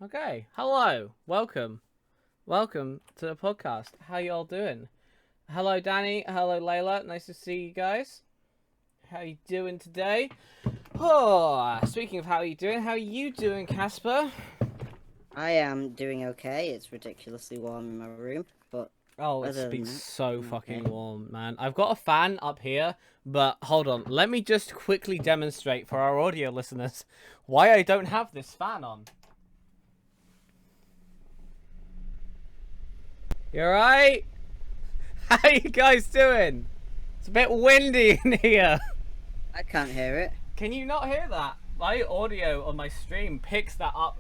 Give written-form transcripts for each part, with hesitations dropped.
Okay. Hello. Welcome to the podcast. How you all doing? Hello, Danny. Hello, Layla. Nice to see you guys. How you doing today? Oh, speaking of how you doing, how you doing, Casper? I am doing okay. It's ridiculously warm in my room, but Oh, it's other been than that, so I'm fucking okay. warm, man. I've got a fan up here, but hold on. Let me just quickly demonstrate for our audio listeners why I don't have this fan on. You alright? How you guys doing? It's a bit windy in here. I can't hear it. Can you not hear that? My audio on my stream picks that up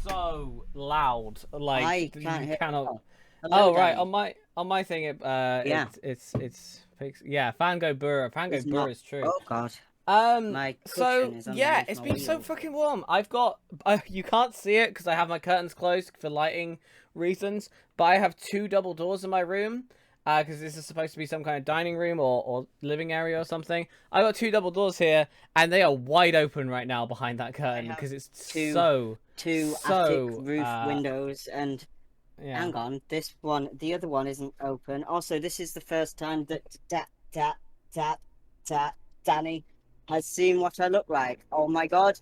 so loud, like I can't you hear it at cannot. all. Hello, Oh right, Danny. on my thing, Yeah, it's yeah. Fango Burr, Fango it's Burr not. is true. Oh God, my So cushion is yeah, underneath it's my been so wheels. fucking warm. I've got you can't see it because I have my curtains closed for lighting reasons, but I have two double doors in my room. Because this is supposed to be some kind of dining room or living area or something. I got two double doors here, and they are wide open right now behind that I curtain have because it's two so two attic so roof windows, and yeah. hang on, the other one isn't open. Also, this is the first time that that that Danny has seen what I look like. Oh my God.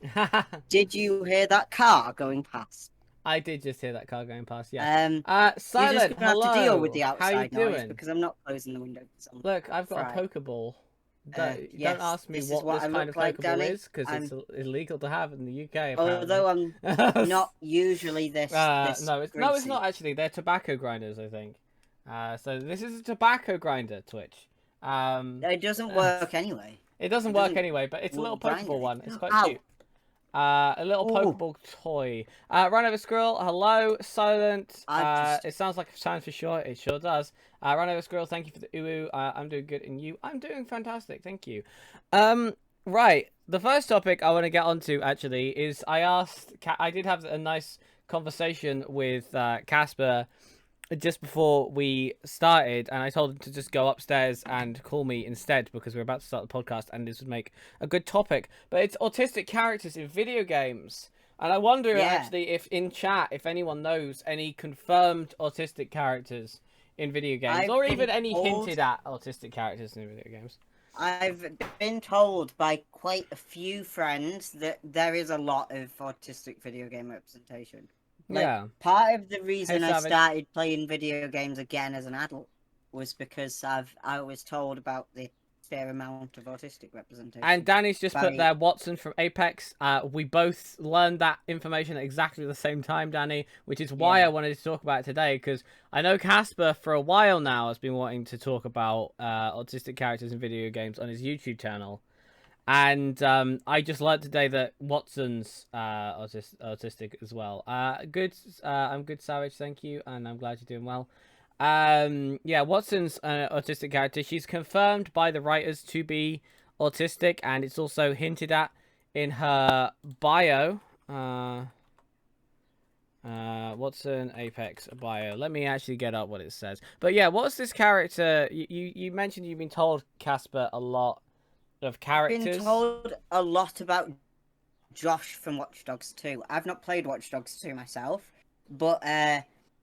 Did you hear that car going past? I did just hear that car going past. Yes. Um, you're just Silent. gonna have to deal with Hello. the How you outside noise doing? because I'm not closing the window because I'm Look, I've got a fried. Pokeball. Don't Yes, ask me this is what what this I kind of look like, Pokeball Danny. is because it's I'm illegal to have in the UK apparently. although I'm not usually this No, it's greasy. not actually. They're tobacco grinders, I think. So this is a tobacco grinder, Twitch. Um, It doesn't work anyway. it doesn't It work doesn't anyway, but it's a little grind Pokeball one. It's anything. quite Ow! cute. A little Oh, Pokeball toy. Run over squirrel. Hello, silent. I've just It sounds like it stands for short. It sure does. Run over squirrel. Thank you for the uwu. I'm doing good, and you? I'm doing fantastic. Thank you. Um, right. The first topic I want to get onto actually is I asked. I did have a nice conversation with Casper just before we started, and I told him to just go upstairs and call me instead because we're about to start the podcast, and this would make a good topic. But it's autistic characters in video games, and I wonder yeah. actually if in chat if anyone knows any confirmed autistic characters in video games, I've or been even any told hinted at autistic characters in video games. I've been told by quite a few friends that there is a lot of autistic video game representation. Like, Yeah. part of the Hey, reason I Savage. started playing video games again as an adult was because I was told about the fair amount of autistic And representation Danny's just put by there Watson from Apex. We both learned that information at exactly the same time, Danny, which is why I yeah. wanted to talk about it today, because I know Casper for a while now has been wanting to talk about autistic characters in video games on his YouTube channel. And I just learned today that Watson's autistic as well. Good. I'm good, Savage. Thank you, and I'm glad you're doing well. Yeah, Watson's an autistic character. She's confirmed by the writers to be autistic, and it's also hinted at in her bio. Watson Apex bio. Let me actually get up what it says. But yeah, what's this character? You mentioned you've been told, Casper, a lot of I've been characters. told a lot about Josh from Watch Dogs 2. I've not played Watch Dogs 2 myself, but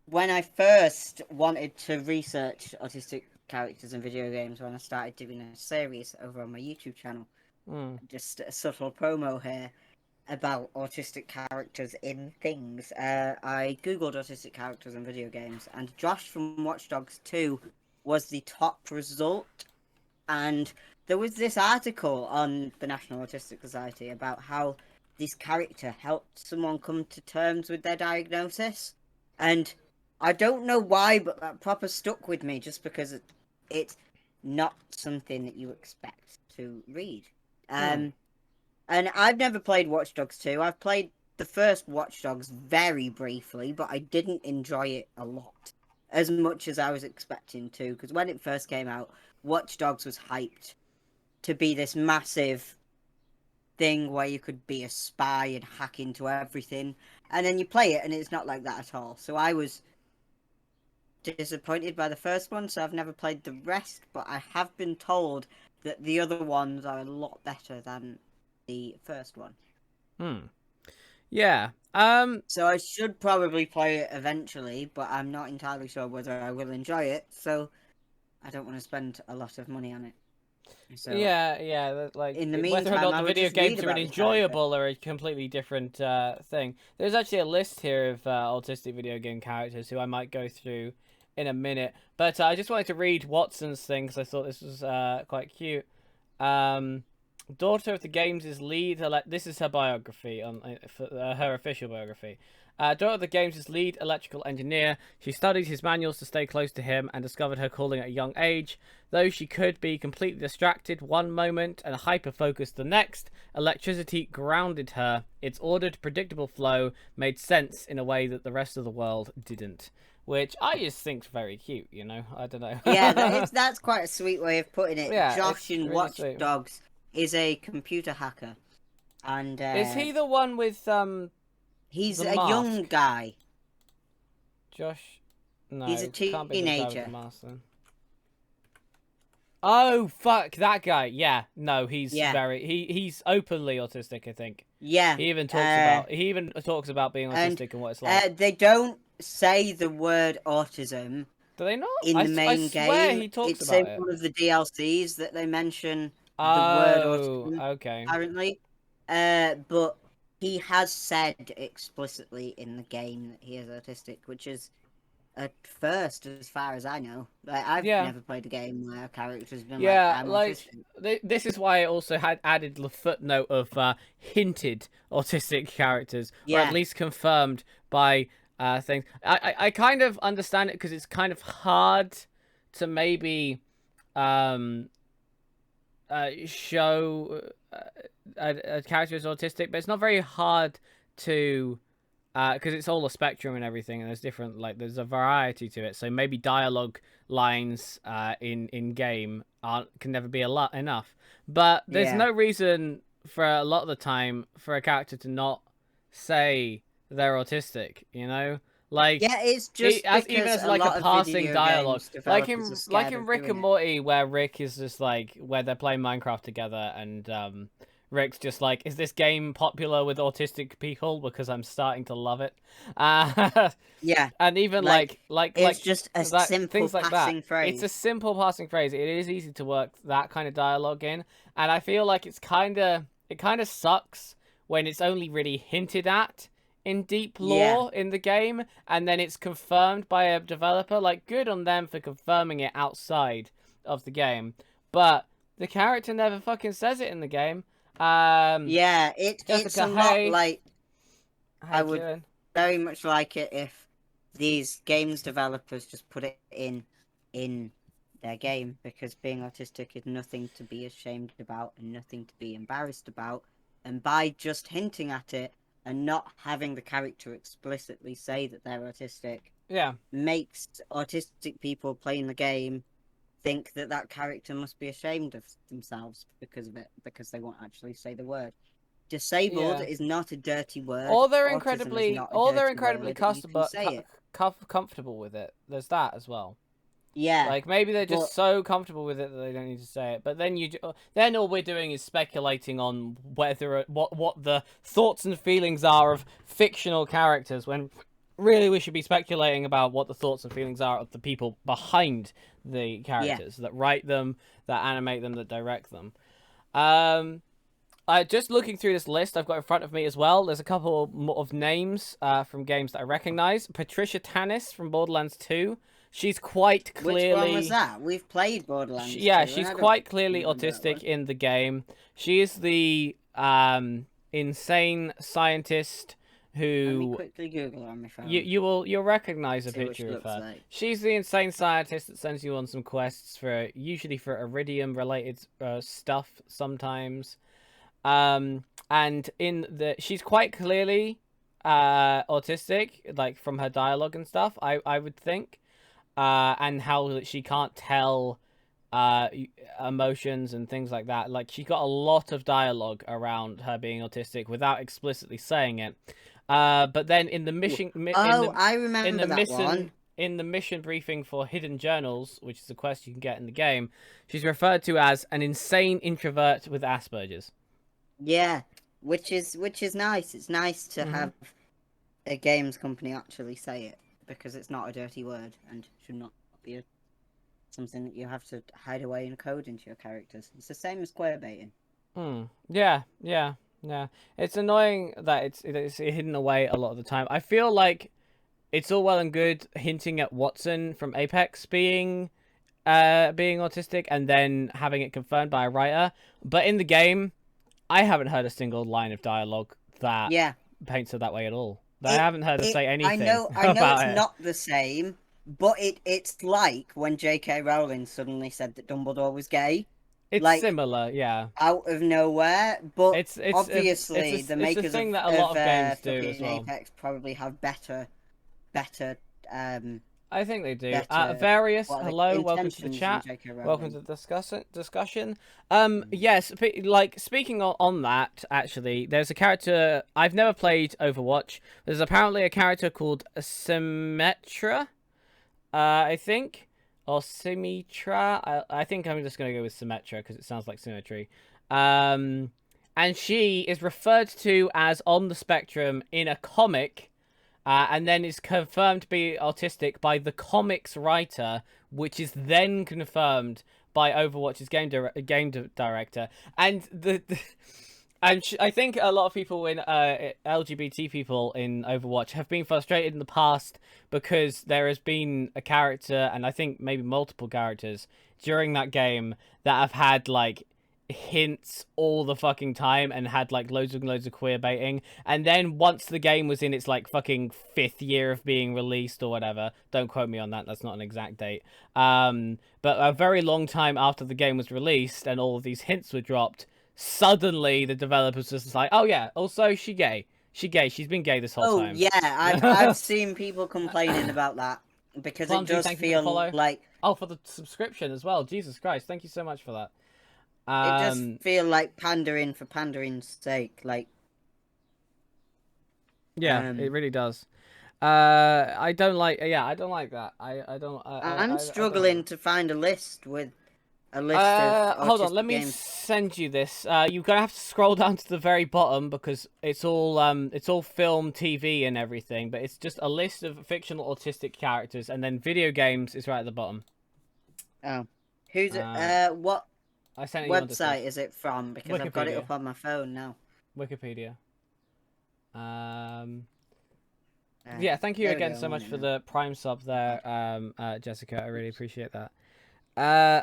when I first wanted to research autistic characters in video games, when I started doing a series over on my YouTube channel, Hmm. just a subtle promo here about autistic characters in things. I googled autistic characters in video games, and Josh from Watch Dogs 2 was the top result. And there was this article on the National Autistic Society about how this character helped someone come to terms with their diagnosis. And I don't know why, but that proper stuck with me just because it's not something that you expect to read. Hmm. Um, and I've never played Watch Dogs 2. I've played the first Watch Dogs very briefly, but I didn't enjoy it a lot. As much as I was expecting to, because when it first came out, Watch Dogs was hyped to be this massive thing where you could be a spy and hack into everything. And then you play it and it's not like that at all. So I was disappointed by the first one, so I've never played the rest, but I have been told that the other ones are a lot better than the first one. Hmm. Yeah. So I should probably play it eventually, but I'm not entirely sure whether I will enjoy it. So I don't want to spend a lot of money on it. So Yeah. in the Whether or meantime, not I the would video just read games are about this character. enjoyable are a completely different thing. There's actually a list here of autistic video game characters who I might go through in a minute. But I just wanted to read Watson's thing because I thought this was quite cute. Um, daughter of the games' lead. This is her biography on her official biography. Daughter of the games' lead electrical engineer. She studied his manuals to stay close to him and discovered her calling at a young age. Though she could be completely distracted one moment and hyper-focused the next, electricity grounded her. Its ordered, predictable flow made sense in a way that the rest of the world didn't. Which I just think's very cute, you know? I don't know. Yeah, that's quite a sweet way of putting it. Yeah, Josh it's in really Watch sweet. Dogs is a computer hacker, and Is he the one with he's the a young mask? guy. Josh? No, He's a it can't be the guy with the teenager. mask then. Oh fuck that guy! Yeah, no, Yeah, he's openly autistic. I think yeah. he even talks about being And autistic and what it's like. they don't say the word autism Do they not? in the I main swear game. he talks It's in about it. one of the DLCs that they mention the word Oh, autism, okay. apparently. But he has said explicitly in the game that he is autistic, which is a first as far as I know. Like, I've Yeah, never played a game where a character's been like, yeah. I'm Like autistic. this is why I also had added the footnote of hinted autistic characters, or at Yeah, least confirmed by things. I kind of understand it because it's kind of hard to maybe um show a character is autistic, but it's not very hard to because it's all a spectrum and everything, and there's different there's a variety to it. So maybe dialogue lines in game aren't can never be a lot enough, but there's yeah. no reason for a lot of the time for a character to not say they're autistic. You know, like Yeah, it's it just as even because as a like a lot of passing video dialogue, games developers are like scared in of Rick doing and it. Morty, where Rick is just like where they're playing Minecraft together, and Rick's just like, is this game popular with autistic people? Because I'm starting to love it. Uh, Yeah, and even like it's like just a that simple things like that. passing It's a phrase. simple passing phrase. It is easy to work that kind of dialogue in, and I feel like it kind of sucks when it's only really hinted at in deep Yeah, lore in the game, and then it's confirmed by a developer. Like, good on them for confirming it outside of the game, but the character never fucking says it in the game. yeah. It's Jessica, a lot hey, like how I you would doing? very much like it if these games developers just put it in their game, because being autistic is nothing to be ashamed about and nothing to be embarrassed about. And by just hinting at it and not having the character explicitly say that they're autistic Yeah, makes autistic people playing the game think that that character must be ashamed of themselves because of it, because they won't actually say the word. Disabled yeah. is not a dirty word. Autism is not a Or they're dirty incredibly word. You can say it. comfortable with it. There's that as well. Yeah, Like maybe they're but just so comfortable with it that they don't need to say it. But then then all we're doing is speculating on whether what the thoughts and feelings are of fictional characters when really we should be speculating about what the thoughts and feelings are of the people behind the yeah, characters that write them, that animate them, that direct them. Um just looking through this list I've got in front of me as well, there's a couple of names from games that I recognize. Patricia Tanis from Borderlands 2. She's quite which one was clearly... that? We've played Borderlands 2, Yeah, and she's I don't quite clearly remember that autistic one. in the game. She is the insane scientist Let me who quickly Google her on my phone. you'll recognize a See what she picture of looks her. like. She's the insane scientist that sends you on some quests for usually for iridium related stuff sometimes. And in the she's quite clearly autistic, like from her dialogue and stuff. I would think, and how she can't tell emotions and things like that. Like she's got a lot of dialogue around her being autistic without explicitly saying it. But then in the Oh, I in the remember that mission one. in the mission briefing for Hidden Journals, which is a quest you can get in the game, she's referred to as an insane introvert with Asperger's. Yeah, which is nice. It's nice to Hmm. have a games company actually say it because it's not a dirty word and should not be something that you have to hide away and code into your characters. It's the same as queerbaiting. Mm. Yeah, yeah, yeah. It's annoying that it's hidden away a lot of the time. I feel like it's all well and good hinting at Watson from Apex being autistic and then having it confirmed by a writer, but in the game, I haven't heard a single line of dialogue that Yeah, paints her that way at all. I it haven't heard her it say I anything know it's about it. not the same, but it's like when J.K. Rowling suddenly said that Dumbledore was gay, It's like similar, yeah. out of nowhere. But It's obviously, the a makers thing that a lot of of games do as fucking well. Apex probably have better um I think they do. better Various, what are hello, welcome to the intentions than chat. J.K. Welcome Rowling. to the discussion. Mm. Yes, like speaking on that, actually, there's a character I've never played Overwatch. There's apparently a character called Symmetra, I think, or Symmetra. I think I'm just gonna go with Symmetra because it sounds like symmetry. Um, and she is referred to as on the spectrum in a comic, and then is confirmed to be autistic by the comics writer, which is then confirmed by Overwatch's director. And I think a lot of people in LGBT people in Overwatch have been frustrated in the past because there has been a character, and I think maybe multiple characters during that game that have had like hints all the fucking time and had like loads and loads of queer baiting, and then once the game was in its like fucking fifth year of being released or whatever, don't quote me on that, that's not an exact date, but a very long time after the game was released and all of these hints were dropped, suddenly the developers just like, oh yeah, also she's been gay this whole Oh time. yeah, I've seen people complaining about that because it Clumsy, does thank you for the feel follow. like Oh, for the subscription as well, Jesus Christ, thank you so much for that. it does feel like pandering for pandering's sake. Like Yeah, it um, really does. I don't like. Yeah, I don't like that. I don't. I'm I don't like struggling that. to find a list with a list of Hold on. Let autistic me games. send you this. You're gonna have to scroll down to the very bottom because it's all film, TV, and everything. But it's just a list of fictional autistic characters, and then video games is right at the bottom. Oh, who's it? Uh, What I sent it you on Discord. website is it from? Because I've got it Wikipedia. up on my phone now. Wikipedia. Um. Uh, Yeah. Thank you there we again go. so I'm on much it for now. the Prime sub Oh there, God. Jessica. I really appreciate that.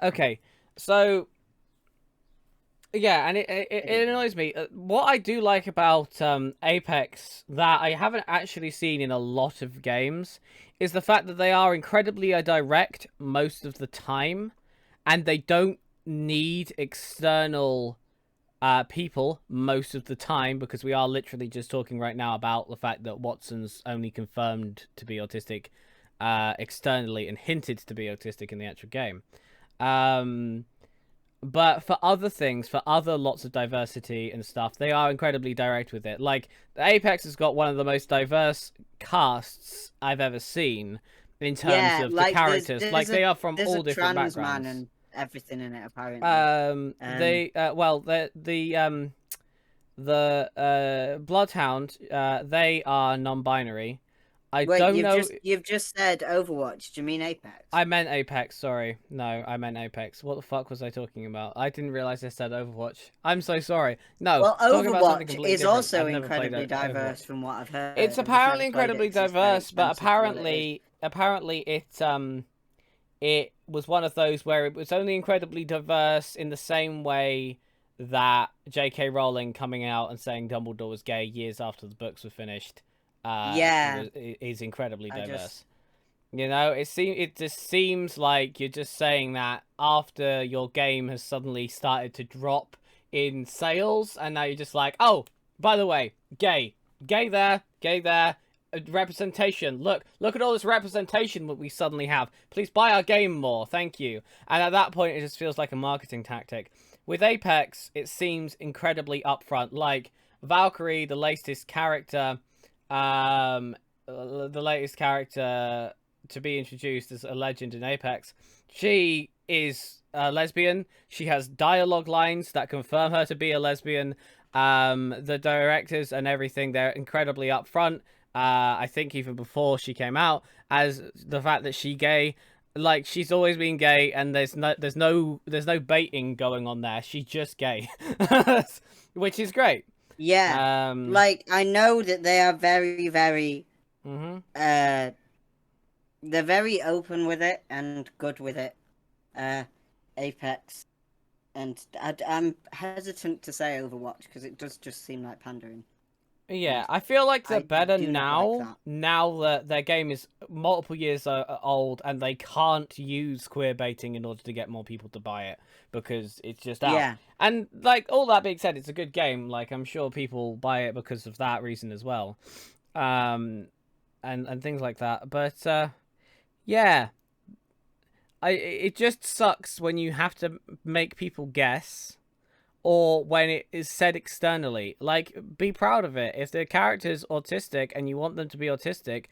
Okay. So yeah, and There we it go. annoys me. What I do like about Apex that I haven't actually seen in a lot of games is the fact that they are incredibly direct most of the time, and they don't need external people most of the time because we are literally just talking right now about the fact that Watson's only confirmed to be autistic externally and hinted to be autistic in the actual game. Um, but for other things, for other lots of diversity and stuff, they are incredibly direct with it. Like, Apex has got one of the most diverse casts I've ever seen in terms Yeah, of the like there's characters. Like, there's a they are from there's a all different trans man backgrounds. and everything in it apparently. Um, They well, the Bloodhound, they are non-binary. I wait, don't know. you've just said Overwatch. Do you mean Apex? I meant Apex. Sorry, no, I meant Apex. What the fuck was I talking about? I didn't realize I said Overwatch. I'm so sorry. No, Well, talking about something Overwatch completely is different. also I've never played incredibly diverse Overwatch. from what I've It's heard. I've just never apparently played it incredibly because it's very diverse, but expensive for what it is. apparently it was one of those where it was only incredibly diverse in the same way that J.K. Rowling coming out and saying Dumbledore was gay years after the books were finished Yeah, is incredibly I just diverse. You know, it just seems like you're just saying that after your game has suddenly started to drop in sales, and now you're just like, oh, by the way, gay there, representation. Look at all this representation that we suddenly have. Please buy our game more, thank you. And at that point, it just feels like a marketing tactic. With Apex, it seems incredibly upfront. Like Valkyrie, the latest character to be introduced as a legend in Apex. She is a lesbian. She has dialogue lines that confirm her to be a lesbian. The directors and everything, they're incredibly upfront. I think even before she came out, as the fact that she gay, like she's always been gay, and there's no baiting going on there. She's just gay, which is great. Yeah, Um, like I know that they are very, very mhm. uh, they're very open with it and good with it. Uh, Apex, and I'm hesitant to say Overwatch because it does just seem like pandering, Yeah, and I feel like they're I better do not like now. that. Now that their game is multiple years old and they can't use queer baiting in order to get more people to buy it because it's just out. Yeah, And like all that being said, it's a good game. Like I'm sure people buy it because of that reason as well, um, and things like that. But yeah, it just sucks when you have to make people guess or when it is said externally. Like, be proud of it. If the character's autistic and you want them to be autistic,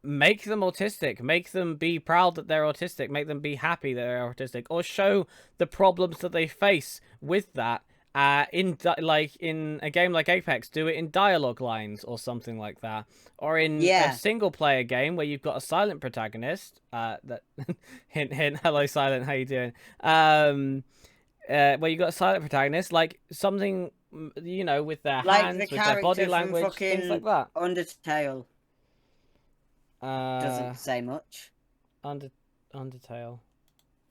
make them autistic. Make them be proud that they're autistic. Make them be happy that they're autistic. Or show the problems that they face with that. Like in a game like Apex, do it in dialogue lines or something like that, or in a yeah, single player game where you've got a silent protagonist. That hint hint. Hello, silent. How you doing? Where you got a silent protagonist, like something, with their like the hands, with their body character from language, things like fucking that. Undertale Uh, doesn't say much. Under Undertale.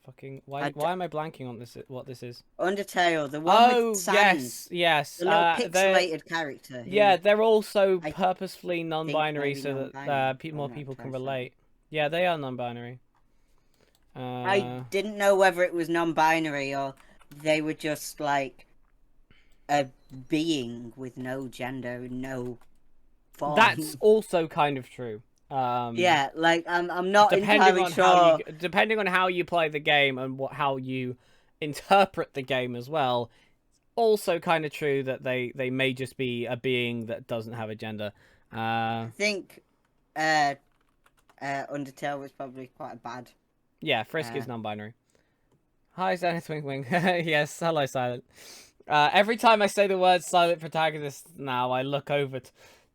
Fucking I why am I blanking on this? What this is? Undertale, the one with Oh sand, yes, yes. the little They're pixelated character yeah, who they're also I purposefully think non-binary maybe so that non-binary, if more I'm not people can entirely certain. relate. Yeah, they are non-binary. I Uh, didn't know whether it was non-binary or they were just like a being with no gender, no that's form. also kind of true. Um, Yeah, like I'm not entirely sure. Depending on how you play the game and how you interpret the game as well, also kind of true that they may just be a being that doesn't have a gender. I think uh Undertale was probably quite a bad. Yeah, Frisk Uh, is non-binary. Hi, Zenith Wing Wing. Yes, hello, Silent. Every time I say the word silent protagonist now, I look over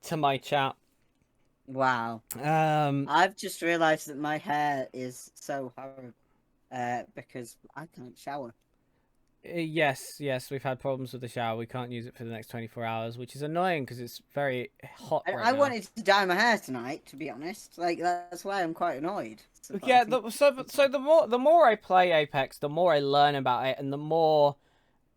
to my chat. wow. Um, I've just realised that my hair is so horrible. Because I can't shower. yes, we've had problems with the shower. We can't use it for the next 24 hours, which is annoying because it's very hot And right I now. wanted to dye my hair tonight, to be honest. Like that's why I'm quite annoyed. Yeah, Surprising. so the more I play Apex, the more I learn about it, and the more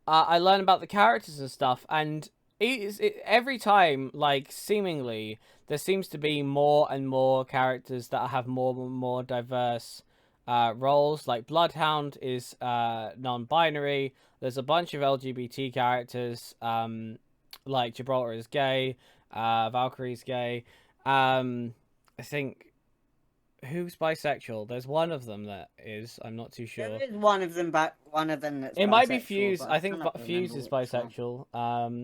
I learn about the characters and stuff. And every time, like seemingly, there seems to be more and more characters that have more and more diverse roles. Like Bloodhound is non-binary. There's a bunch of LGBT characters. Like Gibraltar is gay. Valkyrie's gay. I think who's bisexual? There's one of them that is. I'm not too There sure. is one of them, but one of them that's It might be bisexual, Fuse. but I I think cannot Fuse remember is which one. bisexual.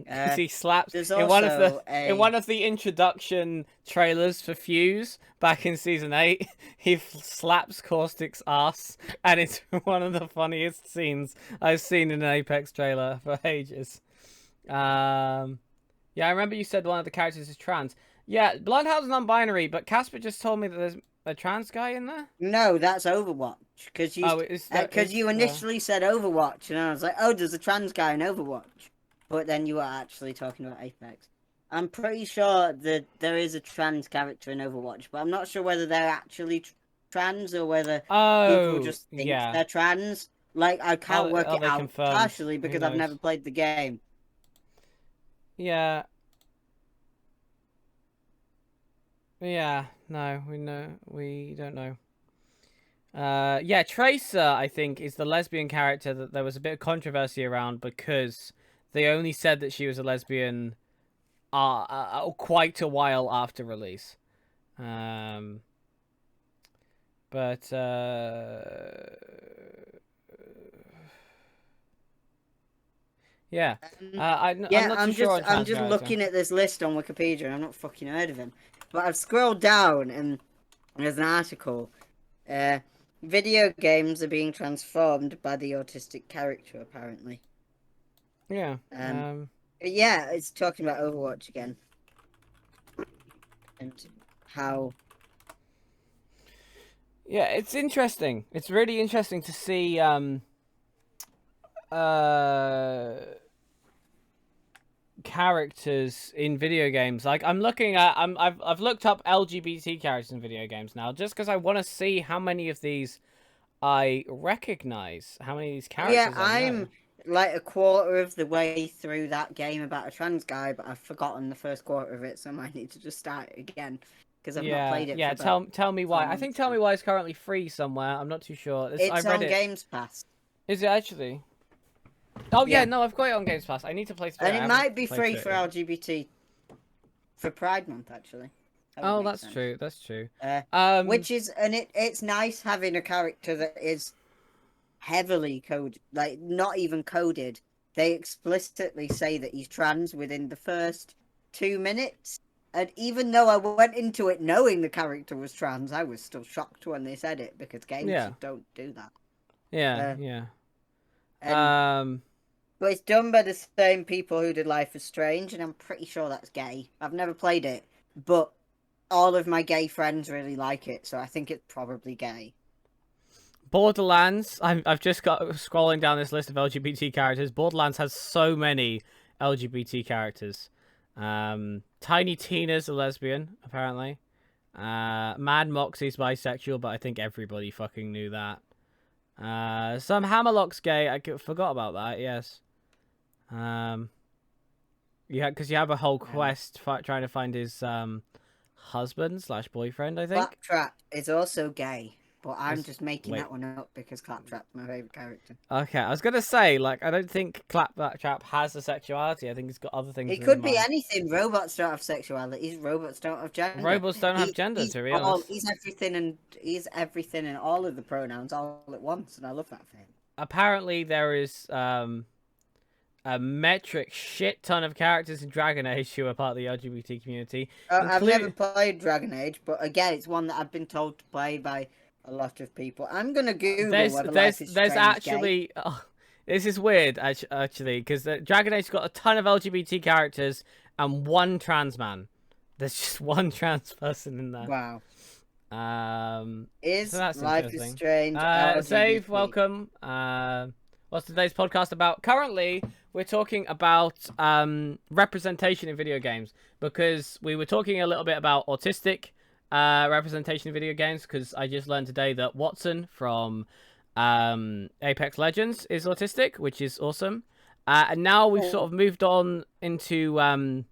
Because Uh, he slaps there's in one of the also in a one of the introduction trailers for Fuse back in season 8. He slaps Caustic's ass, and it's one of the funniest scenes I've seen in an Apex trailer for ages. Um, yeah, I remember you said one of the characters is trans. Yeah, Bloodhound's non-binary, but Casper just told me that there's a trans guy in there. no, that's Overwatch Oh, is that because is you initially said Overwatch, and I was like, oh, there's a trans guy in Overwatch, but then you were actually talking about Apex. I'm pretty sure that there is a trans character in Overwatch, but I'm not sure whether they're actually trans or whether people Oh, just think yeah. they're trans. Like I can't work Are it they out confirmed? partially Who because I've never knows? played the game. Yeah, yeah. No, we don't know. Yeah, Tracer, I think, is the lesbian character that there was a bit of controversy around because they only said that she was a lesbian quite a while after release. Um, but yeah, I'm Yeah, not too sure on I'm trans just character. looking at this list on Wikipedia, and I've not fucking heard of him. But I've scrolled down, and there's an article. Uh, Video games are being transformed by the autistic character, apparently. Yeah. Um, Yeah, it's talking about Overwatch again and how. Yeah, it's interesting. It's really interesting to see uh characters in video games. Like I'm looking at I've looked up LGBT characters in video games now just because I want to see how many of these I recognize, how many of these Yeah, characters I know. I'm like a quarter of the way through that game about a trans guy, but I've forgotten the first quarter of it, so I might need to just start it again because I've not Yeah, played it for yeah. about Tell me 4 why. I think months. Tell Me Why is currently free somewhere. I'm not too sure. I It's read on it. Games Pass. Is it actually? Oh yeah, Yeah, no, I've got it on Games Pass. I need to play through it. and I it haven't might be played free through it for yet. LGBT for Pride Month, actually. That would Oh, make that's sense. true. That's true. Uh, Um, which is, and it's nice having a character that is heavily coded, like not even coded. They explicitly say that he's trans within the first 2 minutes. And even though I went into it knowing the character was trans, I was still shocked when they said it because games yeah, just don't do that. yeah, Uh, yeah. and Um, but it's done by the same people who did Life is Strange, and I'm pretty sure that's gay. I've never played it, but all of my gay friends really like it, so I think it's probably gay. Borderlands. I've just got scrolling down this list of LGBT characters. Borderlands has so many LGBT characters. Tiny Tina's a lesbian, apparently. Mad Moxie's bisexual, but I think everybody fucking knew that. Some Hammerlock's gay. Forgot about that. Yes. Um, because you have a whole Um, quest trying to find his husband slash boyfriend. I think. Claptrap is also gay, but I'm Is just making wait. that one up because Claptrap's my favorite character. Okay, I was gonna say like I don't think Claptrap has a sexuality. I think he's got other things It in his could be mind. anything. Robots don't have sexuality. Robots don't have gender. Robots don't have gender, He's to be all. honest. He's everything and all of the pronouns all at once, and I love that for him. Apparently, there is a metric shit ton of characters in Dragon Age who are part of the LGBT community, I've never include. played Dragon Age, but again, it's one that I've been told to play by a lot of people. I'm gonna Google whether Life is There's Strange gay. actually this is weird actually because Dragon Age's got a ton of LGBT characters and one trans man. There's just one trans person in there. Wow. So Is that's Life is interesting. Strange Save, LGBT? welcome. What's today's podcast about? Currently, we're talking about representation in video games because we were talking a little bit about autistic representation in video games because I just learned today that Watson from Apex Legends is autistic, which is awesome. And now we've sort of moved on into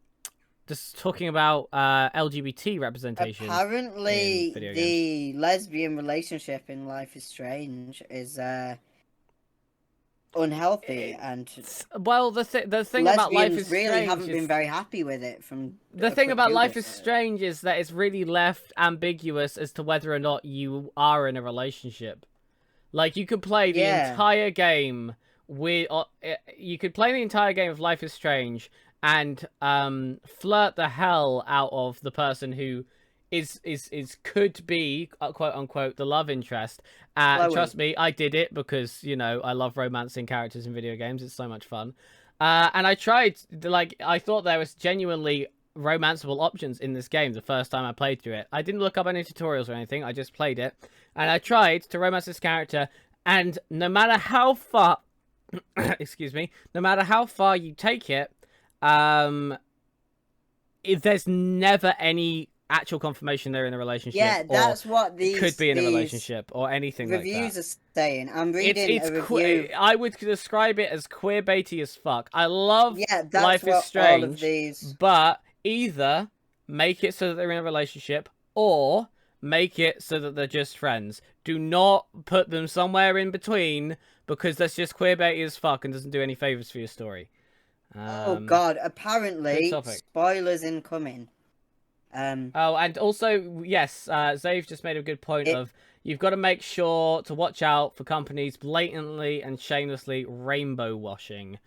just talking about LGBT representation in Apparently, video games. the lesbian relationship in Life is Strange is unhealthy, and Well, the thing about Life lesbians is really Strange haven't been is very happy with it. From the a thing quick about Google Life is search. Strange is that it's really left ambiguous as to whether or not you are in a relationship. Like you could play the Yeah, entire game with you could play the entire game of Life is Strange and flirt the hell out of the person who is could be quote unquote the love interest. Chloe. Trust me, I did it because you know I love romancing characters in video games. It's so much fun. And I tried like I thought there was genuinely romanceable options in this game the first time I played through it. I didn't look up any tutorials or anything. I just played it, and I tried to romance this character. And no matter how far, excuse me, no matter how far you take it, um, there's never any actual confirmation they're in a relationship Yeah, or that's what could these be in a these relationship or anything like that. reviews are saying. I'm reading a review. I would describe it as queerbaity as fuck. I love Yeah, that's Life is what all of Strange, these. but either make it so that they're in a relationship or make it so that they're just friends. Do not put them somewhere in between because that's just queerbaity as fuck and doesn't do any favors for your story. Oh Um, God! good Apparently, topic. spoilers incoming. Oh, and also, yes, Zave just made a good point It of you've got to make sure to watch out for companies blatantly and shamelessly rainbow washing.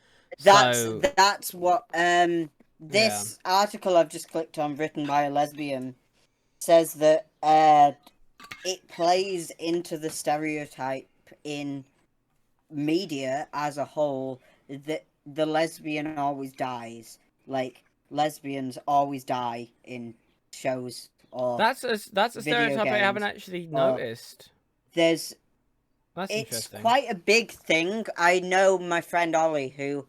that's So, that's what yeah. this article I've just clicked on, written by a lesbian, says that it plays into the stereotype in media as a whole that the lesbian always dies. Like, lesbians always die in shows or That's a video stereotype I haven't games. actually Or noticed. there's That's it's interesting. quite a big thing. I know my friend Ollie, who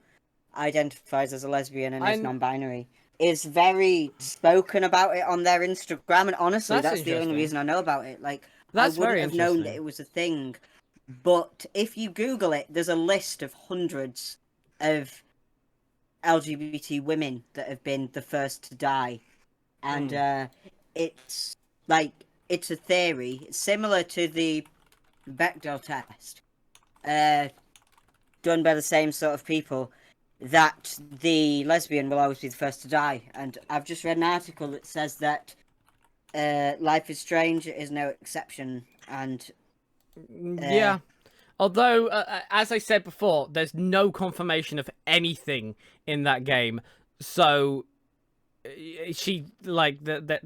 identifies as a lesbian and is I non-binary, is very spoken about it on their Instagram, and honestly, That's that's the only interesting. reason I know about it. Like, I That's wouldn't very have known that interesting. it was a thing. But if you Google it, there's a list of hundreds of LGBT women that have been the first to die, and Mm. it's like it's a theory similar to the Bechdel test, uh, done by the same sort of people, that the lesbian will always be the first to die. And I've just read an article that says that Life is Strange is no exception, and uh, Yeah. Although, as I said before, there's no confirmation of anything in that game, so she like that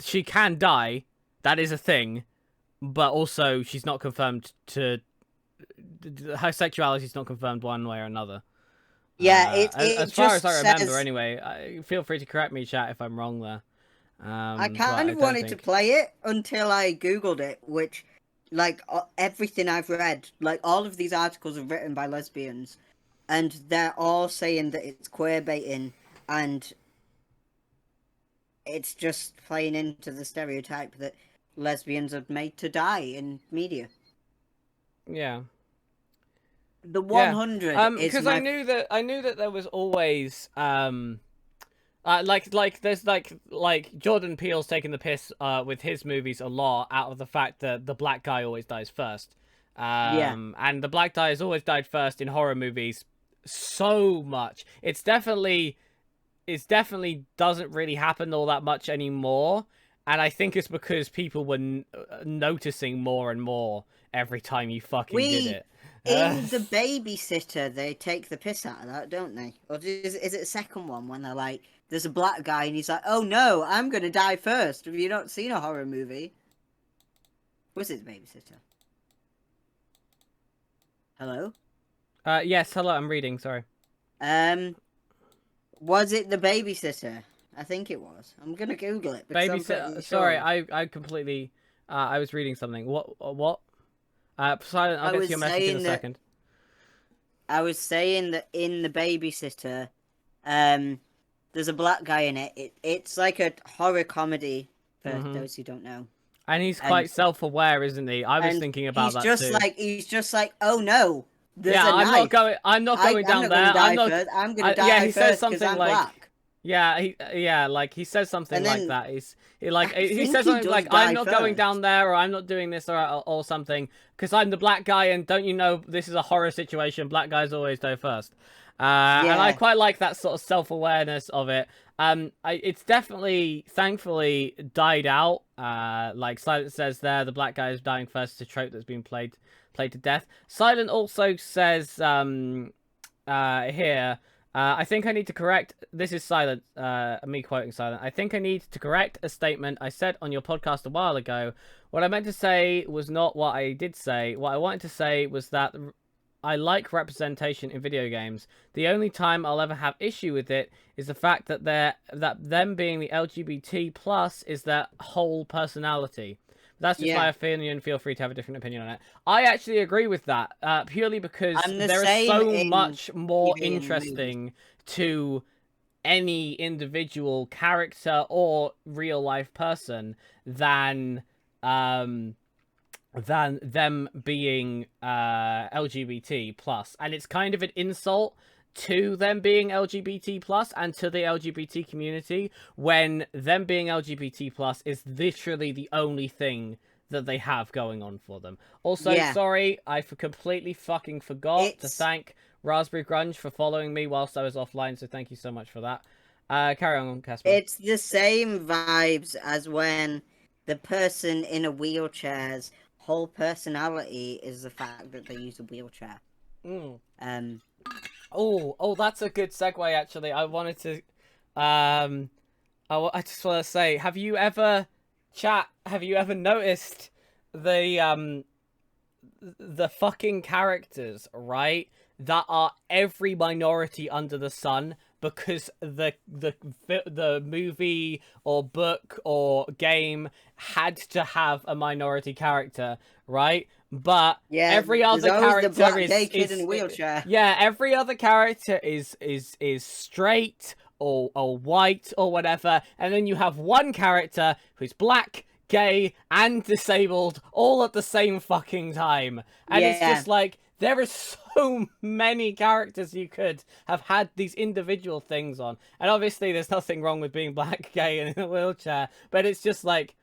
she can die. That is a thing, but also she's not confirmed to her sexuality is not confirmed one way or another. yeah, it As far as just I remember, says. anyway. Feel free to correct me, chat, if I'm wrong there. I But kind I of don't wanted to think. play it until I googled it, which, like, everything I've read, like all of these articles are written by lesbians, and they're all saying that it's queer baiting, and it's just playing into the stereotype that lesbians are made to die in media. Yeah. The Yeah. 100 is Because my. I knew that there was always there's like Jordan Peele's taking the piss with his movies a lot out of the fact that the black guy always dies first. Yeah. And the black guy has always died first in horror movies so much. It's definitely doesn't really happen all that much anymore. And I think it's because people were noticing more and more every time you fucking did We. it. In the babysitter, they take the piss out of that, don't they? Or is it the second one when they're like, there's a black guy and he's like, oh no, I'm gonna die first. Have you not seen a horror movie? Was it the babysitter? Hello? Yes, hello, I'm reading, sorry. Um, was it the babysitter? I think it was. I'm gonna Google it because I'm pretty Babysitter. Sorry, sure. I completely. I was reading something. What? Silent. I'll I get to your was message in a saying that second. I was saying that in the babysitter, um, there's a black guy in it. It's like a horror comedy for Hmm. those who don't know. And he's And quite self-aware, isn't he? I was and thinking about that too. he's just like, oh no, there's Yeah, a knife. I'm not going I'm down not gonna there. I'm die not. first. I'm gonna Yeah, die he says first because something I'm like. black. Yeah, like he says something And like then that. I He think says he something does like I'm die not going first. down there or I'm not doing this or something because I'm the black guy and don't you know this is a horror situation. Black guys always die first. And I Yeah, quite like that sort of self-awareness of it. It's definitely, thankfully, died out. Like Silent says there, the black guy is dying first. It's a trope that's been played to death. Silent also says here. I think I need to correct. This is Silent. Me quoting Silent. I think I need to correct a statement I said on your podcast a while ago. What I meant to say was not what I did say. What I wanted to say was that I like representation in video games. The only time I'll ever have issue with it is the fact that them being the LGBT plus is their whole personality. That's just my yeah. opinion. Feel free to have a different opinion on it. I actually agree with that, purely because I'm the there is same so in much more TV and movies. interesting to any individual character or real life person than um them being LGBT plus, and it's kind of an insult to them being LGBT plus and to the LGBT community when them being LGBT plus is literally the only thing that they have going on for them. Also, Yeah, sorry, I completely fucking forgot to it's thank Raspberry Grunge for following me whilst I was offline, so thank you so much for that. Carry on, Casper. it's the same vibes as when the person in a wheelchair's whole personality is the fact that they use a wheelchair. Mm. Um, Oh, that's a good segue. Actually, I wanted to, um, I just want to say, have you ever noticed the the fucking characters, right? that are every minority under the sun because the movie or book or game had to have a minority character, right? But Yeah, every there's other always the character black gay kid in a is wheelchair. yeah, every other character is straight or white or whatever, and then you have one character who's black, gay, and disabled all at the same fucking time. And it's Yeah, just like there are so many characters you could have had these individual things on. And obviously there's nothing wrong with being black, gay, and in a wheelchair, but it's just like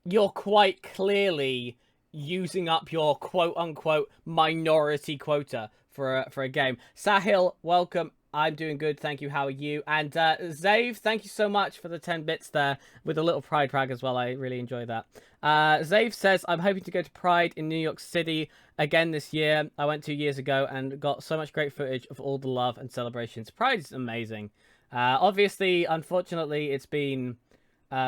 you're quite clearly using up your quote-unquote minority quota for a game. Sahil, welcome. I'm doing good, thank you. How are you? And Zave, thank you so much for the 10 bits there with a little Pride frag as well. I really enjoy that. Zave says, I'm hoping to go to Pride in New York City again this year. I went 2 years ago and got so much great footage of all the love and celebrations. Pride is amazing. Obviously, unfortunately, it's been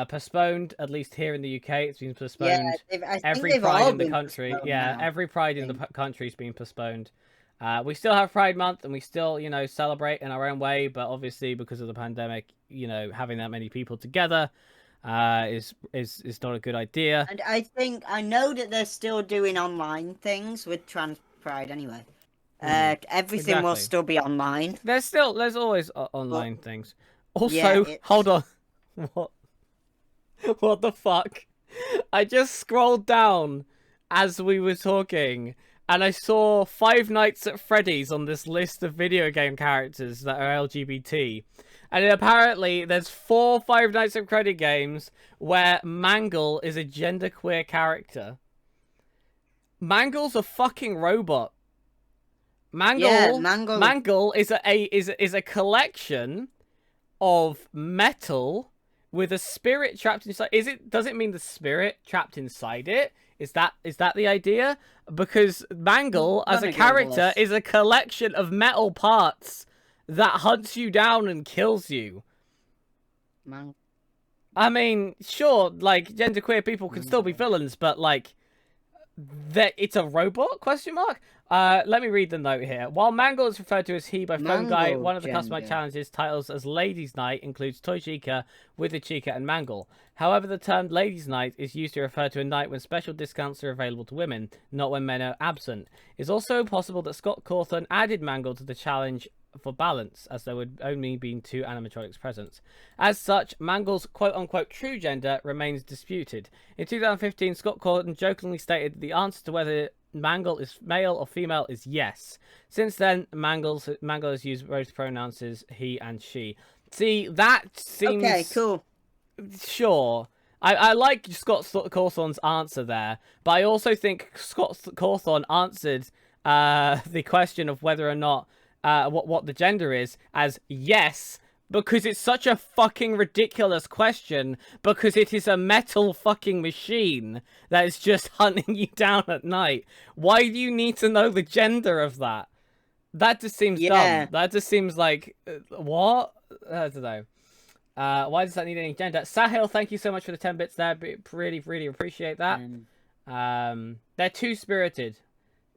postponed, at least here in the UK. It's been postponed. I think Every they've Pride all in the been country. postponed Yeah, now. every Pride in the country's been postponed. We still have Pride Month, and we still, celebrate in our own way. But obviously, because of the pandemic, having that many people together is not a good idea. And I know that they're still doing online things with Trans Pride anyway. Everything will Exactly. still be online. There's always online things. Yeah, Also, hold on. What? What the fuck? I just scrolled down as we were talking, and I saw Five Nights at Freddy's on this list of video game characters that are LGBT. And apparently, there's 4 Five Nights at Freddy games where Mangle is a genderqueer character. Mangle's a fucking robot. Mangle is a collection of metal with a spirit trapped inside. Does it mean the spirit trapped inside it? Is that the idea? Because Mangle as a character is a collection of metal parts that hunts you down and kills you. I mean, sure, like genderqueer people can still be villains, but like that it's a robot? Question mark. Let me read the note here. While Mangle is referred to as he by Phone Guy, one of the customized challenges titles as Ladies' Night includes Toy Chica, Wither Chica, and Mangle. However, the term Ladies' Night is used to refer to a night when special discounts are available to women, not when men are absent. It's also possible that Scott Cawthon added Mangle to the challenge for balance, as there would only been 2 animatronics present. As such, Mangle's quote-unquote true gender remains disputed. In 2015, Scott Cawthon jokingly stated the answer to whether Mangle is male or female is yes. Since then, Mangle has used both pronouns as he and she. See, that seems... Okay, cool. Sure. I like Scott Cawthon's answer there, but I also think Scott Cawthon answered the question of whether or not what the gender is as yes, because it's such a fucking ridiculous question, because it is a metal fucking machine that is just hunting you down at night. Why do you need to know the gender of that? That just seems dumb. That just seems like what? I don't know. Why does that need any gender? Sahil, thank you so much for the 10 bits there. Really, really appreciate that. They're two-spirited.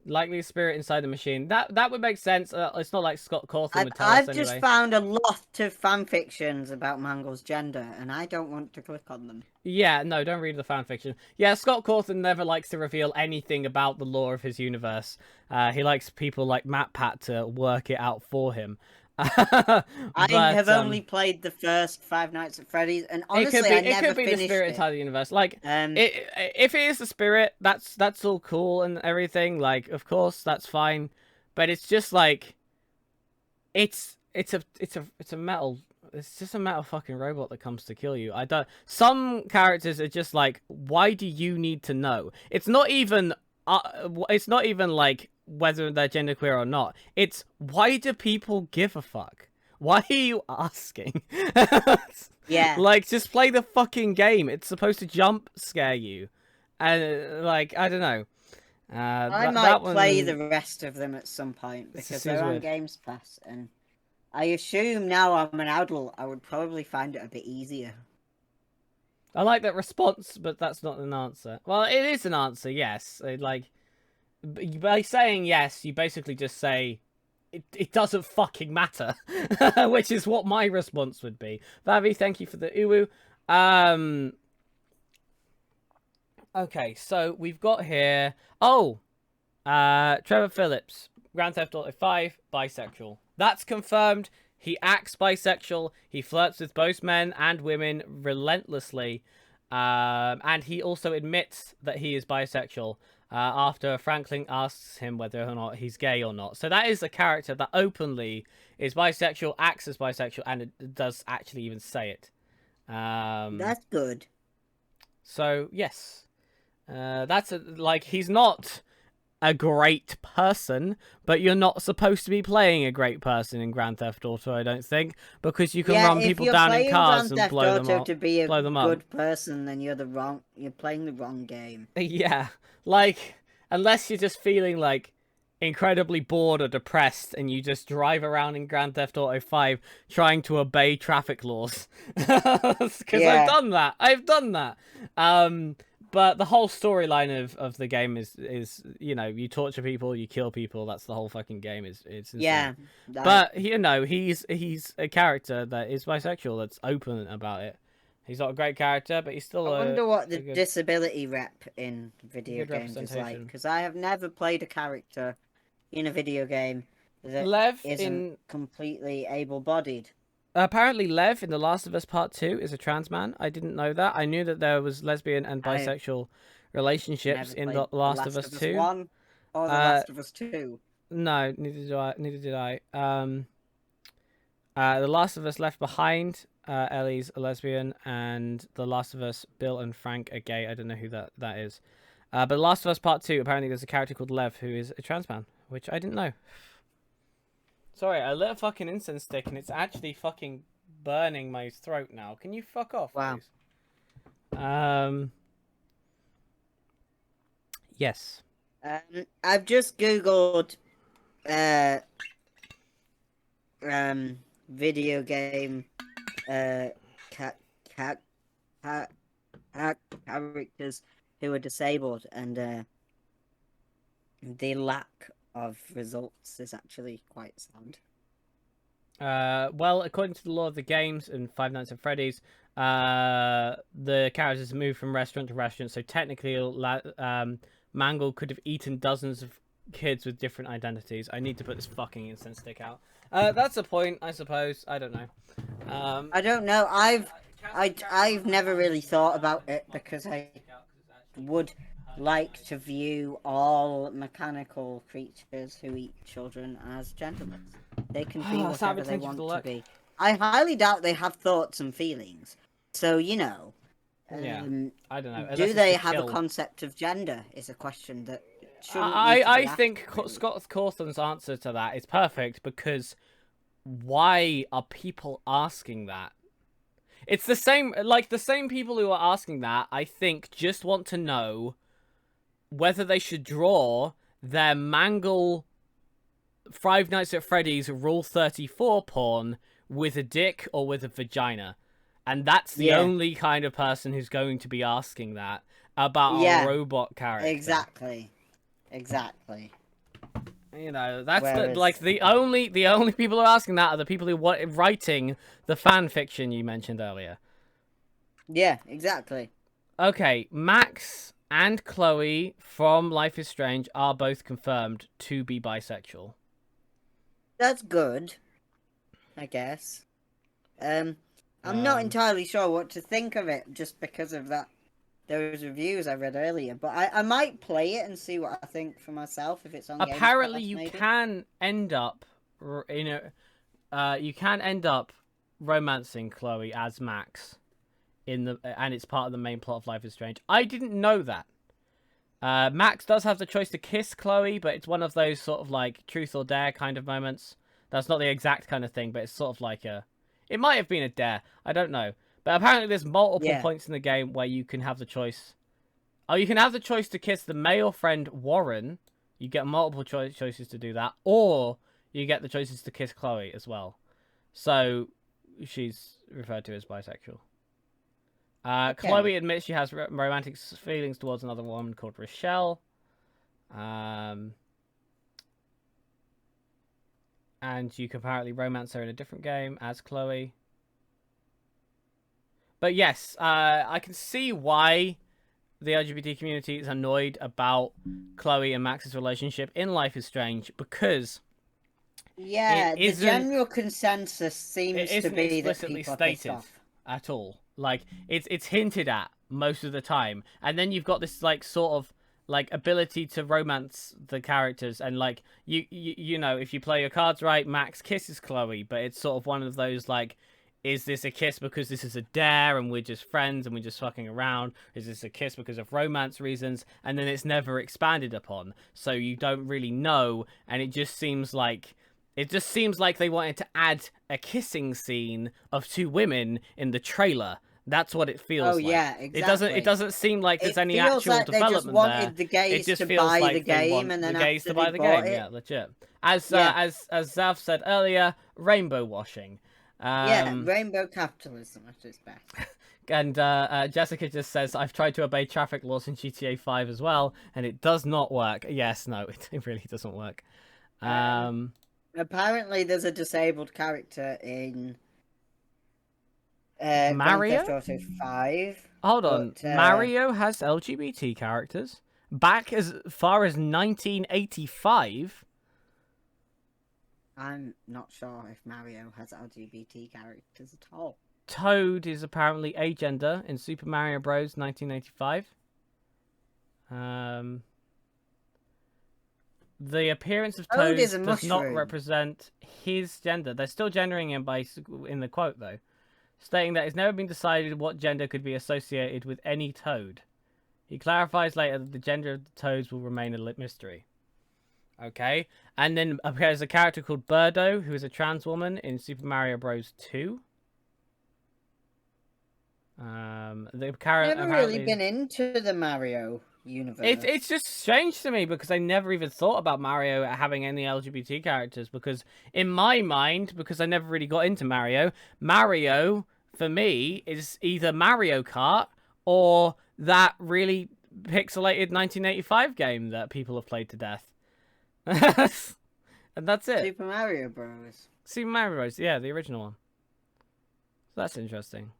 Likely spirit inside the machine. That would make sense. It's not like Scott Cawthon would tell us anyway. I've just found a lot of fan fictions about Mangle's gender, and I don't want to click on them. Yeah, no, don't read the fan fiction. Yeah, Scott Cawthon never likes to reveal anything about the lore of his universe. He likes people like MatPat to work it out for him. I have only played the first Five Nights at Freddy's, and honestly, I never finished it. It could be the spirit inside the universe. Like, if it is the spirit, that's all cool and everything. Like, of course, that's fine. But it's just like, it's a metal. It's just a metal fucking robot that comes to kill you. Some characters are just like, why do you need to know? It's not even like whether they're genderqueer or not. It's why do people give a fuck? Why are you asking? Yeah. Like, just play the fucking game. It's supposed to jump scare you. And, like, I don't know. I might play the rest of them at some point, because they're on Games Pass, and I assume now I'm an adult, I would probably find it a bit easier. I like that response, but that's not an answer. Well, it is an answer, yes. Like, by saying yes, you basically just say it doesn't fucking matter, which is what my response would be. Vavi, thank you for the uwu. Okay, so we've got here. Oh, Trevor Phillips, Grand Theft Auto 5, bisexual. That's confirmed. He acts bisexual. He flirts with both men and women relentlessly. And he also admits that he is bisexual after Franklin asks him whether or not he's gay or not. So that is a character that openly is bisexual, acts as bisexual, and it does actually even say it. That's good. So, yes. That's like, he's not a great person, but you're not supposed to be playing a great person in Grand Theft Auto, I don't think, because you can run people down in cars and blow them up. To be a blow them up. good person, then you're playing the wrong game. Yeah, like, unless you're just feeling like incredibly bored or depressed and you just drive around in Grand Theft Auto 5 trying to obey traffic laws. Because I've done that. But the whole storyline of the game is you torture people, you kill people. That's the whole fucking game. It's insane. Yeah, but he's a character that is bisexual. That's open about it. He's not a great character, but he's still. I wonder what the disability rep in video games is like, because I have never played a character in a video game that isn't completely able-bodied. Apparently, Lev in The Last of Us Part 2 is a trans man. I didn't know that. I knew that there was lesbian and bisexual relationships in The Last of Us 2. 1 or The Last of Us 2. No, neither did I. The Last of Us Left Behind, Ellie's a lesbian, and The Last of Us, Bill and Frank are gay. I don't know who that is. But The Last of Us Part 2, apparently there's a character called Lev who is a trans man, which I didn't know. Sorry, I lit a fucking incense stick and it's actually fucking burning my throat now. Can you fuck off, wow. please? Yes. I've just googled video game characters who are disabled, and the lack of results is actually quite sound. Well, according to the law of the games in Five Nights at Freddy's, the characters move from restaurant to restaurant, so technically Mangle could have eaten dozens of kids with different identities. I need to put this fucking incense stick out. That's a point, I suppose. I don't know. I don't know. I've never really thought about it, because I would like to view all mechanical creatures who eat children as gentlemen. They can be whatever they want to be. I highly doubt they have thoughts and feelings. So, yeah, I don't know. Do they have a concept of gender is a question that shouldn't I think Scott Cawthon's answer to that is perfect, because why are people asking that? It's the same people who are asking that, I think, just want to know whether they should draw their Mangle Five Nights at Freddy's Rule 34 porn with a dick or with a vagina. And that's the only kind of person who's going to be asking that about a robot character. Exactly. You know, that's the only people who are asking that are the people who are writing the fan fiction you mentioned earlier. Yeah, exactly. Okay, Max and Chloe from Life is Strange are both confirmed to be bisexual. That's good, I guess. I'm not entirely sure what to think of it, just because of that. Those reviews I read earlier, but I might play it and see what I think for myself if it's on. Apparently, you can end up romancing Chloe as Max and it's part of the main plot of Life is Strange. I didn't know that. Max does have the choice to kiss Chloe, but it's one of those sort of like truth or dare kind of moments. That's not the exact kind of thing, but it's sort of like it might have been a dare. I don't know. But apparently there's multiple points in the game where you can have the choice. Oh, you can have the choice to kiss the male friend Warren. You get multiple choices to do that. Or you get the choices to kiss Chloe as well. So she's referred to as bisexual. Chloe admits she has romantic feelings towards another woman called Rochelle. And you can apparently romance her in a different game as Chloe. But yes, I can see why the LGBT community is annoyed about Chloe and Max's relationship in Life is Strange because it Yeah, the isn't general consensus it seems to isn't be that explicitly people are pissed stated off. at all. Like it's hinted at most of the time, and then you've got this like sort of like ability to romance the characters, and like you know, if you play your cards right, Max kisses Chloe, but it's sort of one of those like, is this a kiss because this is a dare and we're just friends and we're just fucking around? Is this a kiss because of romance reasons? And then it's never expanded upon, so you don't really know, and it just seems like they wanted to add a kissing scene of two women in the trailer. That's what it Oh feels like. yeah, It exactly. doesn't seem like there's It any feels actual like they just development there. wanted the It gays just to feels buy the like they game, want and the then gays after to they buy the bought game. it, Yeah, legit. As yeah, Zav said earlier, rainbow washing. yeah, Um, rainbow capitalism at its best. and Jessica just says, I've tried to obey traffic laws in GTA 5 as well, and it does not work. Yes, no, it really doesn't work. Um, Um, Apparently, there's a disabled character in Grand Theft Mario? Auto 5, Hold on. but Mario has LGBT characters? Back as far as 1985? I'm not sure if Mario has LGBT characters at all. Toad is apparently agender in Super Mario Bros. 1985. The appearance of Toad Toad is a does not mushroom. represent his gender. They're still gendering him in the quote, though, stating that it's never been decided what gender could be associated with any Toad. He clarifies later that the gender of the Toads will remain a mystery. Okay, and then appears a character called Birdo, who is a trans woman in Super Mario Bros. 2. The character Never really apparently been into the Mario universe. it's just strange to me because I never even thought about Mario having any LGBT characters, because in my mind, because I never really got into Mario, Mario for me is either Mario Kart or that really pixelated 1985 game that people have played to death. And that's it. Super Mario Bros. Super Mario Bros. Yeah, the original one. So that's interesting.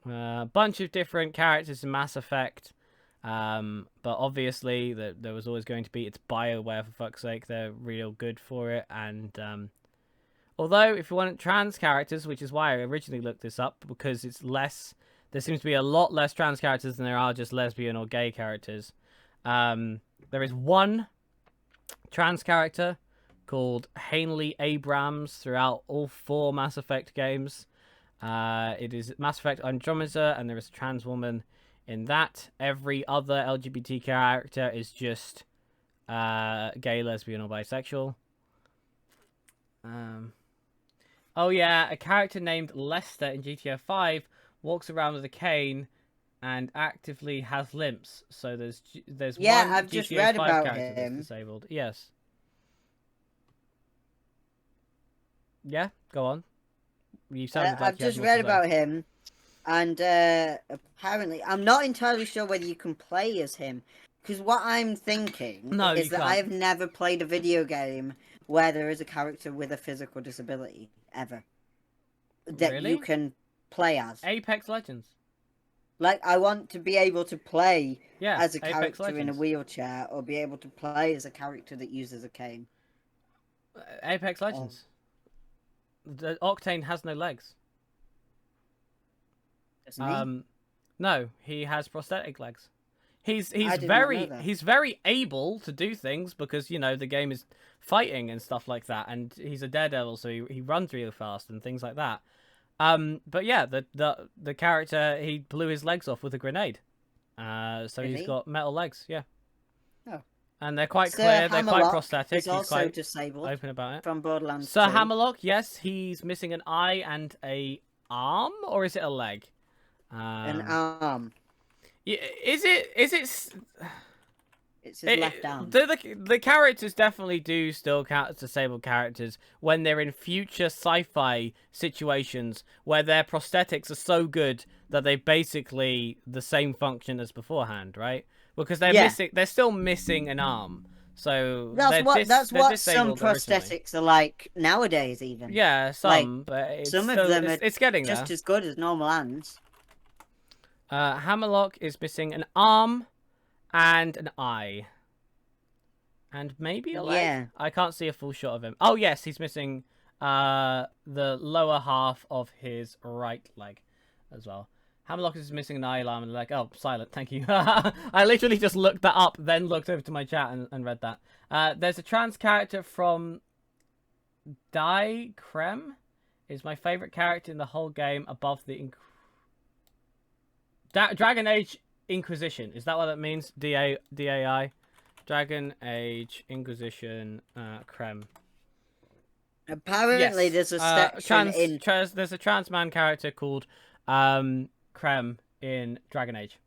A bunch of different characters in Mass Effect. But obviously, there was always going to be, it's BioWare, for fuck's sake. They're real good for it. And although, if you want trans characters, which is why I originally looked this up, because it's less, there seems to be a lot less trans characters than there are just lesbian or gay characters. There is one trans character called Hanley Abrams throughout all 4 Mass Effect games. It is Mass Effect Andromeda, and there is a trans woman in that. Every other LGBT character is just gay, lesbian, or bisexual. Oh yeah, a character named Lester in GTA 5 walks around with a cane and actively has limps. So there's Yeah, one I've GTA just read 5 about character that's him. disabled. Yes. Yeah, go on. You sounded like I've you had just more read to say. about him, and apparently, I'm not entirely sure whether you can play as him. Because what I'm thinking No, is you that can't. I have never played a video game where there is a character with a physical disability ever that Really? you can play as. Apex Legends. Like, I want to be able to play Yeah, as a Apex character in a Legends. wheelchair, or be able to play as a character that uses a cane. Apex Legends. The Octane has no legs. Doesn't he? No, he has prosthetic legs. He's I did not know that. he's very able to do things because, you know, the game is fighting and stuff like that, and he's a daredevil, so he runs really fast and things like that. But yeah, the character, he blew his legs off with a grenade. So Did he's he? got metal legs, yeah. Oh. And they're quite Sir clear, they're quite Hammerlock prosthetic. is He's also quite disabled open about it. from Borderlands Sir 2. Hammerlock, yes, he's missing an eye and a arm, or is it a leg? An arm. Is it? It's his left arm. The characters definitely do still count as disabled characters when they're in future sci-fi situations where their prosthetics are so good that they basically the same function as beforehand, right? Because they're Yeah. missing, they're still missing an arm. So That's they're what some disabled originally. prosthetics are like nowadays. Even Yeah, like some, but it's some of still them are it's getting just there. as good as normal hands. Hammerlock is missing an arm and an eye. And maybe a leg? Yeah, I can't see a full shot of him. Oh yes, he's missing the lower half of his right leg as well. Hammerlock is missing an eye, alarm, and leg. Oh, silent. Thank you. I literally just looked that up, then looked over to my chat and read that. There's a trans character from Die Creme. Is my favorite character in the whole game above the Dragon Age Inquisition. Is that what that means? DAI? Dragon Age Inquisition Creme. apparently Yes. there's a section in. There's a trans man character called Creme in Dragon Age.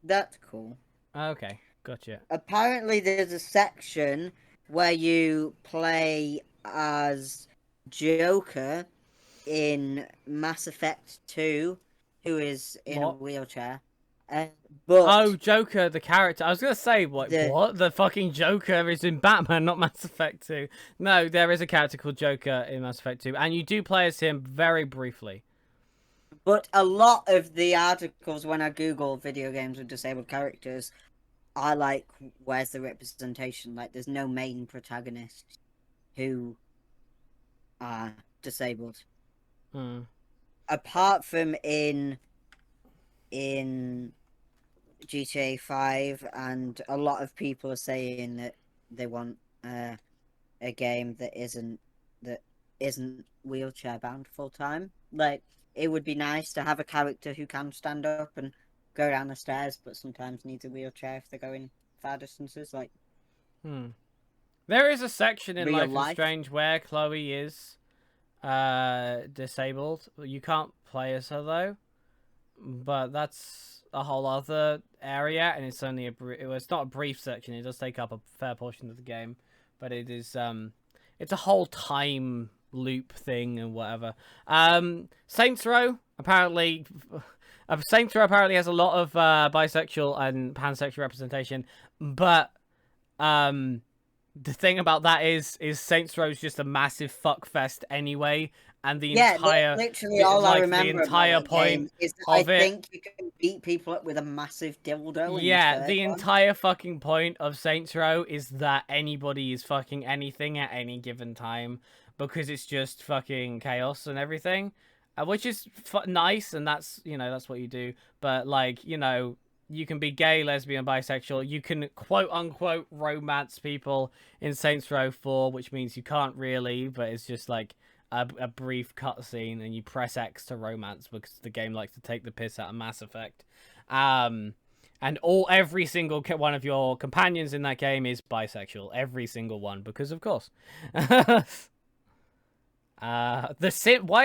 That's cool. Okay, gotcha. Apparently there's a section where you play as Joker in Mass Effect 2, who is in a What? wheelchair. Oh, But Joker, the character. I was gonna say, what? the What? The fucking Joker is in Batman, not Mass Effect 2. No, there is a character called Joker in Mass Effect 2, and you do play as him very briefly. but a lot of the articles when I Google video games with disabled characters, I like where's the representation? Like there's no main protagonist who are disabled. Hmm. Apart from in GTA 5, and a lot of people are saying that they want a game that isn't wheelchair bound full time. Like it would be nice to have a character who can stand up and go down the stairs, but sometimes needs a wheelchair if they're going far distances. Like There is a section in real Life is life. Strange where Chloe is disabled. You can't play as her though, but that's a whole other area, and it's only it's not a brief section. It does take up a fair portion of the game, but it is it's a whole time loop thing and whatever. Saints Row apparently. Saints Row apparently has a lot of bisexual and pansexual representation, but the thing about that is Saints Row's just a massive fuck fest anyway, and the entire literally all I remember the entire about that point game is that of I it. think you can beat people up with a massive dildo. Yeah, in the one. entire fucking point of Saints Row is that anybody is fucking anything at any given time because it's just fucking chaos and everything, which is nice, and that's that's what you do. But like you can be gay, lesbian, bisexual. You can quote unquote romance people in Saints Row 4, which means you can't really, but it's just like a brief cutscene, and you press X to romance because the game likes to take the piss out of Mass Effect. And every single one of your companions in that game is bisexual, every single one, because of course. Why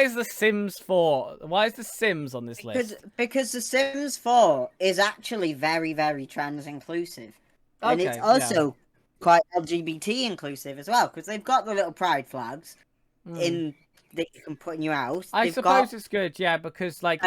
is the Sims 4? Why is the Sims on this list? Because The Sims 4 is actually very, very trans inclusive. And it's also quite LGBT inclusive as well, because they've got the little pride flags in that you can put in your house. I suppose it's good, yeah, because like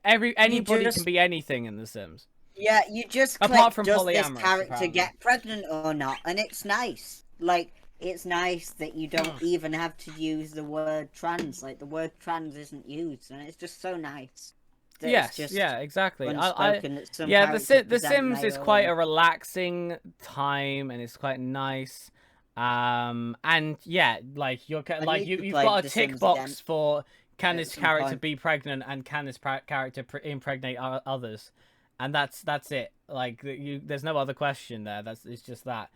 anybody can be anything in The Sims. Yeah, you just apart click, from does this polyamorous, character apparently. get pregnant or not? And it's nice. Like, it's nice that you don't even have to use the word trans. Like, the word trans isn't used, and it's just so nice. Yes, yeah, exactly. The Sims is quite a relaxing time, and it's quite nice. And yeah, like you've got a tick box for can this character be pregnant and can this character impregnate others, and that's it. Like there's no other question there. It's just that.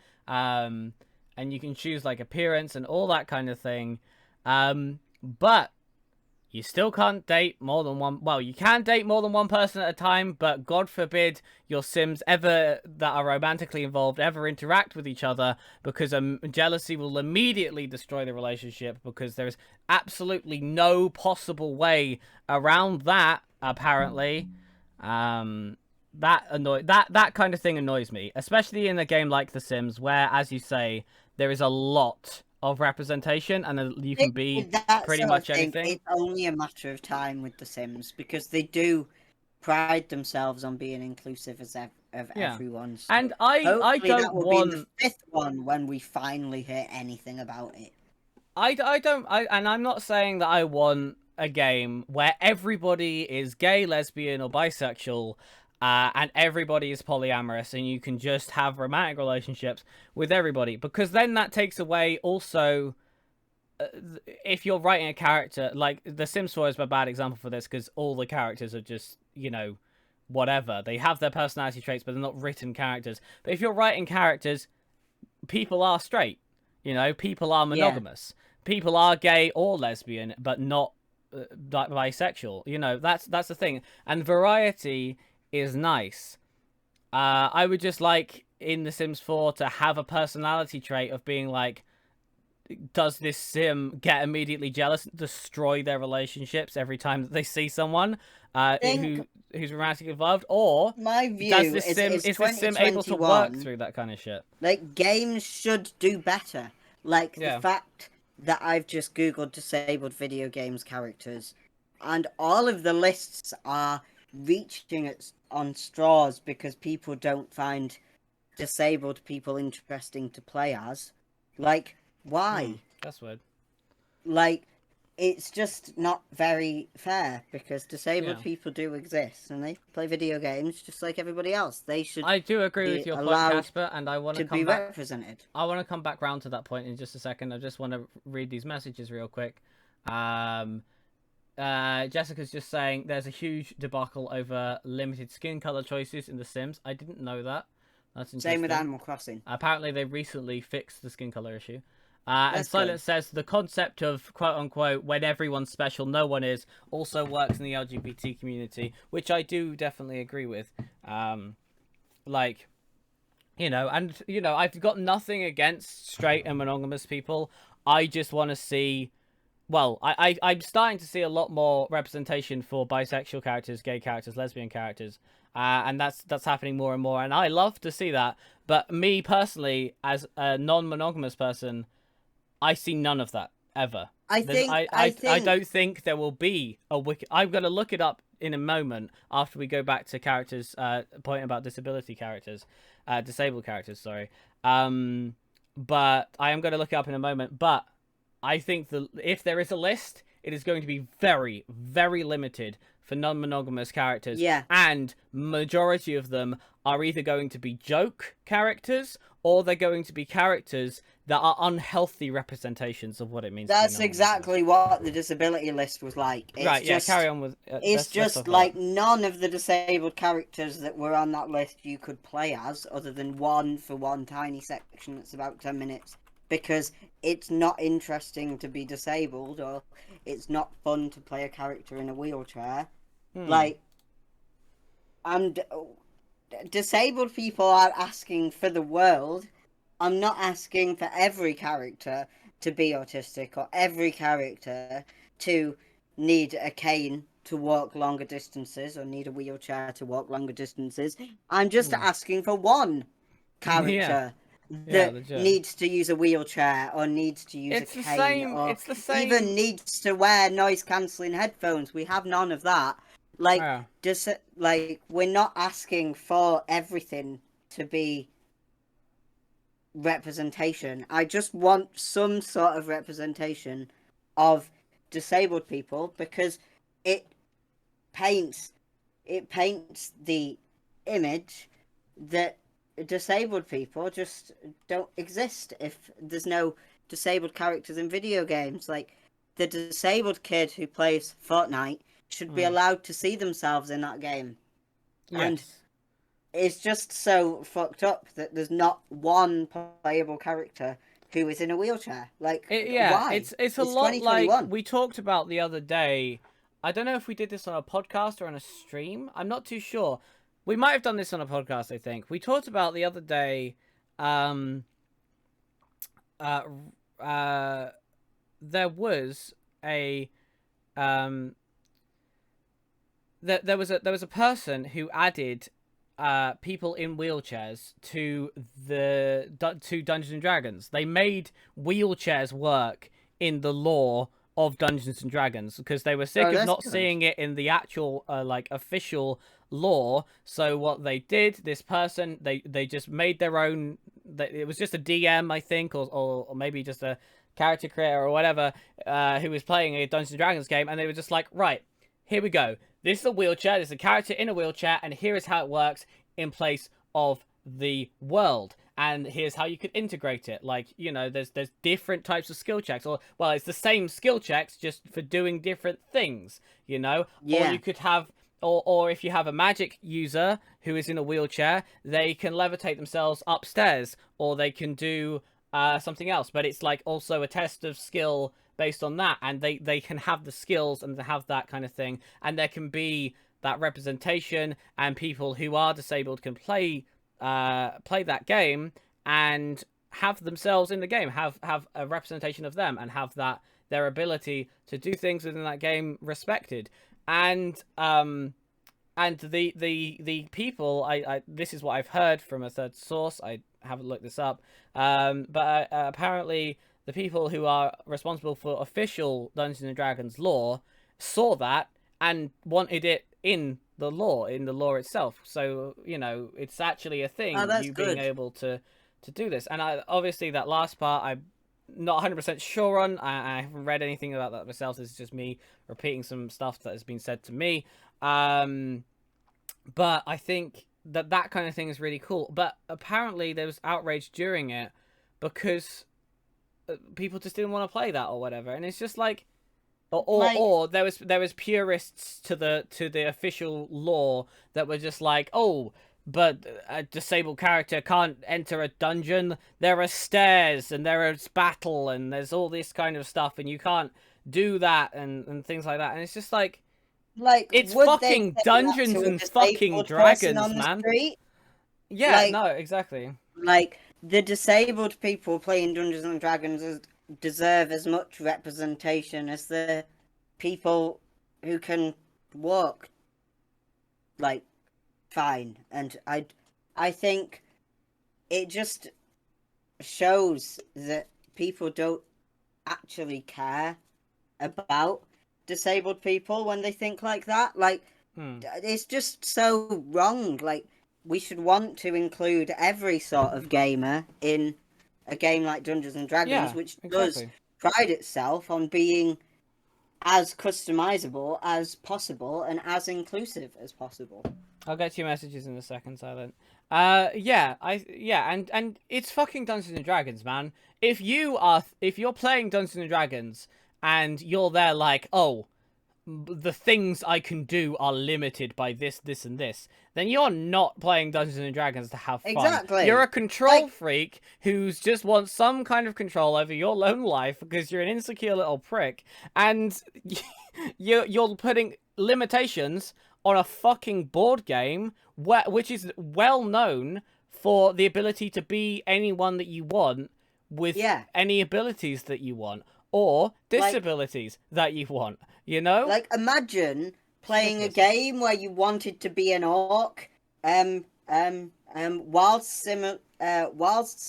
And you can choose like appearance and all that kind of thing. But you still can't date more than one. Well, you can date more than one person at a time, but God forbid your Sims ever that are romantically involved ever interact with each other, because jealousy will immediately destroy the relationship, because there's absolutely no possible way around that, apparently. That kind of thing annoys me, especially in a game like The Sims, where, as you say, there is a lot of representation, and you can be pretty much anything. It's only a matter of time with The Sims, because they do pride themselves on being inclusive of Yeah. everyone. So And I hopefully don't that will be in the want 5th one when we finally hear anything about it. I don't and I'm not saying that I want a game where everybody is gay, lesbian, or bisexual, and everybody is polyamorous, and you can just have romantic relationships with everybody, because then that takes away also. If you're writing a character, like The Sims 4 is a bad example for this, because all the characters are just, whatever. They have their personality traits, but they're not written characters. But if you're writing characters, people are straight. People are Yeah. monogamous. People are gay or lesbian, but not bisexual. That's the thing. And variety is nice. I would just like in The Sims 4 to have a personality trait of being like, does this sim get immediately jealous and destroy their relationships every time that they see someone I think who's romantically involved, or my does view this is sim it's is this sim able to work 2021. through that kind of shit? Like, games should do better. Like, the Yeah. fact that I've just googled disabled video games characters, and all of the lists are reaching on straws because people don't find disabled people interesting to play as. Like, why? That's weird. Like, it's just not very fair because disabled Yeah. people do exist and they play video games just like everybody else. They should I do agree be with your point, allowed Casper, and I want to to be come back. represented. I want to come back round to that point in just a second. I just want to read these messages real quick. Jessica's just saying there's a huge debacle over limited skin color choices in The Sims. I didn't know that. That's interesting. Same with Animal Crossing. Apparently, they recently fixed the skin color issue. And That's Silence good. says the concept of quote unquote when everyone's special, no one is, also works in the LGBT community, which I do definitely agree with. I've got nothing against straight and monogamous people. I just want to see. Well, I'm starting to see a lot more representation for bisexual characters, gay characters, lesbian characters, and that's happening more and more, and I love to see that. But me personally, as a non-monogamous person, I see none of that ever. I don't think there will be a wicked. I'm gonna look it up in a moment after we go back to characters. Point about disabled characters. Sorry. But I am gonna look it up in a moment. But I think if there is a list, it is going to be very, very limited for non-monogamous characters. Yeah. And majority of them are either going to be joke characters or they're going to be characters that are unhealthy representations of what it means. That's to be exactly what the disability list was like. It's right. Just, yeah. Carry on with. It's just like none of the disabled characters that were on that list you could play as, other than one for one tiny section that's about 10 minutes. Because it's not interesting to be disabled, or it's not fun to play a character in a wheelchair. Like, disabled people are asking for the world. I'm not asking for every character to be autistic or every character to need a cane to walk longer distances or need a wheelchair to walk longer distances. I'm just asking for one character that needs to use a wheelchair or needs to use a cane or even needs to wear noise-cancelling headphones. We have none of that. Like, we're not asking for everything to be representation. I just want some sort of representation of disabled people because it paints the image that disabled people just don't exist if there's no disabled characters in video games. Like, the disabled kid who plays Fortnite should be allowed to see themselves in that game. Yes. And it's just so fucked up that there's not one playable character who is in a wheelchair. Like, why? It's a lot like we talked about the other day. I don't know if we did this on a podcast or on a stream. I'm not too sure. We might have done this on a podcast, I think. We talked about the other day, there was a, there was a person who added, people in wheelchairs to Dungeons and Dragons. They made wheelchairs work in the lore of Dungeons and Dragons because they were sick of not seeing it in the actual, official lore. So what they did, this person, they just made their own. It was just a DM, I think, or maybe just a character creator or whatever, who was playing a Dungeons and Dragons game, and they were just like, right, here we go. This is a wheelchair. This is a character in a wheelchair, and here is how it works in place of the world. And here's how you could integrate it. Like, you know, there's different types of skill checks, or well, it's the same skill checks just for doing different things. You know, Yeah. or you could have. Or if you have a magic user who is in a wheelchair, they can levitate themselves upstairs, or they can do something else. But it's like also a test of skill based on that, and they can have the skills and have that kind of thing, and there can be that representation, and people who are disabled can play that game and have themselves in the game, have a representation of them, and have that their ability to do things within that game respected. And the people, I this is what I've heard from a third source. I haven't looked this up, but apparently the people who are responsible for official Dungeons and Dragons lore saw that and wanted it in the lore itself. So, you know, it's actually a thing. Oh, that's you good. being able to do this. And obviously that last part I'm not 100% sure on. I haven't read anything about that myself. This is just me repeating some stuff that has been said to me. But I think that kind of thing is really cool. But apparently there was outrage during it because people just didn't want to play that or whatever. And it's just like, or there was purists to the official lore that were just like, oh, but a disabled character can't enter a dungeon. There are stairs and there is battle and there's all this kind of stuff and you can't do that and things like that. And it's just like it's fucking Dungeons and fucking Dragons, man. Street? Yeah, like, no, exactly. Like the disabled people playing Dungeons and Dragons deserve as much representation as the people who can walk like fine. And I think it just shows that people don't actually care about disabled people when they think like that. Like it's just so wrong. Like we should want to include every sort of gamer in a game like Dungeons and Dragons, which does pride itself on being as customizable as possible and as inclusive as possible. I'll get to your messages in a second, Silent. And it's fucking Dungeons and Dragons, man. If you're playing Dungeons and Dragons and you're there like, oh, the things I can do are limited by this, this, and this, then you're not playing Dungeons and Dragons to have fun. Exactly. You're a control freak who's just wants some kind of control over your lone life because you're an insecure little prick, and you're putting limitations on a fucking board game which is well known for the ability to be anyone that you want with any abilities that you want or disabilities that you want. You know? Like, imagine playing a game where you wanted to be an orc, whilst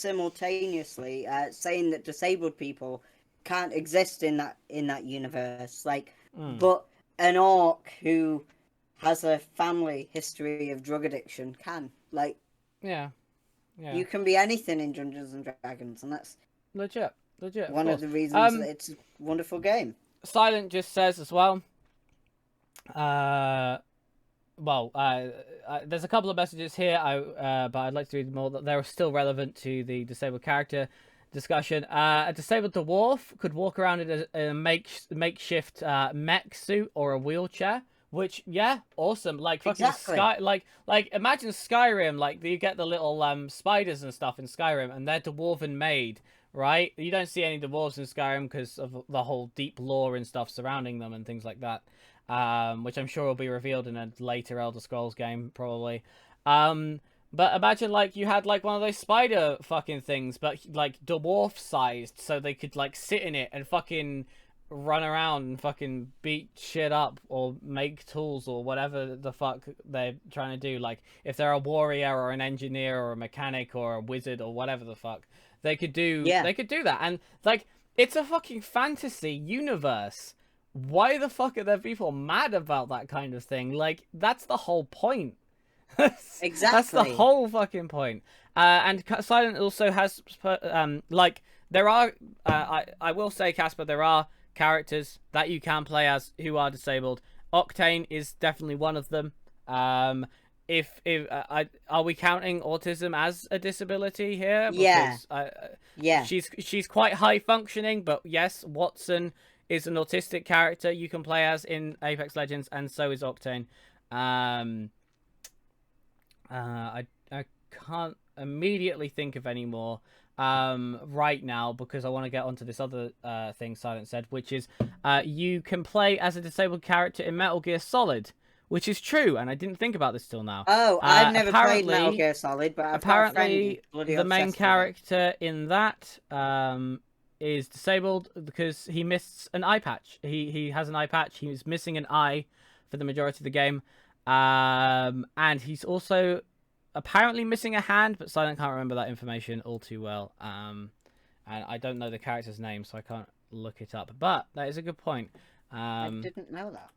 simultaneously saying that disabled people can't exist in that universe. Like, but an orc who has a family history of drug addiction can. Like, yeah. You can be anything in Dungeons and Dragons, and that's legit. One of the reasons that it's a wonderful game. Silent just says as well. There's a couple of messages here, but I'd like to read them all. They're still relevant to the disabled character discussion. A disabled dwarf could walk around in a makeshift mech suit or a wheelchair. Which, awesome. Like fucking like imagine Skyrim. Like you get the little spiders and stuff in Skyrim, and they're dwarven made. Right? You don't see any dwarves in Skyrim because of the whole deep lore and stuff surrounding them and things like that, which I'm sure will be revealed in a later Elder Scrolls game, probably. But imagine, like, you had, like, one of those spider fucking things, but, like, dwarf-sized, so they could, like, sit in it and fucking run around and fucking beat shit up or make tools or whatever the fuck they're trying to do. Like, if they're a warrior or an engineer or a mechanic or a wizard or whatever the fuck, they could do that. And like, it's a fucking fantasy universe why the fuck are there people mad about that kind of thing? Like, that's the whole point. That's the Exactly. whole fucking point. And Silent also has, like, there are, I will say, Casper, there are characters that you can play as who are disabled. Octane is definitely one of them. If are we counting autism as a disability here? Yeah. Because Yeah. she's quite high functioning, but yes, Watson is an autistic character you can play as in Apex Legends, and so is Octane. I can't immediately think of any more right now because I want to get onto this other thing Silent said, which is you can play as a disabled character in Metal Gear Solid, which is true, and I didn't think about this till now. Oh, I've never played Metal Apparently, Gear Solid, but I've got a friend who's apparently bloody the main obsessed with it. character in that is disabled because he missed an eye patch. He has an eye patch. He was missing an eye for the majority of the game, and he's also apparently missing a hand, but Silent can't remember that information all too well. And I don't know the character's name, so I can't look it up. But that is a good point. I didn't know that.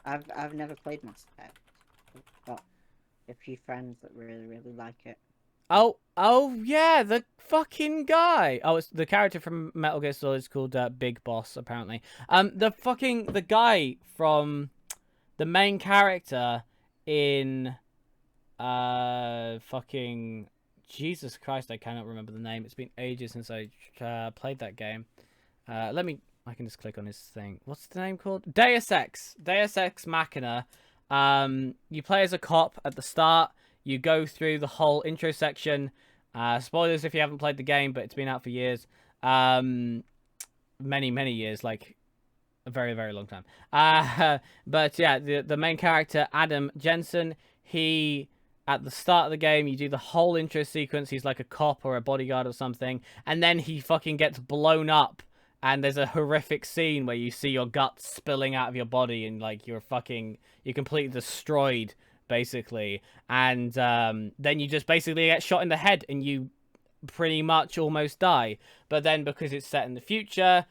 I've never played Mass Effect. I've got a few friends that really like it. Oh yeah, the fucking guy. Oh, it's the character from Metal Gear Solid is called Big Boss, apparently. The guy from the main character in fucking Jesus Christ, I cannot remember the name. It's been ages since I played that game. I can just click on his thing. What's the name called? Deus Ex Machina. You play as a cop at the start. You go through the whole intro section. Spoilers if you haven't played the game, but it's been out for years. Many years, like a very long time. But yeah, the main character, Adam Jensen, he at the start of the game, you do the whole intro sequence. He's like a cop or a bodyguard or something, and then he fucking gets blown up, and there's a horrific scene where you see your guts spilling out of your body, and like you're completely destroyed, basically. And then you just basically get shot in the head, and you pretty much almost die. But then because it's set in the future,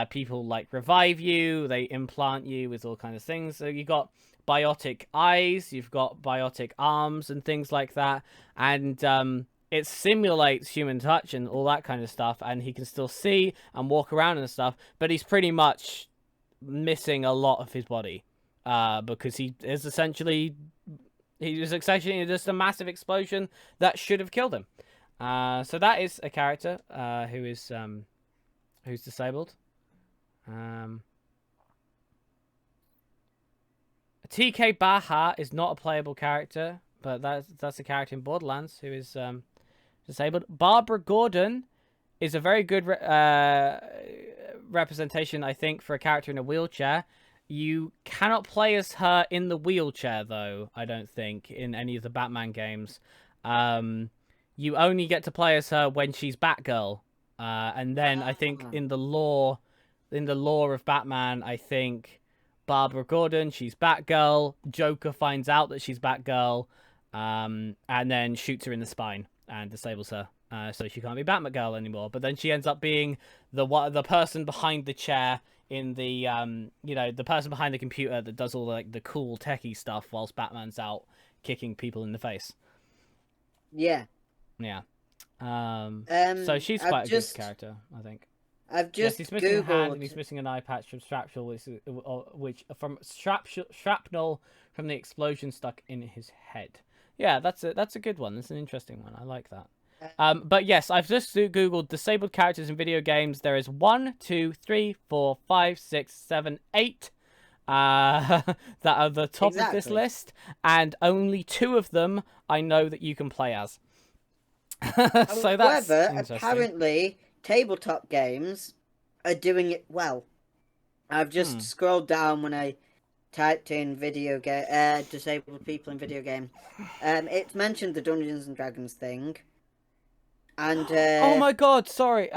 people like revive you, they implant you with all kinds of things. So you got biotic eyes, you've got biotic arms and things like that, and it simulates human touch and all that kind of stuff, and he can still see and walk around and stuff, but he's pretty much missing a lot of his body because he was essentially just a massive explosion that should have killed him. So that is a character who's disabled. TK Baha is not a playable character, but that's a character in Borderlands who is disabled. Barbara Gordon is a very good representation, I think, for a character in a wheelchair. You cannot play as her in the wheelchair, though, I don't think, in any of the Batman games. You only get to play as her when she's Batgirl. And then I think in the lore of Batman, I think Barbara Gordon, she's Batgirl. Joker finds out that she's Batgirl, and then shoots her in the spine and disables her, so she can't be Batgirl anymore. But then she ends up being the person behind the chair in the the person behind the computer that does all the cool techie stuff whilst Batman's out kicking people in the face. Yeah. Yeah. So she's quite a good character, I think. I've just he's missing a hand and Googled. he's missing an eye patch from shrapnel from the explosion stuck in his head. Yeah, that's a good one. That's an interesting one. I like that. But yes, I've just googled disabled characters in video games. There is 1, 2, 3, 4, 5, 6, 7, 8 that are the top of this list, and only 2 of them I know that you can play as. So that's interesting. Apparently, tabletop games are doing it well. I've just scrolled down when I typed in disabled people in video game. It's mentioned the Dungeons and Dragons thing. And oh my god, sorry.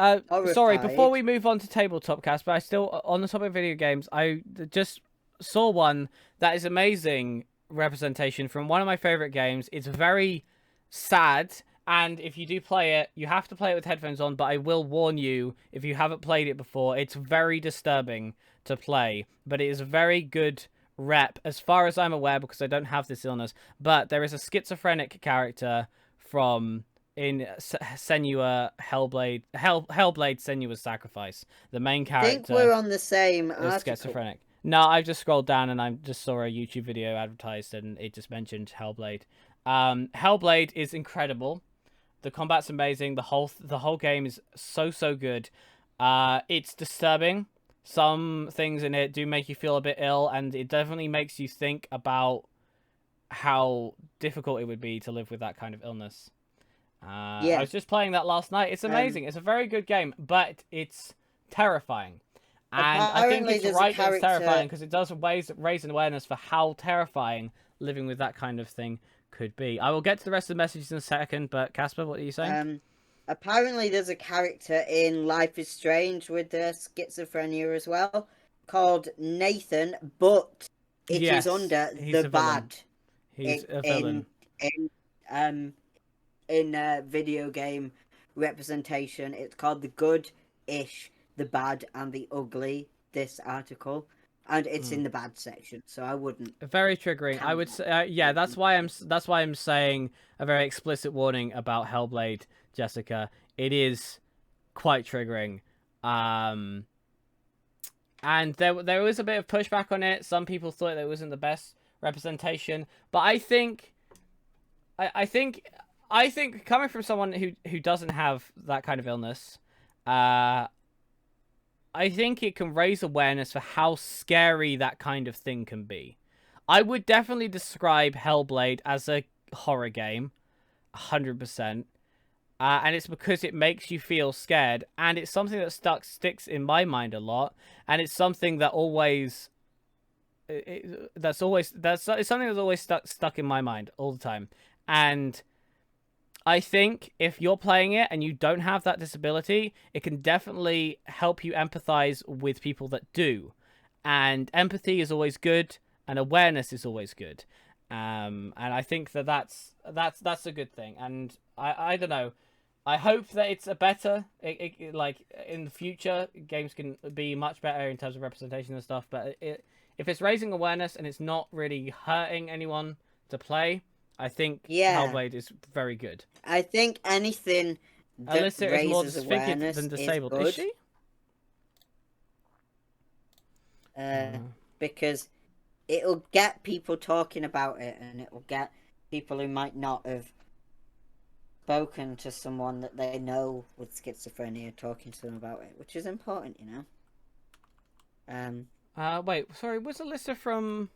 Sorry, before we move on to tabletop, Casper, I still on the topic of video games, I just saw one that is amazing representation from one of my favorite games. It's very sad And if you do play it, you have to play it with headphones on, but I will warn you, if you haven't played it before, it's very disturbing to play. But it is a very good rep, as far as I'm aware, because I don't have this illness. But there is a schizophrenic character from in Senua Hellblade Senua's Sacrifice. The main I think we're character on the same is article. schizophrenic. No, I've just scrolled down and I just saw a YouTube video advertised and it just mentioned Hellblade. Hellblade is incredible. The combat's amazing. The whole game is so good. It's disturbing. Some things in it do make you feel a bit ill, and it definitely makes you think about how difficult it would be to live with that kind of illness. I Yeah. was just playing that last night. It's amazing. It's a very good game, but it's terrifying. And I think Apparently, it's there's a right that it's character. terrifying because it does raise an awareness for how terrifying living with that kind of thing could be. I will get to the rest of the messages in a second, but Casper, what are you saying? Apparently, there's a character in Life is Strange with schizophrenia as well, called Nathan, but it is Yes, under he's the a villain. bad He's a villain. in um in video game representation. It's called the good ish, the bad, and the ugly. This article, and it's in the bad section, so I wouldn't. Very triggering. I would say, yeah. That's why I'm saying a very explicit warning about Hellblade, Jessica. It is quite triggering. And there was a bit of pushback on it. Some people thought that it wasn't the best representation, but I think coming from someone who doesn't have that kind of illness, I think it can raise awareness for how scary that kind of thing can be. I would definitely describe Hellblade as a horror game, 100%. And it's because it makes you feel scared, and it's something that sticks in my mind a lot, and it's something that always it's something that's always stuck in my mind all the time. And I think if you're playing it and you don't have that disability, it can definitely help you empathize with people that do. And empathy is always good, and awareness is always good. And I think that's a good thing. And I don't know. I hope that it's a better, like in the future, games can be much better in terms of representation and stuff. But if it's raising awareness and it's not really hurting anyone to play, I think Yeah, Hellblade is very good. I think anything that Alyssa is more raises disfigured awareness than is disabled. Is good. she? Because it'll get people talking about it, and it'll get people who might not have spoken to someone that they know with schizophrenia talking to them about it, which is important, you know. Wait, sorry, was Alyssa from...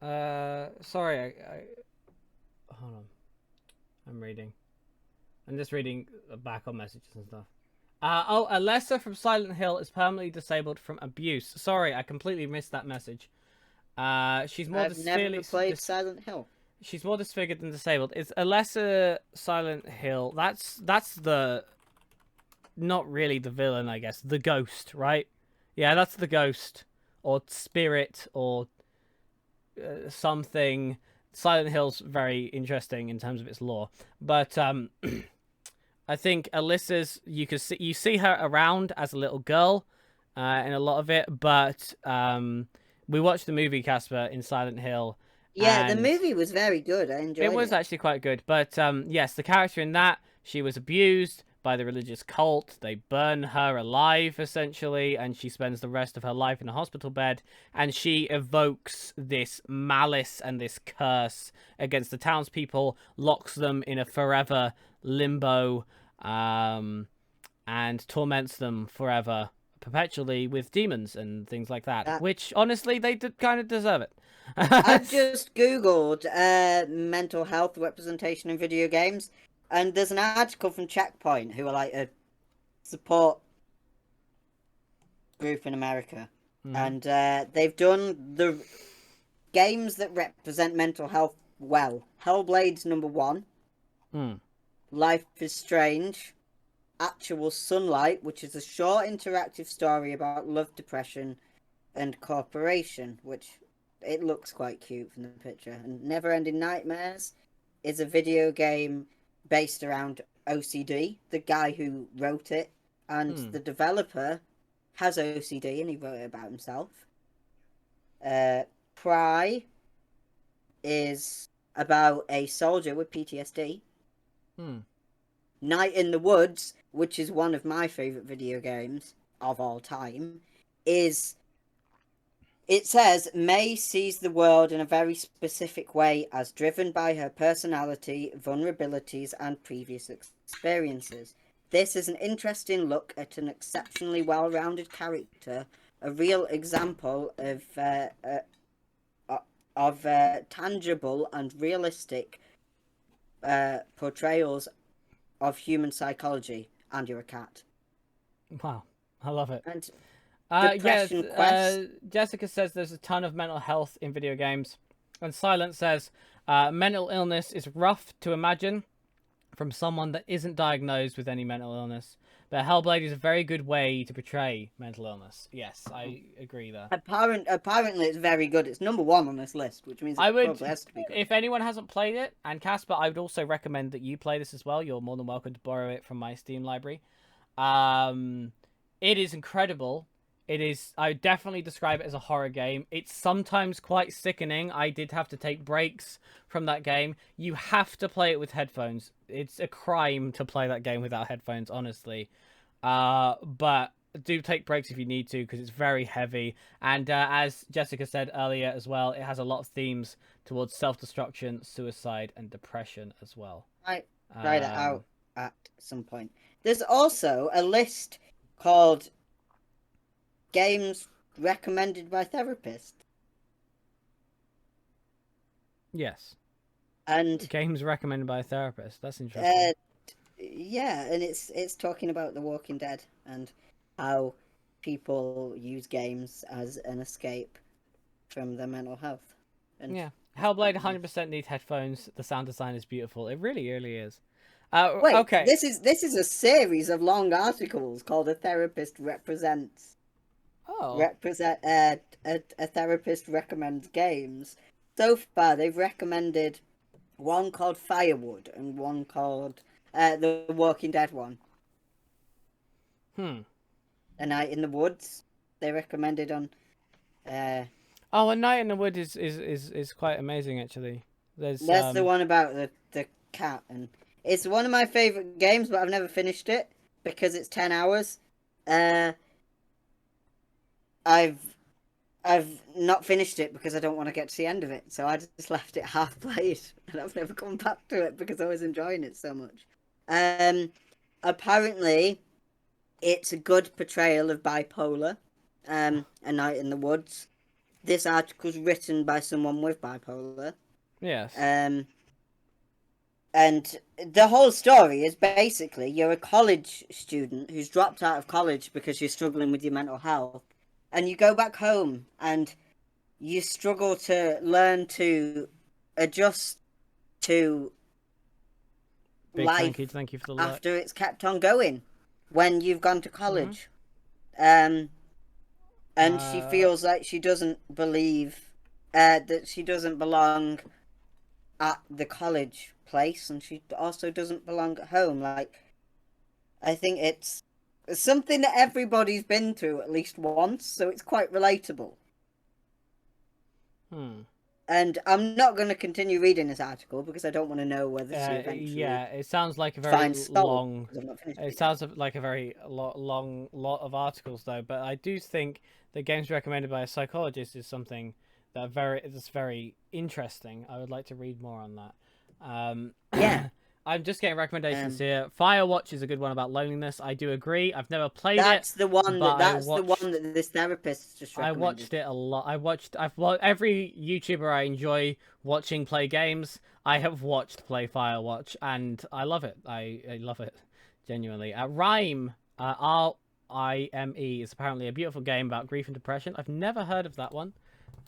sorry, hold on. I'm reading. I'm just reading back on messages and stuff. Alessa from Silent Hill is permanently disabled from abuse. Sorry, I completely missed that message. She's more I've never played Silent Hill. She's more disfigured than disabled. It's Alessa Silent Hill. That's the... Not really the villain, I guess. The ghost, right? Yeah, that's the ghost. Or spirit, or something. Silent Hill's very interesting in terms of its lore. But, I think Alyssa's... You see her around as a little girl in a lot of it, but we watched the movie, Casper, in Silent Hill. Yeah, the movie was very good. I enjoyed it. It was actually quite good. But, yes, the character in that, she was abused by the religious cult. They burn her alive, essentially, and she spends the rest of her life in a hospital bed, and she evokes this malice and this curse against the townspeople, locks them in a forever limbo, and torments them forever, perpetually, with demons and things like that, which, honestly, they kind of deserve it. I've just Googled mental health representation in video games, and there's an article from Checkpoint, who are like a support group in America. And they've done the games that represent mental health well. Hellblade's #1. Life is Strange. Actual Sunlight, which is a short interactive story about love, depression, and cooperation, which it looks quite cute from the picture. And Never Ending Nightmares. is a video game based around OCD. The guy who wrote it and Hmm. the developer has OCD and he wrote it about himself. Pry is about a soldier with PTSD. Hmm. Night in the Woods, which is one of my favorite video games of all time, is it says May sees the world in a very specific way as driven by her personality, vulnerabilities, and previous experiences. This is an interesting look at an exceptionally well-rounded character, a real example of tangible and realistic portrayals of human psychology. And you're a cat. Wow, I love it. And Yes, Depression Quest. Jessica says there's a ton of mental health in video games. And Silence says mental illness is rough to imagine from someone that isn't diagnosed with any mental illness. But Hellblade is a very good way to portray mental illness. Yes, I agree there. Apparently, it's very good. It's number one on this list, which means it I would, probably has to be good. if anyone hasn't played it, and Casper, I would also recommend that you play this as well. You're more than welcome to borrow it from my Steam library. Um, it is incredible. It is. I would definitely describe it as a horror game. It's sometimes quite sickening. I did have to take breaks from that game. You have to play it with headphones. It's a crime to play that game without headphones, honestly. But do take breaks if you need to because it's very heavy. And as Jessica said earlier as well, it has a lot of themes towards self-destruction, suicide, and depression as well. I try that out at some point. There's also a list called games recommended by therapists. Yes. And games recommended by a therapist. That's interesting. yeah, and it's talking about The Walking Dead and how people use games as an escape from their mental health. And yeah. Hellblade 100% needs headphones. The sound design is beautiful. It really, really is. Wait, okay. this is a series of long articles called "A Therapist Represents." Oh. A therapist recommends games. So far, they've recommended one called Firewood and one called the Walking Dead one. A Night in the Woods. They recommended on. Oh, A Night in the Wood is quite amazing actually. That's the one about the cat, and it's one of my favorite games, but I've never finished it because it's 10 hours. I've not finished it because I don't want to get to the end of it, so I just left it half played, and I've never come back to it because I was enjoying it so much. Apparently, it's a good portrayal of bipolar. A Night in the Woods. This article's written by someone with bipolar. Yes. And the whole story is basically you're a college student who's dropped out of college because you're struggling with your mental health, and you go back home and you struggle to learn to adjust to Big life thank you for the after it's kept on going when you've gone to college. And she feels like she doesn't believe that she doesn't belong at the college place, and she also doesn't belong at home. Like, I think it's something that everybody's been through at least once, so it's quite relatable. And I'm not going to continue reading this article because I don't want to know whether she eventually. Yeah, it sounds like a very long. It sounds like a very long lot of articles, though. But I do think that games recommended by a psychologist is something that is very interesting. I would like to read more on that. Yeah. I'm just getting recommendations here. Firewatch is a good one about loneliness. I do agree. I've never played that's it. The one that's the one that this therapist just recommended. I watched it a lot. I've watched every YouTuber I enjoy watching play games. I have watched play Firewatch, and I love it. I love it genuinely. Rime, Rime is apparently a beautiful game about grief and depression. I've never heard of that one.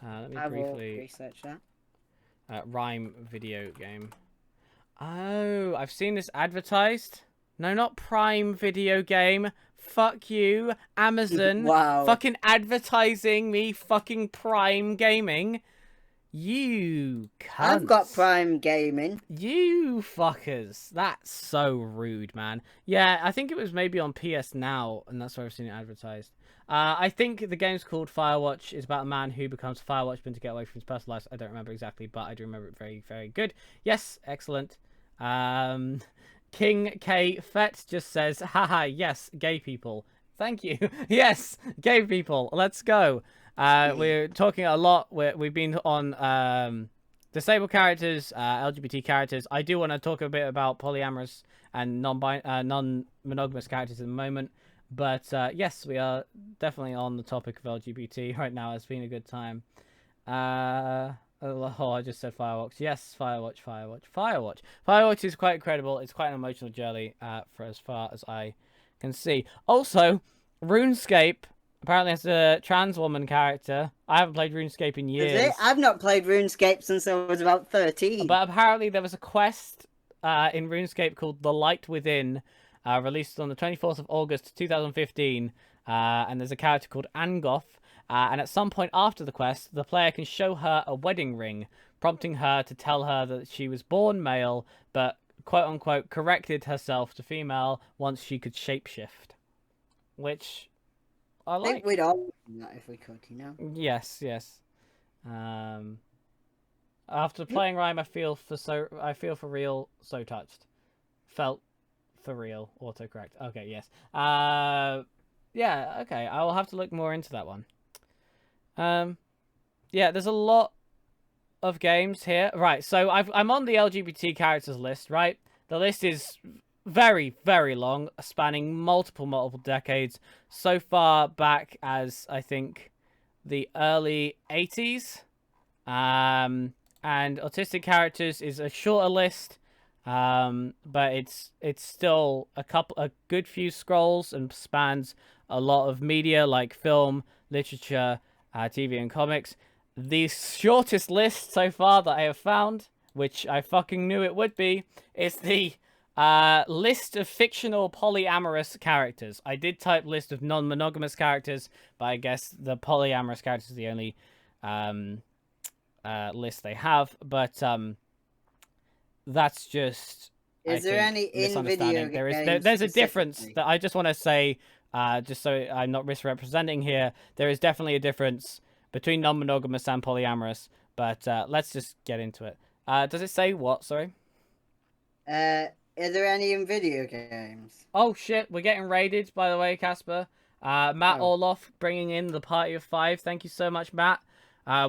Let me briefly research that. Rime video game. Oh, I've seen this advertised. No, not Prime Video Game. Fuck you, Amazon. Wow. Fucking advertising me fucking Prime Gaming. You I've got cunts. Prime Gaming. You fuckers. That's so rude, man. Yeah, I think it was maybe on PS Now, and that's where I've seen it advertised. I think the game's called Firewatch. It's about a man who becomes a fire watchman to get away from his personal life. I don't remember exactly, but I do remember it very, very good. Yes, excellent. Um, King K Fett just says, haha, yes, gay people. Thank you. Yes, gay people. Let's go. We're talking a lot. We've been on disabled characters, LGBT characters. I do want to talk a bit about polyamorous and non-monogamous characters in a moment. But yes, we are definitely on the topic of LGBT right now. It's been a good time. Oh, I just said Firewatch. Yes, Firewatch, Firewatch, Firewatch. Firewatch is quite incredible. It's quite an emotional journey for as far as I can see. Also, RuneScape apparently has a trans woman character. I haven't played RuneScape in Is years. it? I've not played RuneScape since I was about 13. But apparently there was a quest in RuneScape called The Light Within, released on the 24th of August 2015. And there's a character called Angoth. And at some point after the quest, the player can show her a wedding ring, prompting her to tell her that she was born male, but quote-unquote corrected herself to female once she could shapeshift. Which I I think like. we'd all do that if we could, you know? Yes, yes. After playing Rhyme, I feel for real so touched. Felt for real autocorrect. Okay, yes. Yeah, okay. I will have to look more into that one. Yeah, there's a lot of games here. Right, so I'm on the LGBT characters list, right? The list is very, very long, spanning multiple decades. So far back as, I think, the early 80s. And autistic characters is a shorter list, but it's still a good few scrolls and spans a lot of media like film, literature, TV, and comics. The shortest list so far that I have found, which I fucking knew it would be, is the list of fictional polyamorous characters. I did type list of non-monogamous characters, but I guess the polyamorous characters is the only list they have. But that's just Is there any in video games? There's a difference that I just want to say, just so I'm not misrepresenting here. There is definitely a difference between non-monogamous and polyamorous, but let's just get into it. Does it say what? Sorry. Are there any in video games? Oh shit, we're getting raided, by the way, Casper. Matt Orloff bringing in the party of 5. Thank you so much, Matt.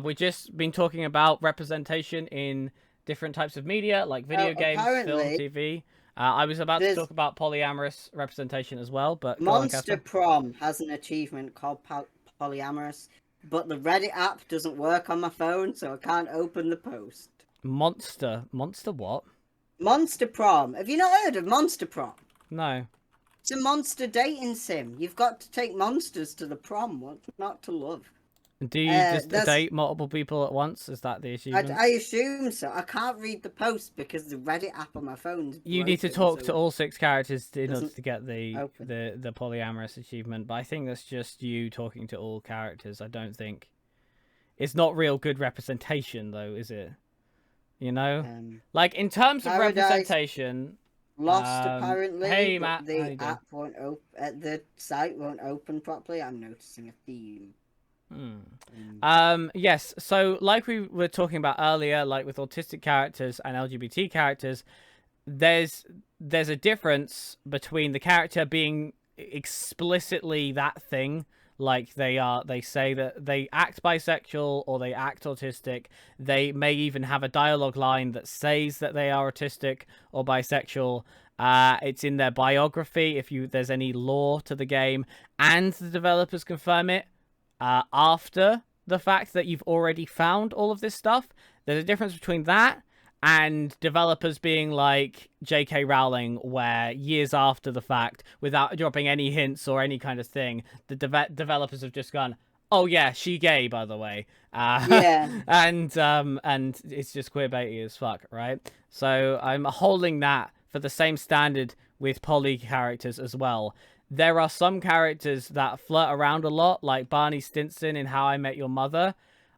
We've just been talking about representation in different types of media, like video games, film, TV. I was about to talk about polyamorous representation as well, but Monster Prom has an achievement called polyamorous, but the Reddit app doesn't work on my phone, so I can't open the post. Monster what? Monster Prom. Have you not heard of Monster Prom? No. It's a monster dating sim. You've got to take monsters to the prom. What's not to love? Do you just date multiple people at once? Is that the issue? I assume so. I can't read the post because the Reddit app on my phone. You need to talk to all 6 characters in order to get the polyamorous achievement. But I think that's just you talking to all characters. I don't think it's not real good representation, though, is it? You know, like in terms of representation. Lost apparently. Hey Matt, the app won't open. The site won't open properly. I'm noticing a theme. Yes, so like we were talking about earlier, like with autistic characters and LGBT characters, there's a difference between the character being explicitly that thing, like they say that they act bisexual or they act autistic. They may even have a dialogue line that says that they are autistic or bisexual. It's in their biography if there's any lore to the game, and the developers confirm it after the fact that you've already found all of this stuff. There's a difference between that and developers being like J.K. Rowling, where years after the fact, without dropping any hints or any kind of thing, the developers have just gone, oh yeah, she gay, by the way. Yeah. And it's just queerbaity as fuck, right? So I'm holding that for the same standard with poly characters as well. There are some characters that flirt around a lot, like Barney Stinson in How I Met Your Mother.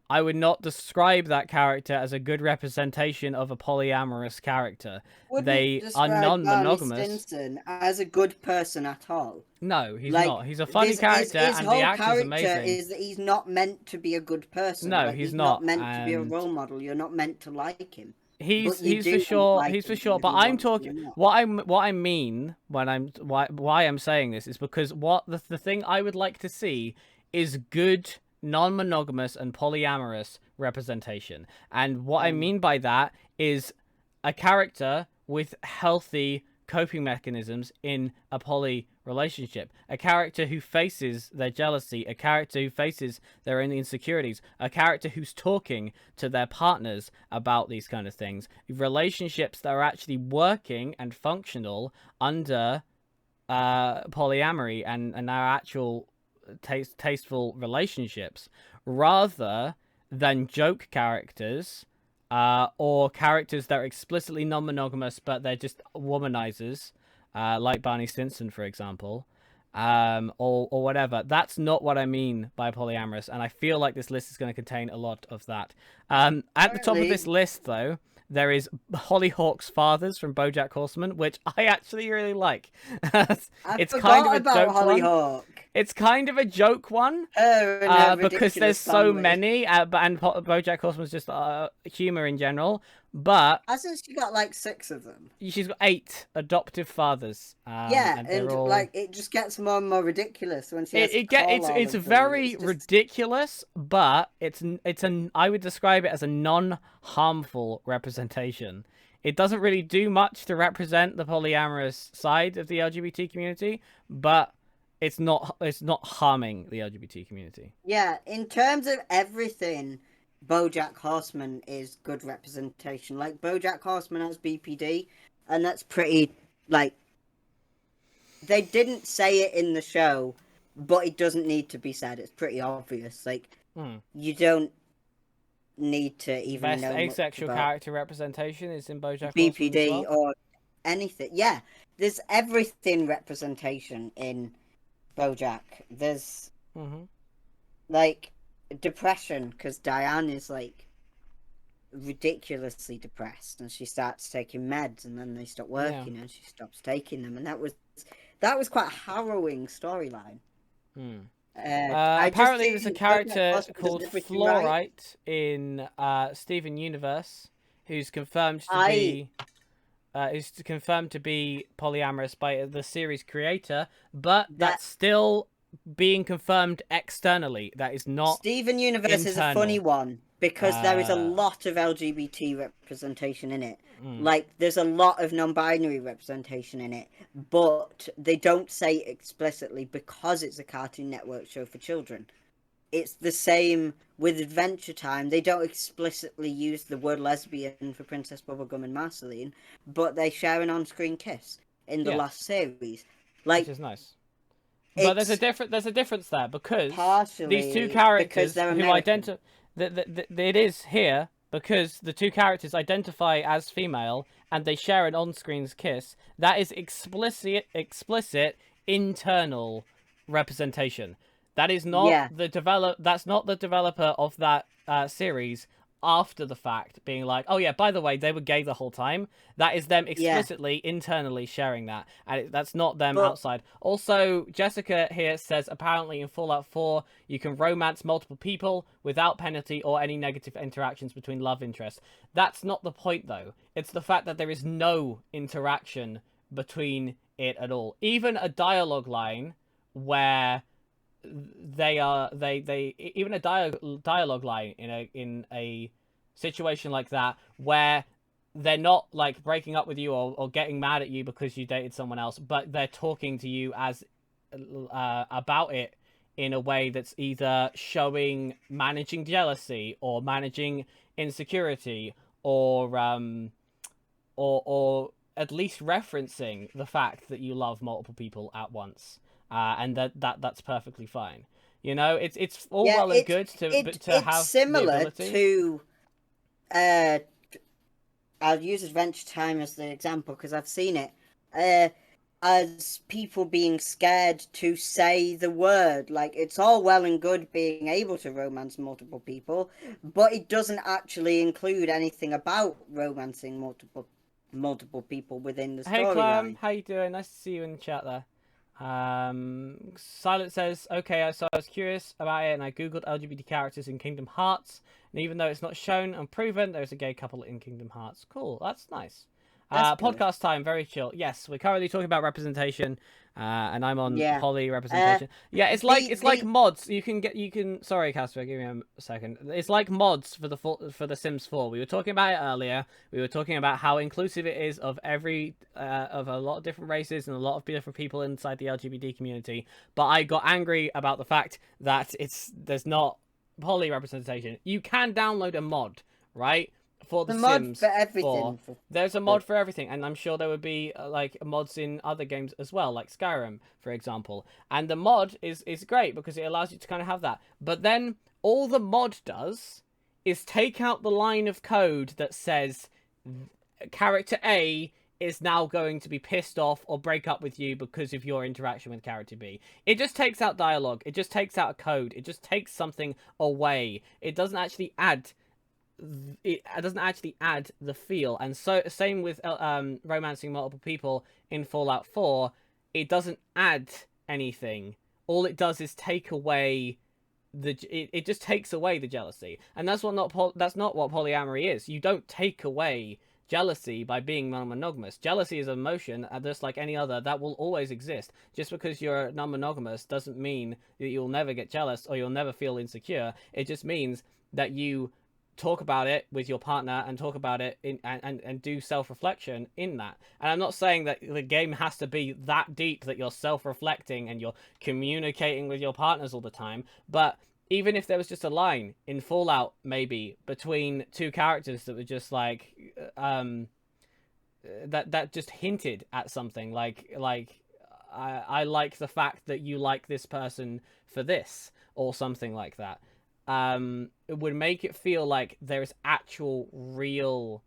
I would not describe that character as a good representation of a polyamorous character. Wouldn't They are describe Barney non-monogamous. Stinson as a good person at all. No, he's Like not. He's a funny this, his character, his and the whole actor's character amazing. is that he's not meant to be a good person. No, Like he's he's not not, meant to be a and role model. You're not meant to like him, he's but you he's for do sure. like He's for him sure. whether But you I'm want to or talking. not. What I mean when why I'm saying this is because what the thing I would like to see is good non-monogamous and polyamorous representation. And what I Um, mean by that is a character with healthy coping mechanisms in a poly relationship, a character who faces their jealousy, a character who faces their own insecurities, a character who's talking to their partners about these kind of things, relationships that are actually working and functional under polyamory and our actual tasteful relationships, rather than joke characters, or characters that are explicitly non-monogamous but they're just womanizers, like Barney Stinson, for example, or whatever. That's not what I mean by polyamorous, and I feel like this list is going to contain a lot of that. At the top of this Apparently, list, though, there is Hollyhock's Fathers from BoJack Horseman, which I actually really like. I It's kind of forgot a about joke one. Hollyhock. It's kind of a joke one, Her and her because there's ridiculous so family. many, and BoJack Horseman's just humor in general. But Hasn't she got like 6 of them? she's got 8 adoptive fathers, Yeah, and they're and all. like it just gets more and more ridiculous when she has to call all It's of them. And very it's just ridiculous, but it's an I would describe it as a non-harmful representation. It doesn't really do much to represent the polyamorous side of the LGBT community, but it's not harming the LGBT community. yeah. In terms of everything, BoJack Horseman is good representation. Like BoJack Horseman has BPD, and that's pretty like they didn't say it in the show, but it doesn't need to be said. It's pretty obvious. Like you don't need to even Best know much asexual about character representation is in BoJack Horseman as BPD well. or anything. Yeah, there's everything representation in BoJack. There's Hmm. like depression because Diane is like ridiculously depressed and she starts taking meds and then they stop Yeah. working and she stops taking them and that was quite a harrowing storyline. Hmm. I just Apparently, there's a think BoJack character Horseman does called everything right. Fluorite in Steven Universe, who's confirmed to I be is confirmed to be polyamorous by the series creator, but that that's still being confirmed externally. That is not Steven Universe is a funny internal. one because there is a Uh, lot of LGBT representation in it. mm, Like, there's a lot of non-binary representation in it, but they don't say it explicitly because it's a Cartoon Network show for children. It's the same with Adventure Time. They don't explicitly use the word lesbian for Princess Bubblegum and Marceline, but they share an on-screen kiss in the yeah, last series. which Like, is nice. But it's there's a difference there because these two partially because characters they're who American. identify it is here because the two characters identify as female and they share an on-screen kiss. That is explicit internal representation. That is not Yeah, that's not the developer of that series after the fact being like, oh yeah, by the way, they were gay the whole time. That is them yeah. explicitly internally sharing that, and that's not them But outside. Also, Jessica here says apparently in Fallout 4 you can romance multiple people without penalty or any negative interactions between love interests. That's not the point though. It's the fact that there is no interaction between it at all. Even a dialogue line where they even a dialogue line in a situation like that where they're not like breaking up with you or getting mad at you because you dated someone else, but they're talking to you as about it in a way that's either showing managing jealousy or managing insecurity or at least referencing the fact that you love multiple people at once, and that's perfectly fine. You know, it's all yeah, well and good to it's have the similar ability. to uh I'll use Adventure Time as the example because I've seen it. as people being scared to say the word. Like, it's all well and good being able to romance multiple people, but it doesn't actually include anything about romancing multiple people within the Hey Clem, storyline. how you doing? Nice to see you in the chat there. Silent says, okay, so I was curious about it and I googled LGBT characters in Kingdom Hearts, and even though it's not shown and proven, there's a gay couple in Kingdom Hearts. Cool, that's nice. That's good. Podcast time, very chill. Yes, we're currently talking about representation, and I'm on Yeah. poly Uh, representation. Yeah, it's like the mods. You can. Sorry, Casper, give me a second. It's like mods for the Sims 4. We were talking about it earlier. We were talking about how inclusive it is of of a lot of different races and a lot of different people inside the LGBT community. But I got angry about the fact that there's not poly representation. You can download a mod, right, for The mod for Sims 4. everything. There's a mod for everything, and I'm sure there would be like mods in other games as well, like Skyrim, for example. And the mod is great because it allows you to kind of have that. But then all the mod does is take out the line of code that says character A is now going to be pissed off or break up with you because of your interaction with character B. It just takes out dialogue. It just takes out a code. It just takes something away. It doesn't actually add the feel. And so same with romancing multiple people in Fallout 4. It doesn't add anything. All it does is take away it just takes away the jealousy. And that's not what polyamory is. You don't take away jealousy by being non-monogamous. Jealousy is an emotion, just like any other, that will always exist. Just because you're non-monogamous doesn't mean that you'll never get jealous or you'll never feel insecure. It just means that you talk about it with your partner and talk about it and do self-reflection in that. And I'm not saying that the game has to be that deep that you're self-reflecting and you're communicating with your partners all the time, but even if there was just a line in Fallout maybe between two characters that were just like that just hinted at something like I like the fact that you like this person for this or something like that, it would make it feel like there's actual real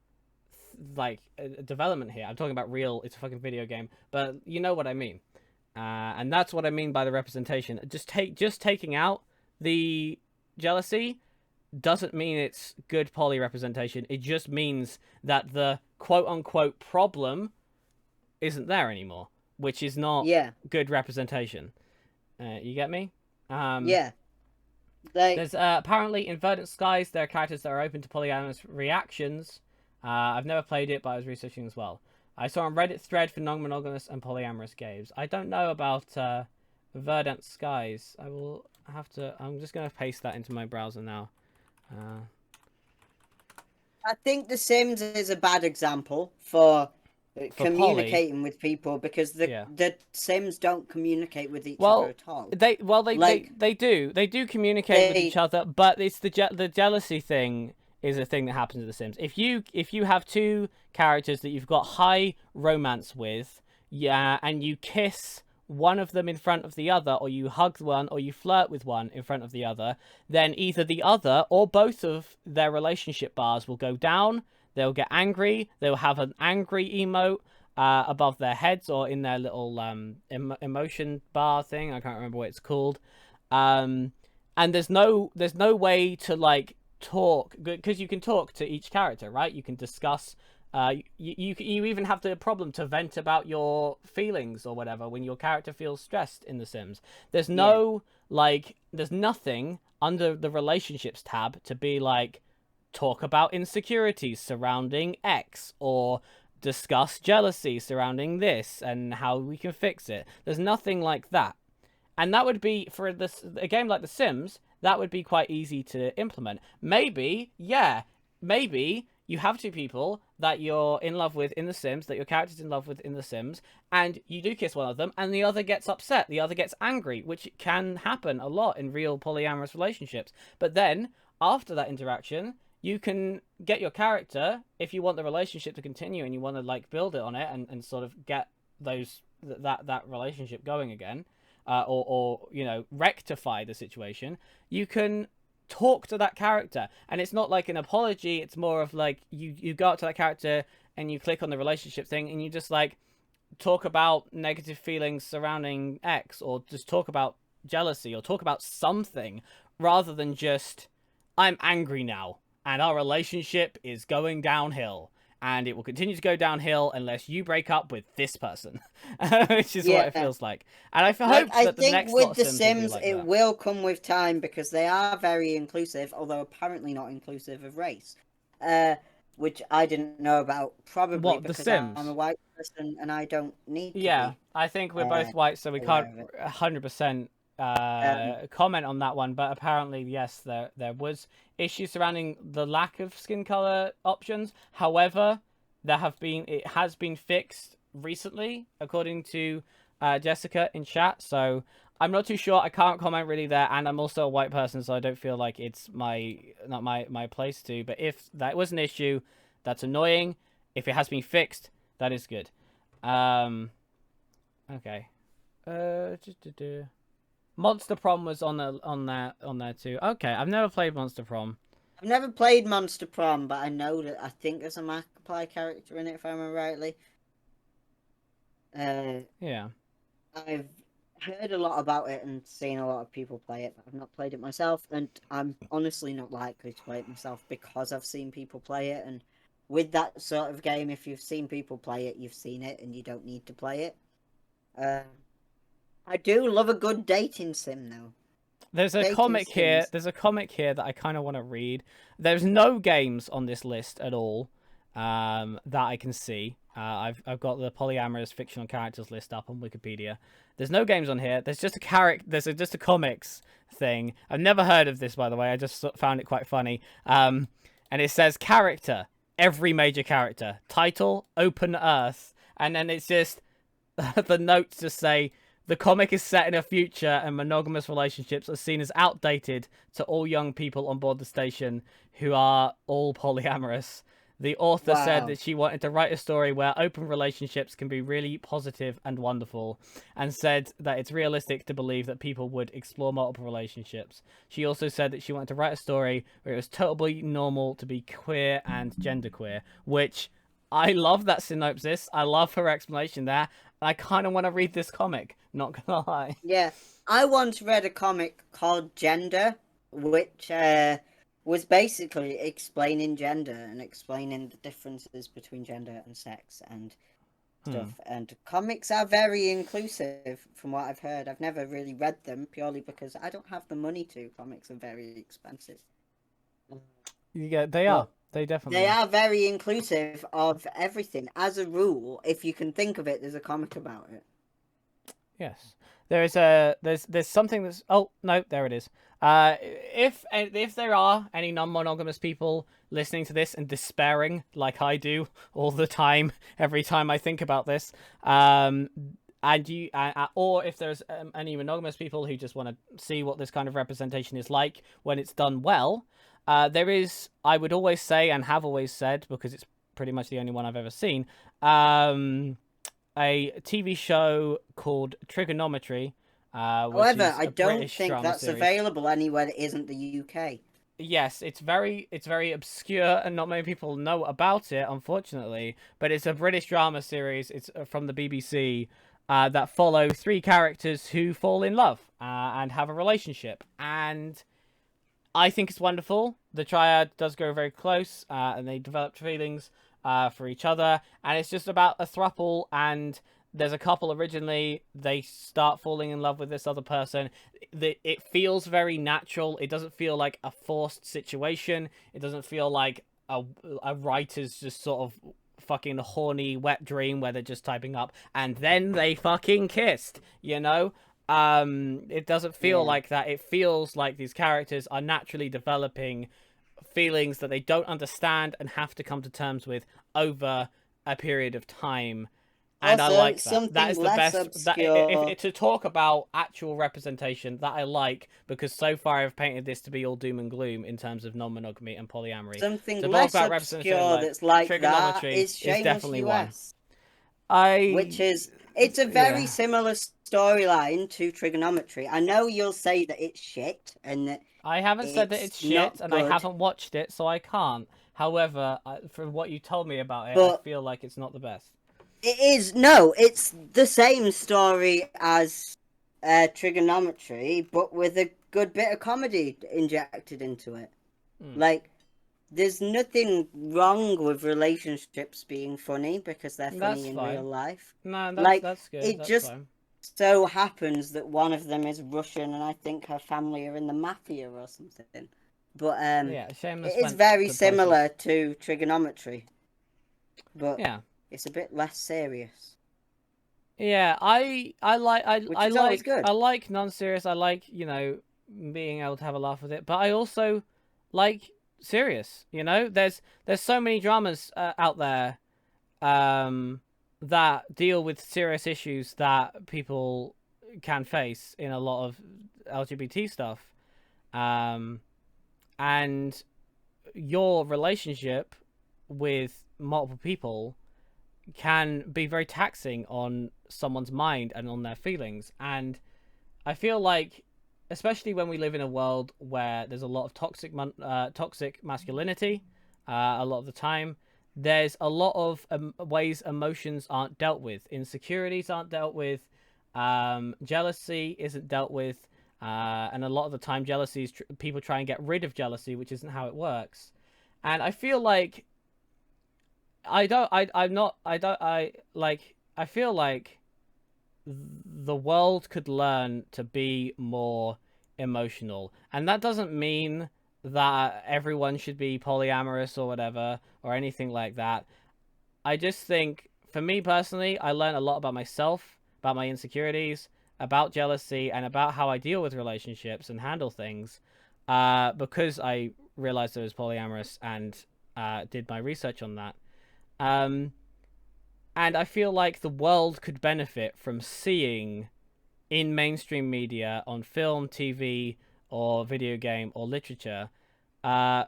like development here. I'm talking about real, it's a fucking video game, but you know what I mean. And that's what I mean by the representation. Just taking out the jealousy doesn't mean it's good poly representation. It just means that the quote unquote problem isn't there anymore, which is not Yeah. good representation. You get me? Yeah. Like, There's apparently in Verdant Skies there are characters that are open to polyamorous reactions. I've never played it, but I was researching as well. I saw a Reddit thread for non-monogamous and polyamorous games. I don't know about Verdant Skies. I will have to. I'm just gonna paste that into my browser now. I think The Sims is a bad example for For poly, communicating with people because yeah. the Sims don't communicate with each other Well, at all. they Like they do communicate with each they other, but it's the jealousy thing is a thing that happens in The Sims. If you have two characters that you've got high romance with, yeah, and you kiss one of them in front of the other, or you hug one, or you flirt with one in front of the other, then either the other or both of their relationship bars will go down. They'll get angry. They'll have an angry emote above their heads or in their little emotion bar thing. I can't remember what it's called. And there's no way to like talk because you can talk to each character, right? You can discuss. You even have the problem to vent about your feelings or whatever when your character feels stressed in The Sims. There's no there's nothing under the relationships tab to be like talk about insecurities surrounding X or discuss jealousy surrounding this and how we can fix it. There's nothing like that. And that would be for a game like The Sims, that would be quite easy to implement. Maybe, yeah, maybe you have two people that you're in love with in The Sims, that your character's in love with in The Sims, and you do kiss one of them, and the other gets upset, the other gets angry, which can happen a lot in real polyamorous relationships. But then, after that interaction, you can get your character, if you want the relationship to continue and you want to like build it on it and sort of get that relationship going again, or you know, rectify the situation, you can talk to that character. And it's not like an apology, it's more of like you go up to that character and you click on the relationship thing and you just like, talk about negative feelings surrounding X, or just talk about jealousy, or talk about something, rather than just, I'm angry now, and our relationship is going downhill, and it will continue to go downhill unless you break up with this person, which is what it Yeah. feels like. And I Like, hope I that the think next lot with of The Sims will be Sims, like it that. will come with time because they are very inclusive, although apparently not inclusive of race. Uh, which I didn't know about, probably What, The because I'm a Sims? white person and I don't need to Yeah, be I think we're uh, both white, so we can't aware of it. 100% Um, comment on that one. But apparently, yes, there was issues surrounding the lack of skin color options. However, it has been fixed recently, according to Jessica in chat. So I'm not too sure. I can't comment really there, and I'm also a white person, so I don't feel like it's not my place to. But if that was an issue, that's annoying. If it has been fixed, that is good. Um, okay. Monster Prom was on there too. Okay, I've never played Monster Prom. I've never played Monster Prom, but I know that I think there's a Markiplier character in it, if I remember rightly. Uh, Yeah. I've heard a lot about it and seen a lot of people play it, but I've not played it myself, and I'm honestly not likely to play it myself because I've seen people play it. And with that sort of game, if you've seen people play it, you've seen it, and you don't need to play it. Uh, I do love a good dating sim, though. There's a Dating comic here. sims. There's a comic here that I kind of want to read. There's no games on this list at all, that I can see. I've got the polyamorous fictional characters list up on Wikipedia. There's no games on here. There's just a character. Just a comics thing. I've never heard of this, by the way. I just found it quite funny. And it says character, every major character, title, Open Earth, and then it's just the notes just say the comic is set in a future and monogamous relationships are seen as outdated to all young people on board the station who are all polyamorous. The author said Wow. that she wanted to write a story where open relationships can be really positive and wonderful, and said that it's realistic to believe that people would explore multiple relationships. She also said that she wanted to write a story where it was totally normal to be queer and genderqueer, which I love that synopsis. I love her explanation there. I kind of want to read this comic, not gonna lie. Yeah. I once read a comic called Gender, which was basically explaining gender and explaining the differences between gender and sex and Hmm. stuff. And comics are very inclusive, from what I've heard. I've never really read them purely because I don't have the money to. Comics are very expensive. Yeah, they are. But They definitely they are. are very inclusive of everything. As a rule, if you can think of it, there's a comic about it. Yes. There's something that's, oh no, there it is. If there are any non-monogamous people listening to this and despairing like I do all the time every time I think about this, and you or if there's any monogamous people who just want to see what this kind of representation is like when it's done well, there is, I would always say and have always said, because it's pretty much the only one I've ever seen, a TV show called Trigonometry, which However, is I a don't British think drama that's series. available anywhere that isn't the UK. Yes, it's very obscure and not many people know about it, unfortunately. But it's a British drama series. It's from the BBC, that follow three characters who fall in love and have a relationship, and I think it's wonderful. The triad does go very close, and they develop feelings for each other, and it's just about a throuple. And there's a couple originally. They start falling in love with this other person. It feels very natural. It doesn't feel like a forced situation. It doesn't feel like a writer's just sort of fucking horny wet dream where they're just typing up and then they fucking kissed, you know. It doesn't feel Yeah. like that. It feels like these characters are naturally developing feelings that they don't understand and have to come to terms with over a period of time. And I Also, like that. That something is the less best. That if obscure. to talk about actual representation, that I like, because so far I've painted this to be all doom and gloom in terms of non-monogamy and polyamory. Something To talk less about representation, obscure like that's like that trigonometry, is is Shameless definitely one. US, which I is it's a very yeah. similar storyline to Trigonometry. I know you'll say that it's shit and that I haven't said that it's it's shit, not and I good, haven't watched it, so I can't. However, from what you told me about it, I but feel like it's not the best. It is no, it's the same story as Trigonometry, but with a good bit of comedy injected into it. Hmm. Like, there's nothing wrong with relationships being funny because they're That's funny in real fine. life. No, Like, that's good. it That's just fine. so happens that one of them is Russian, and I think her family are in the mafia or something. But Yeah, it Seamus is went very to similar places. to Trigonometry, but Yeah. it's a bit less serious, Yeah, which is always I good. like non-serious. I like, being able to have a laugh with it, but I also like serious, There's so many dramas out there um that deal with serious issues that people can face in a lot of LGBT stuff. Um and your relationship with multiple people can be very taxing on someone's mind and on their feelings. And I feel like, especially when we live in a world where there's a lot of toxic masculinity, a lot of the time, there's a lot of ways emotions aren't dealt with. Insecurities aren't dealt with. Jealousy isn't dealt with. And a lot of the time, jealousy is people try and get rid of jealousy, which isn't how it works. And I feel like I don't. I'm not. I don't. I like. I feel like the world could learn to be more emotional, and that doesn't mean that everyone should be polyamorous or whatever or anything like that. I just think, for me personally, I learned a lot about myself, about my insecurities, about jealousy, and about how I deal with relationships and handle things, because I realized I was polyamorous and did my research on that. Um, and I feel like the world could benefit from seeing in mainstream media, on film, TV, or video game or literature, uh,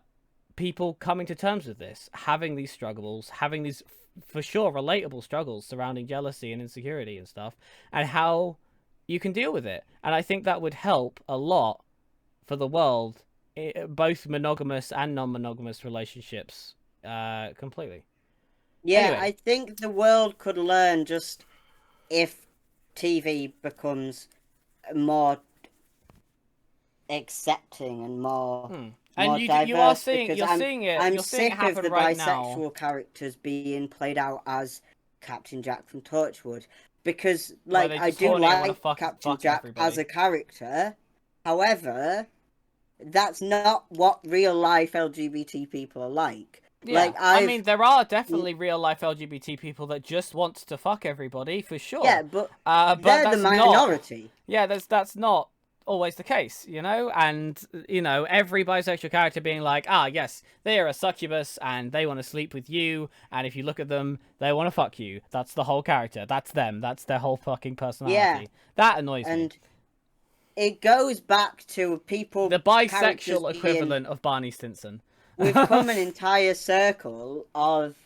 people coming to terms with this, having these struggles, having these for sure relatable struggles surrounding jealousy and insecurity and stuff, and how you can deal with it. And I think that would help a lot for the world, both monogamous and non-monogamous relationships, completely. Yeah, Anyway, I think the world could learn just if TV becomes more accepting and more hmm. And more diverse because I'm you're seeing it sick of happen the right now. bisexual characters being played out as Captain Jack from Torchwood because Where like they I just do horny and want to like Captain fuck Jack as everybody. a character. However, that's not what real life LGBT people are like. Yeah, Like I I've mean, there are definitely real life LGBT people that just want to fuck everybody for sure. yeah, but But they're the that's not. minority. Yeah, that's not always the case, And every bisexual character being like, ah, yes, they are a succubus and they want to sleep with you, and if you look at them, they want to fuck you. That's the whole character. That's them. That's their whole fucking Yeah, personality. That annoys me. and it goes back to The people characters bisexual being equivalent of Barney Stinson. we've come an entire circle of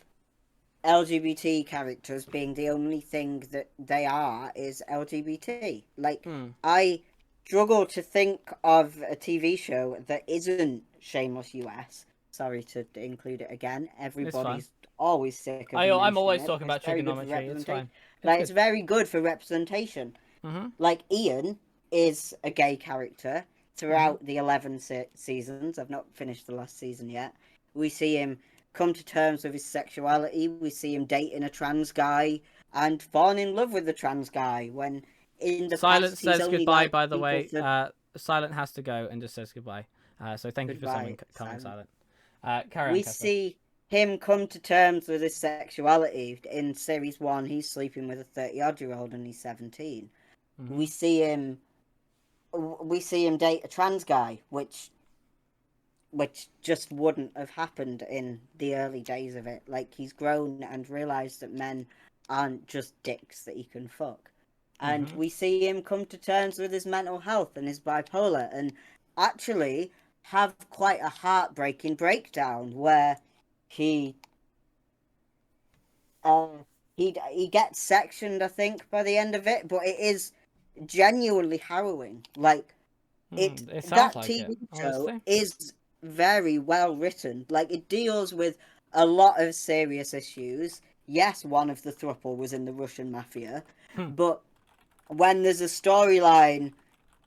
LGBT characters being the only thing that they are is LGBT. Like, Hmm, I struggle to think of a TV show that isn't Shameless US. Sorry to include it again. it's fine. Everybody's always sick of me I'm mentioning always it, talking but it's about very good for trigonometry. It's representation. fine. It's Like, it's good. very good for representation. Mm-hmm. Like, Ian is a gay character Mm-hmm. throughout the 11 seasons. I've not finished the last season yet. We see him come to terms with his sexuality. We see him dating a trans guy and falling in love with the trans guy when in the Silent past he's says only goodbye, liked by the people way. for Silent has to go and just says goodbye. So thank you for goodbye, coming, Silent. Silent. Carry on, We Casper. see him come to terms with his sexuality. In series 1, he's sleeping with a 30-odd-year-old and he's 17. Mm-hmm. We see him date a trans guy, which just wouldn't have happened in the early days of it. Like he's grown and realized that men aren't just dicks that he can fuck. And Mm-hmm. we see him come to terms with his mental health and his bipolar and actually have quite a heartbreaking breakdown where he uh he gets sectioned, I think, by the end of it, but it is genuinely harrowing. Like It sounds that like it, TV show honestly. is very well written. Like it deals with a lot of serious issues yes, one of the throuple was in the Russian mafia, Hmm. but when there's a storyline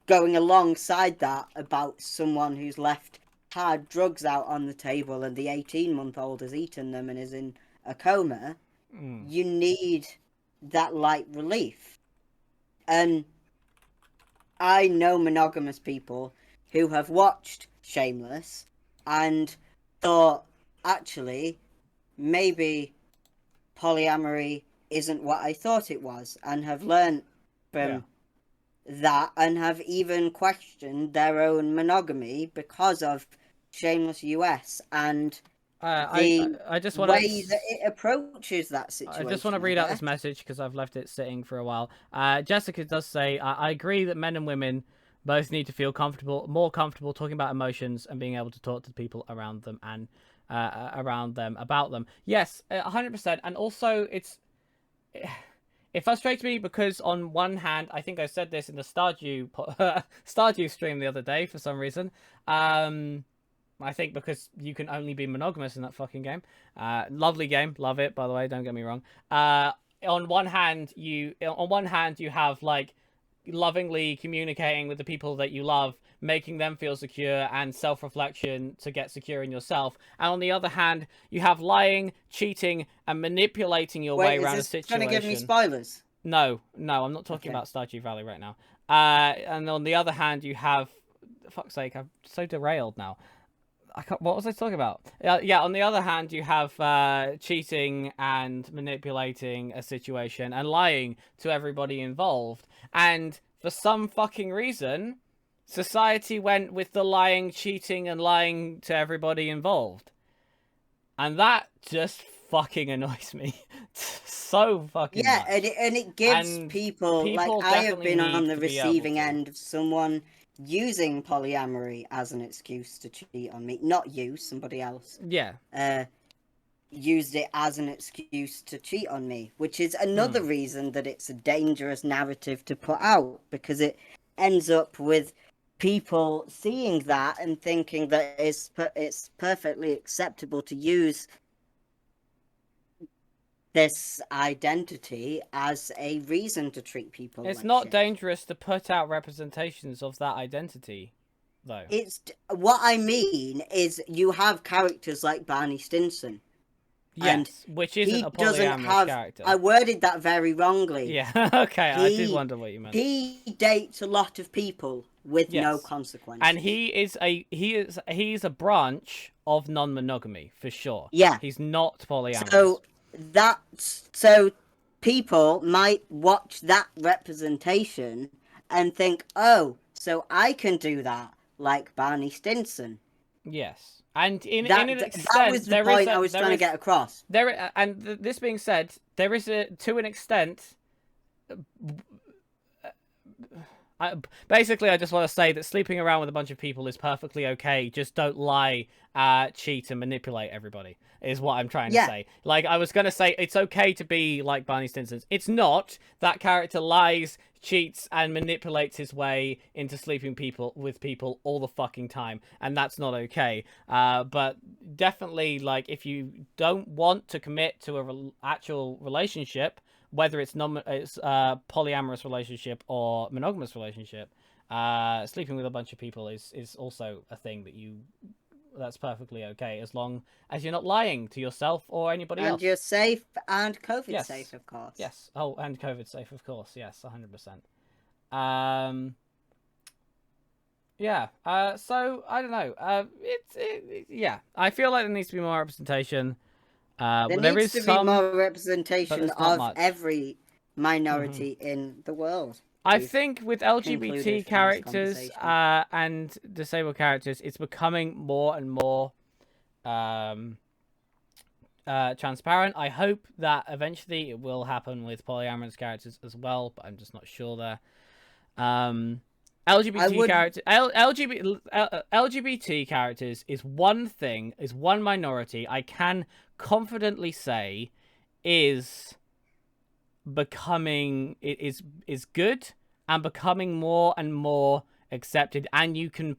going alongside that about someone who's left hard drugs out on the table and the 18-month-old has eaten them and is in a coma, Hmm. you need that light relief. And I know monogamous people who have watched Shameless and thought, actually, maybe polyamory isn't what I thought it was, and have learned Yeah. from that and have even questioned their own monogamy because of Shameless US and the I just want to. way that it approaches that I just want to situation, I read out this guess. message because I've left it sitting for a while. Jessica does say, I agree that men and women both need to feel more comfortable talking about emotions and being able to talk to the people around them and around them about them. Yes, 100%. And also, it frustrates me because on one hand, I think I said this in the Stardew stream the other day for some reason. I think because you can only be monogamous in that fucking game. Lovely game, love it. By the way, don't get me wrong. On one hand you have like lovingly communicating with the people that you love, making them feel secure and self-reflection to get secure in yourself. And on the other hand, you have lying, cheating, and manipulating your way Wait, is around a this going to give me situation. spoilers? No, no, I'm not talking Okay. about Stardew Valley right now. And on the other hand, you have, fuck's sake, I'm so derailed now. What was I talking about? Yeah, on the other hand, you have cheating and manipulating a situation and lying to everybody involved. And for some fucking reason, society went with the lying, cheating, and lying to everybody involved. And that just fucking annoys me so fucking Yeah, much. and it gives And people, like, people I have definitely been need on the to be able receiving to. end of someone using polyamory as an excuse to cheat on me. Not you, somebody else. Yeah. Used it as an excuse to cheat on me, which is another Mm. reason that it's a dangerous narrative to put out, because it ends up with people seeing that and thinking that it's perfectly acceptable to use this identity as a reason to treat people It's like not shit. dangerous to put out representations of that identity, though. It's what I mean is you have characters like Barney Stinson, and Yes, which isn't he a doesn't polyamorous have. I character. worded that very wrongly. Yeah, okay, I did He wonder what you meant. he dates a lot of people with no Yes. And consequences. he's a branch of non-monogamy for sure. Yeah. He's not polyamorous. So so people might watch that representation and think, "Oh, so I can do that like Barney Stinson." Yes. And in an That was extent the there is point I a was trying to get across. this being said, there is a to an extent basically, I just want to say that sleeping around with a bunch of people is perfectly okay. Just don't lie, cheat, and manipulate everybody, is what I'm trying to Yeah, say. Like, I was going to say, it's okay to be like Barney Stinson. It's not. That character lies, cheats, and manipulates his way into sleeping with people all the fucking time, and that's not okay. But definitely, like, if you don't want to commit to a actual relationship, whether it's polyamorous relationship or monogamous relationship, sleeping with a bunch of people is also a thing that's perfectly okay as long as you're not lying to yourself or anybody and else. you're safe and COVID Yes, safe, of course. yes. Oh, and COVID safe, of course. Yes, 100%. Um, yeah. So I don't know. Yeah. I feel like there needs to be more representation. There Well, there needs is to be some, more but representation there's not of much. every Hmm. minority in the world. I We've think with concluded LGBT from this characters conversation. and disabled characters, it's becoming more and more um, transparent. I hope that eventually it will happen with polyamorous characters as well, but I'm just not sure there. Um, I LGBT would character, LGBT characters is one minority I can confidently say is becoming it is good and becoming more and more accepted, and you can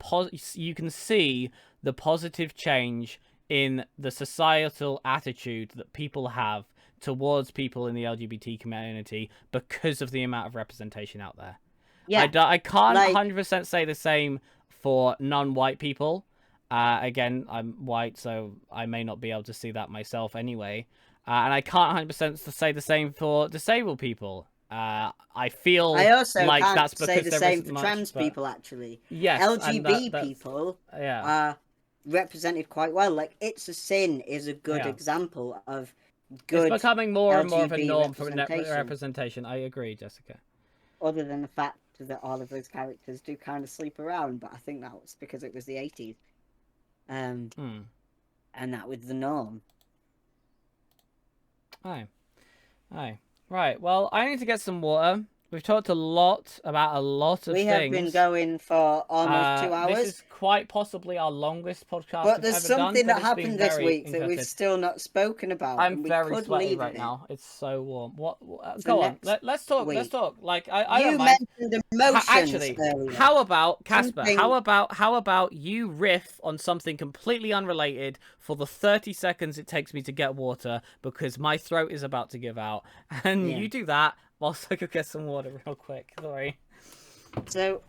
see the positive change in the societal attitude that people have towards people in the LGBT community because of the amount of representation out there. Yeah, I can't like 100% say the same for non-white people. Again, I'm white, so I may not be able to see that myself anyway. And I can't 100% say the same for disabled people. I I feel also like can't that's say because the there same isn't for much, trans but people actually. yes, and LGBT that's people yeah, are represented quite well. Like It's a Sin is a good yeah. example of It's good becoming more and more of a LGBT norm for net representation. representation. I agree, Jessica. Other than the fact that all of those characters do kind of sleep around, but I think that was because it was the 80s. Um, Hmm. and that was the norm. Aye. Aye. Right. Well, I need to get some water. We've talked a lot about a lot of We have been things. going for almost two This hours. is quite possibly our longest podcast But we've there's ever done, something but that it's been happened this very week that we've interesting. still not spoken about, I'm and we very could sweaty leave right it in. now. It's so warm. So Go on. next Let's talk. Let's week, talk. Like I don't you mind. mentioned emotions Actually, earlier. how about Casper? Something How about you riff on something completely unrelated for the 30 seconds it takes me to get water because my throat is about to give out, and yeah. you do that whilst I go get some water real quick. Sorry. So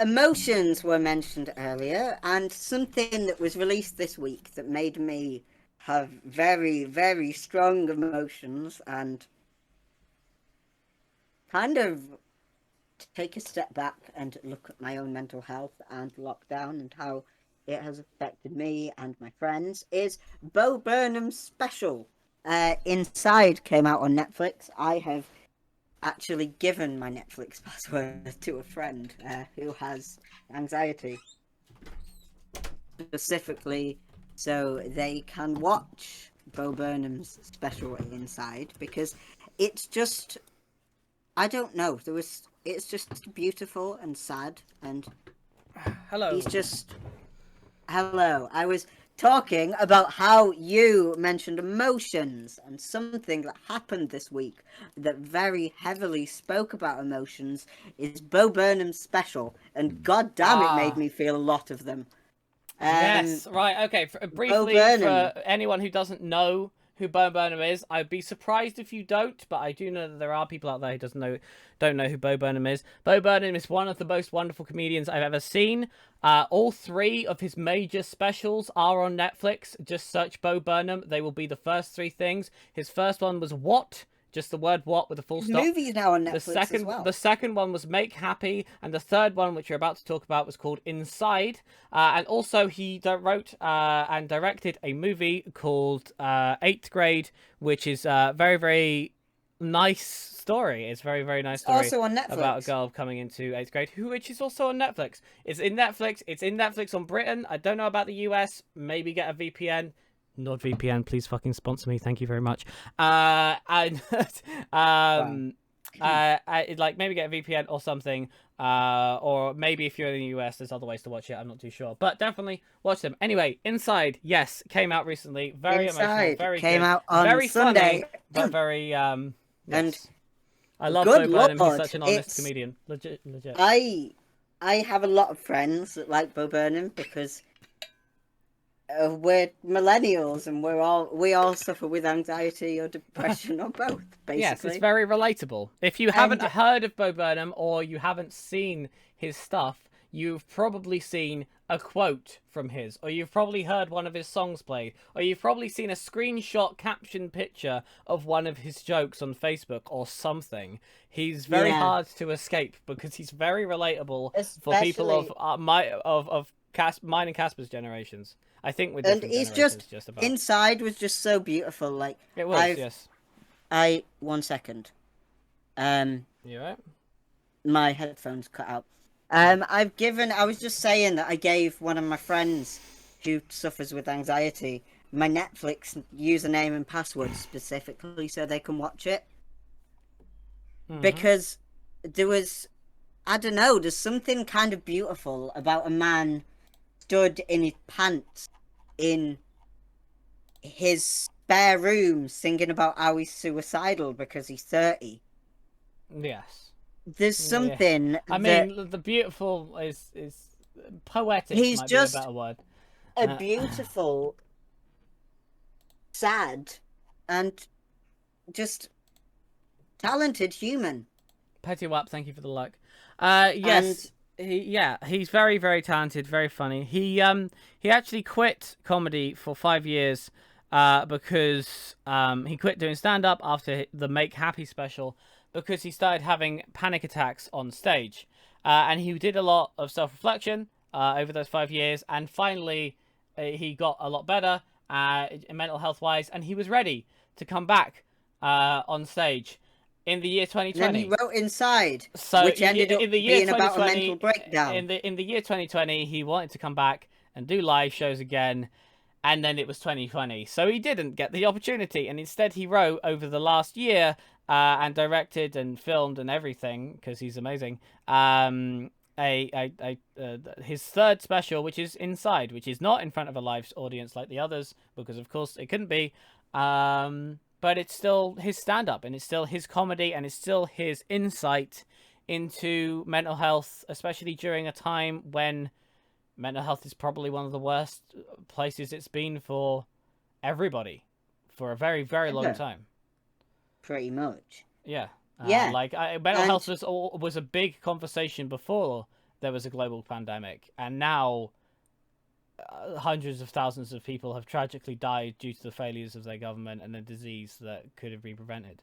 emotions were mentioned earlier, and something that was released this week that made me have very, very strong emotions and kind of take a step back and look at my own mental health and lockdown and how it has affected me and my friends is Bo Burnham's special. Inside came out on Netflix. I have actually given my Netflix password to a friend who has anxiety, specifically so they can watch Bo Burnham's special Inside, because it's just, I don't know, it's just beautiful and sad, and Hello. he's just, hello. I was talking about how you mentioned emotions, and something that happened this week that very heavily spoke about emotions is Bo Burnham's special, and god damn, it made me feel a lot of them. Yes, right, okay. Bo Briefly, Burnham. for anyone who doesn't know who Bo Burnham is, I'd be surprised if you don't, but I do know that there are people out there who don't know who Bo Burnham is. Bo Burnham is one of the most wonderful comedians I've ever seen. All three of his major specials are on Netflix. Just search Bo Burnham. They will be the first three things. His first one was What? Just the word "what" with a full His stop. movie's now on Netflix as well. The second one was Make Happy, and the third one, which we're about to talk about, was called Inside. And also, he wrote and directed a movie called Eighth Grade, which is a very, very nice story. It's a very, very nice It's story also on about a Netflix. girl coming into eighth grade, which is also on Netflix. It's in Netflix. It's in Netflix on Britain. I don't know about the US. Maybe get a VPN. NordVPN, please fucking sponsor me. Thank you very much. And like maybe get a VPN or something. Or maybe if you're in the US, there's other ways to watch it. I'm not too sure, but definitely watch them. Anyway, Inside, yes, came out recently. Very emotional, Inside very came good, out on very Sunday. funny, but very And yes. I love good Bo Burnham. He's lord, such an honest comedian. Legit, legit. I have a lot of friends that like Bo Burnham because we're millennials and we all suffer with anxiety or depression or both, Yes, it's basically. very relatable. If you haven't And heard of Bo Burnham or you haven't seen his stuff, you've probably seen a quote from his, or you've probably heard one of his songs played, or you've probably seen a screenshot caption picture of one of his jokes on Facebook or something. He's very yeah, hard to escape because he's very relatable for people especially, of mine and Casper's generations. I think we're and different he's just, generations, just about. Inside was just so beautiful. Like It was, yes. one second. You right? My headphones cut out. I was just saying that I gave one of my friends who suffers with anxiety my Netflix username and password specifically so they can watch it. Because there was, I don't know, there's something kind of beautiful about a man stood in his pants in his spare room singing about how he's suicidal because he's 30. Yes. There's something I that mean, the beautiful is poetic. he's Might be a just better word. a beautiful, sad, and just talented human. Petty Wap, thank you for the like. And Yes, he's very, very talented, very funny. He actually quit comedy for 5 years, because he quit doing stand up after the Make Happy special because he started having panic attacks on stage, and he did a lot of self reflection over those 5 years, and finally he got a lot better mental health wise, and he was ready to come back on stage in the year then he 2020. wrote Inside, So which ended up in the year being about a mental 2020, breakdown. in the year 2020, he wanted to come back and do live shows again, and then it was 2020, so he didn't get the opportunity, and instead he wrote over the last year, and directed and filmed and everything because he's amazing. His third special, which is Inside, which is not in front of a live audience like the others, because of course it couldn't be. But it's still his stand up, and it's still his comedy, and it's still his insight into mental health, especially during a time when mental health is probably one of the worst places it's been for everybody for a very, very long Yeah, time. pretty much. Yeah. Yeah, Mental health and was a big conversation before there was a global pandemic, and now hundreds of thousands of people have tragically died due to the failures of their government and a disease that could have been prevented.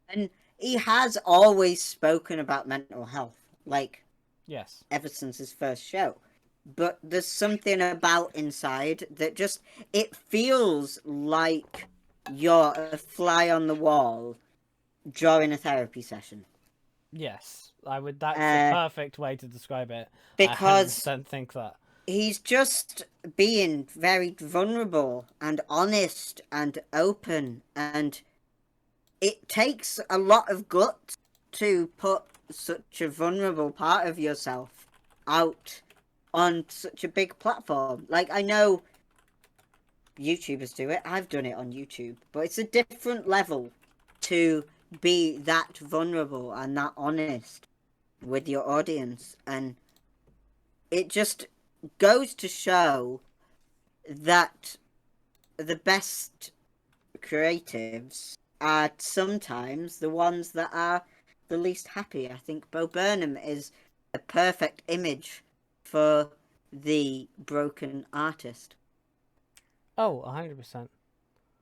and he has always spoken about mental health, like Yes. ever since his first show. But there's something about Inside that just it feels like you're a fly on the wall during a therapy session. Yes. I would. That's the Uh, perfect way to describe it. I because 100% think that. he's just being very vulnerable and honest and open, and it takes a lot of guts to put such a vulnerable part of yourself out on such a big platform. Like, I know YouTubers do it, I've done it on YouTube, but it's a different level to be that vulnerable and that honest with your audience. And it just goes to show that the best creatives are sometimes the ones that are the least happy. I think Bo Burnham is a perfect image for the broken artist Oh, 100%.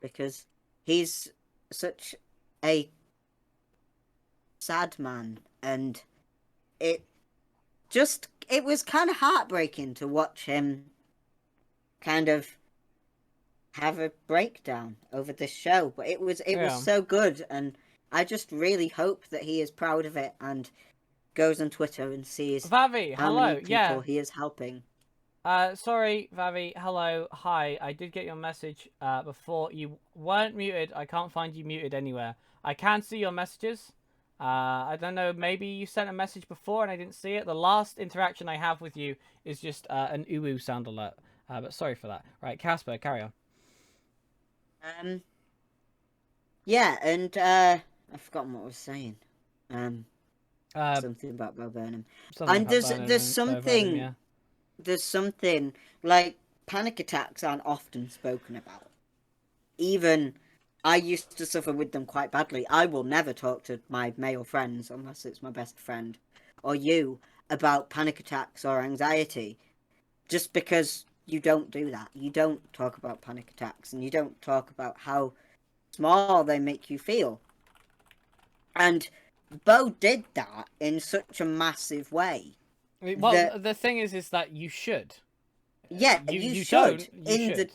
because he's such a sad man, and it it was kind of heartbreaking to watch him kind of have a breakdown over this show, but it was Yeah. so good, and I just really hope that he is proud of it and goes on Twitter and sees Vavi, how many hello. people Yeah. he is helping. Sorry, Vavi. Hello. Hi. I did get your message before. You weren't muted. I can't find you muted anywhere. I can see your messages. I don't know. Maybe you sent a message before and I didn't see it. The last interaction I have with you is just an uwu sound alert. But sorry for that. Right, Casper, carry on. Um, yeah, and I've forgotten what I was saying. Um, Uh, something about Bo Burnham, Something and about there's Burnham, something yeah. there's something like panic attacks aren't often spoken about. Even I used to suffer with them quite badly. I will never talk to my male friends unless it's my best friend or you about panic attacks or anxiety, just because you don't do that. You don't talk about panic attacks, and you don't talk about how small they make you feel. And Bo did that in such a massive way Well, that the thing is that you should. yeah, You don't. You should.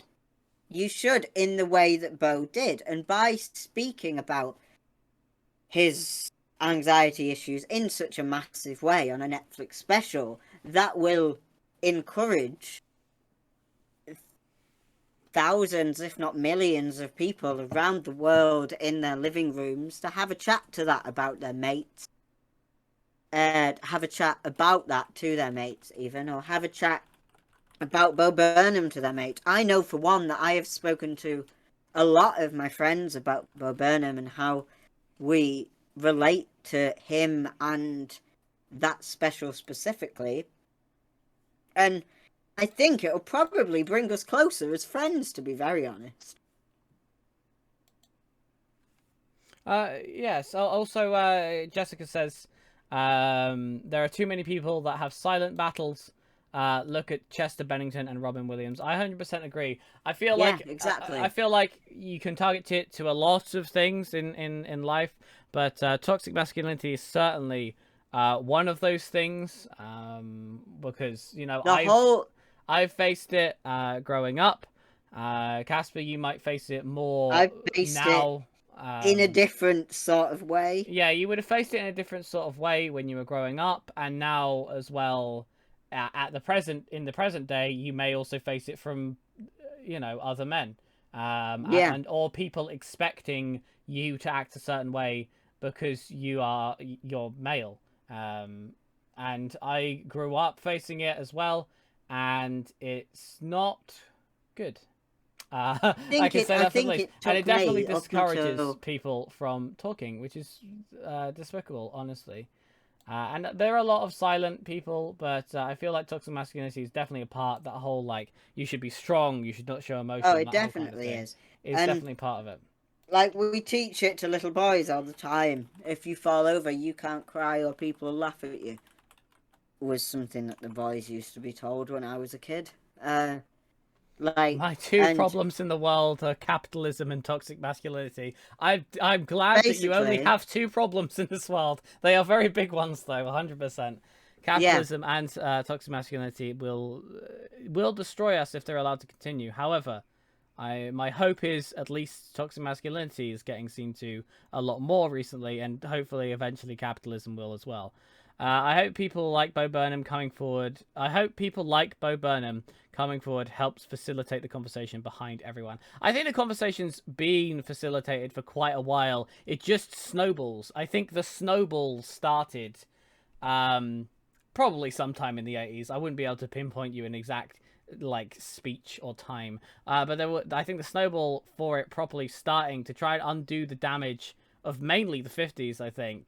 you should in the way that Bo did, and by speaking about his anxiety issues in such a massive way on a Netflix special, that will encourage thousands, if not millions, of people around the world in their living rooms to have a chat to that about their mates, have a chat about that to their mates, even, or have a chat about Bo Burnham to their mate. I know for one that I have spoken to a lot of my friends about Bo Burnham and how we relate to him and that special specifically. And I think it'll probably bring us closer as friends, to be very honest. Yes. Also, Jessica says there are too many people that have silent battles. Look at Chester Bennington and Robin Williams. I 100% agree. I feel Yeah, like I exactly. feel like you can target it to a lot of things in life, but toxic masculinity is certainly one of those things. Because The whole I've faced it growing up. Casper, you might face it more I've faced it now. in a different sort of way. Yeah, you would have faced it in a different sort of way when you were growing up, and now as well. At the present, in the present day, you may also face it from, other men, Yeah, and or people expecting you to act a certain way because you're male. Um, and I grew up facing it as well, and it's not good. I can say I that for the think least, it and it took definitely me up discourages until people from talking, which is despicable, honestly. And there are a lot of silent people, but I feel like toxic masculinity is definitely a part. That whole like you should be strong, you should not show oh, emotion, it that whole kind of definitely thing is. is And definitely part of it. like we teach it to little boys all the time. If you fall over, you can't cry or people will laugh at you. Was something that the boys used to be told when I was a kid. Like My two and problems in the world are capitalism and toxic masculinity. I'm glad that you only basically, have two problems in this world. They are very big ones, though. 100%. yeah. Capitalism and toxic masculinity will destroy us if they're allowed to continue. However, my hope is at least toxic masculinity is getting seen to a lot more recently, and hopefully eventually capitalism will as well. I hope people like Bo Burnham coming forward. I hope people like Bo Burnham coming forward helps facilitate the conversation behind everyone. I think the conversation's been facilitated for quite a while. It just snowballs. I think the snowball started um, probably sometime in the 80s. I wouldn't be able to pinpoint you an exact like speech or time, but there were. I think the snowball for it properly starting to try and undo the damage of mainly the 50s. I think,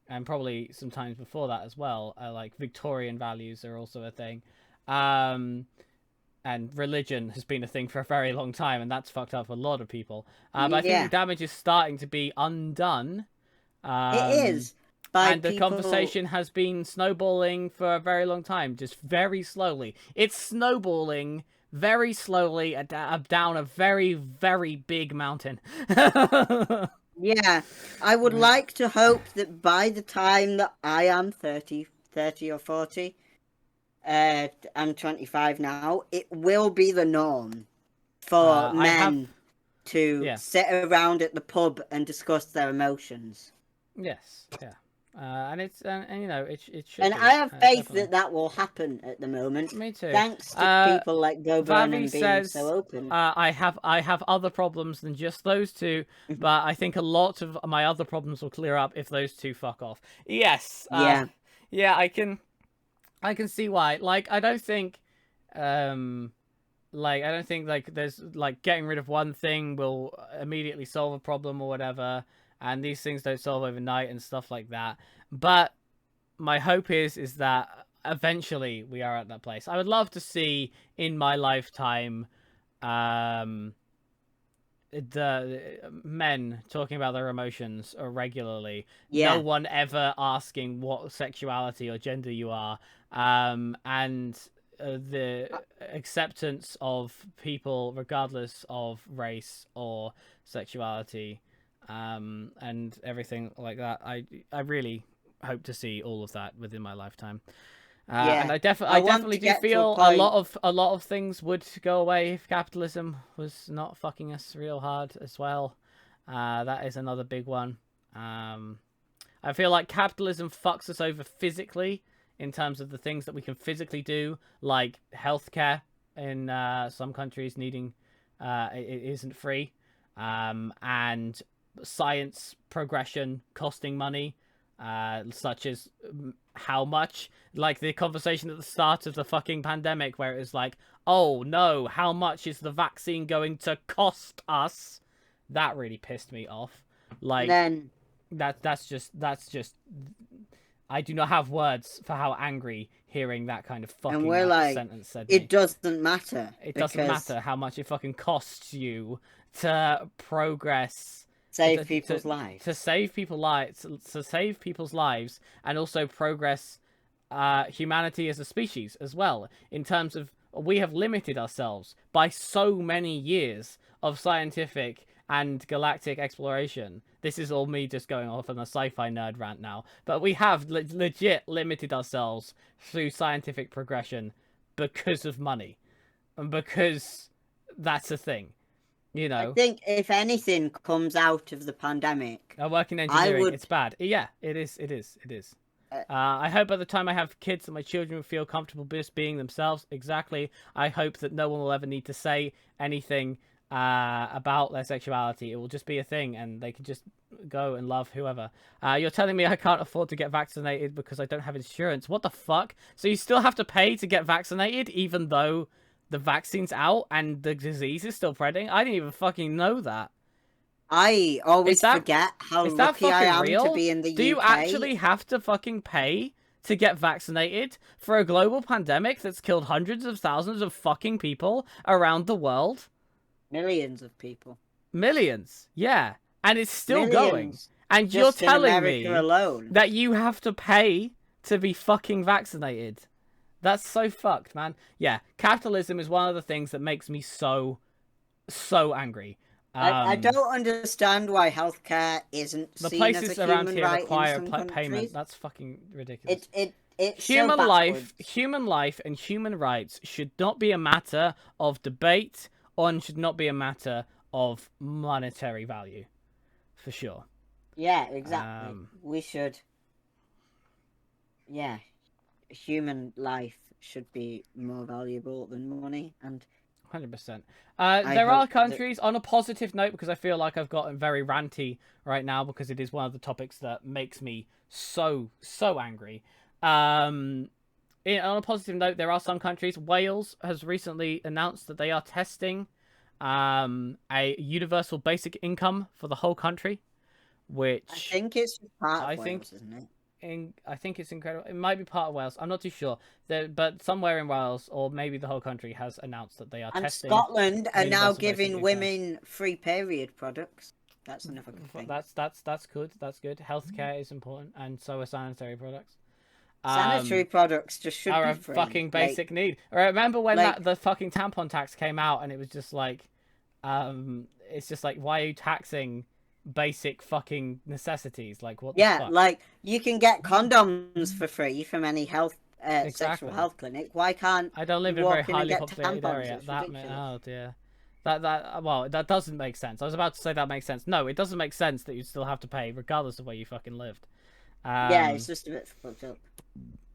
and probably sometimes before that as well. Like Victorian values are also a thing. Um, and religion has been a thing for a very long time, and that's fucked up a lot of people. But I think the Yeah, damage is starting to be undone. it Um, is by and the people. conversation has been snowballing for a very long time, just very slowly. It's snowballing very slowly down a very, very big mountain. Yeah, I would like to hope that by the time that I am 30 or 40, I'm 25 now, it will be the norm for I have, men to yeah, sit around at the pub and discuss their emotions. yes, yeah, and it's and it should And I be have faith definitely. that that will happen at the moment, Me too. thanks to people like Bo Vavi Burnham being so says, open. I have other problems than just those two, but I think a lot of my other problems will clear up if those two fuck off. Yes, Yeah, yeah, I can see why. Like, um, I don't think like there's like getting rid of one thing will immediately solve a problem or whatever, and these things don't solve overnight and stuff like that. But my hope is that eventually we are at that place. I would love to see in my lifetime um the men talking about their emotions regularly, no yeah, one ever asking what sexuality or gender you are, and the acceptance of people regardless of race or sexuality, and everything like that. I really hope to see all of that within my lifetime. And yeah. I I want definitely to do get to a feel point. a lot of things would go away if capitalism was not fucking us real hard as well. That is another big one. Um, I feel like capitalism fucks us over physically in terms of the things that we can physically do, like healthcare in some countries needing it isn't free, and science progression costing money, such as how much, like the conversation at the start of the fucking pandemic, where it was like, oh no, how much is the vaccine going to cost us? That really pissed me off. And Like then, that's just I do not have words for how angry hearing that kind of and fucking we're like, sentence said it me. doesn't matter It doesn't because matter how much it fucking costs you to progress save people's lives. To save people's lives, and also progress humanity as a species as well. In terms of, we have limited ourselves by so many years of scientific and galactic exploration. This is all me just going off on a sci-fi nerd rant now, but we have legit limited ourselves through scientific progression because of money, and because that's a thing. You know, I think if anything comes out of the pandemic, I work in engineering. It's bad. Yeah, it is. It is. It is. I hope by the time I have kids that my children will feel comfortable just being themselves. Exactly. I hope that no one will ever need to say anything about their sexuality. It will just be a thing, and they can just go and love whoever. You're telling me I can't afford to get vaccinated because I don't have insurance. What the fuck? So you still have to pay to get vaccinated even though the vaccine's out and the disease is still spreading? I didn't even fucking know that. I always forget how lucky I am to be in the UK. Do you actually have to fucking pay to get vaccinated for a global pandemic that's killed hundreds of thousands of fucking people around the world? Millions of people. Millions, yeah. And it's still going. And you're telling me that you have to pay to be fucking vaccinated. That's so fucked, man. Yeah, capitalism is one of the things that makes me so angry. I don't understand why healthcare isn't the seen places as a around human here right require in some payment. That's fucking ridiculous. It's human so life and human rights should not be a matter of debate, and should not be a matter of monetary value, for sure. Yeah, exactly. We should. Yeah, human life should be more valuable than money, and 100%. There are countries, on a positive note, because I feel like I've gotten very ranty right now because it is one of the topics that makes me so angry. On a positive note, there are some countries. Wales has recently announced that they are testing a universal basic income for the whole country, which I think it's part of Wales, isn't it? I think it's incredible. It might be part of Wales. I'm not too sure. But somewhere in Wales, or maybe the whole country, has announced that they are testing. And Scotland are now giving women free period products. That's another good thing. That's good. That's good. Healthcare is important, and so are sanitary products. Sanitary products just should be free. A fucking basic need. I remember when the fucking tampon tax came out, and it was just like, it's just like, why are you taxing basic fucking necessities? Like, what the fuck? Like, you can get condoms for free from any sexual health clinic. Why can't I don't live in a very highly populated area? Oh dear. That doesn't make sense. I was about to say that makes sense. No, it doesn't make sense that you still have to pay regardless of where you fucking lived. Yeah, it's just a bit fucked up.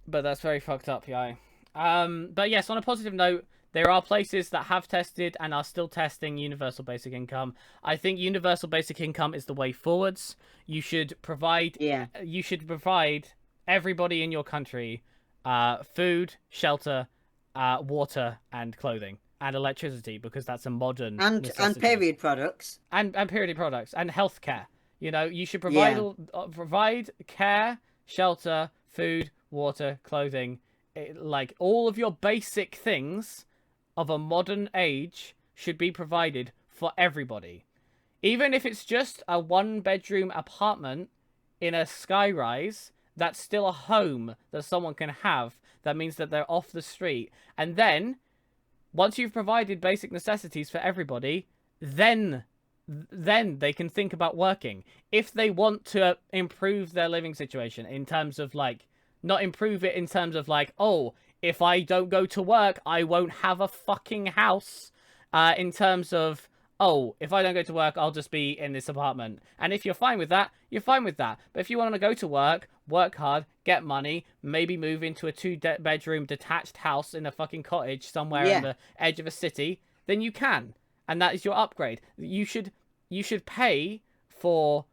But that's very fucked up, yeah. But yes, on a positive note, there are places that have tested and are still testing universal basic income. I think universal basic income is the way forwards. You should provide everybody in your country food, shelter, water, and clothing, and electricity, because that's a modern necessity. And period products. And period products and healthcare. You know, you should provide care, shelter, food, water, clothing, like all of your basic things of a modern age should be provided for everybody. Even if it's just a 1-bedroom apartment in a skyrise, that's still a home that someone can have. That means that they're off the street. And then, once you've provided basic necessities for everybody, then they can think about working. If they want to improve their living situation in terms of, like, not improve it in terms of, like, oh, if I don't go to work, I won't have a fucking house. In terms of, oh, if I don't go to work, I'll just be in this apartment. And if you're fine with that, you're fine with that. But if you want to go to work hard, get money, maybe move into a 2-bedroom detached house in a fucking cottage somewhere on the edge of a city, then you can. And that is your upgrade. You should pay for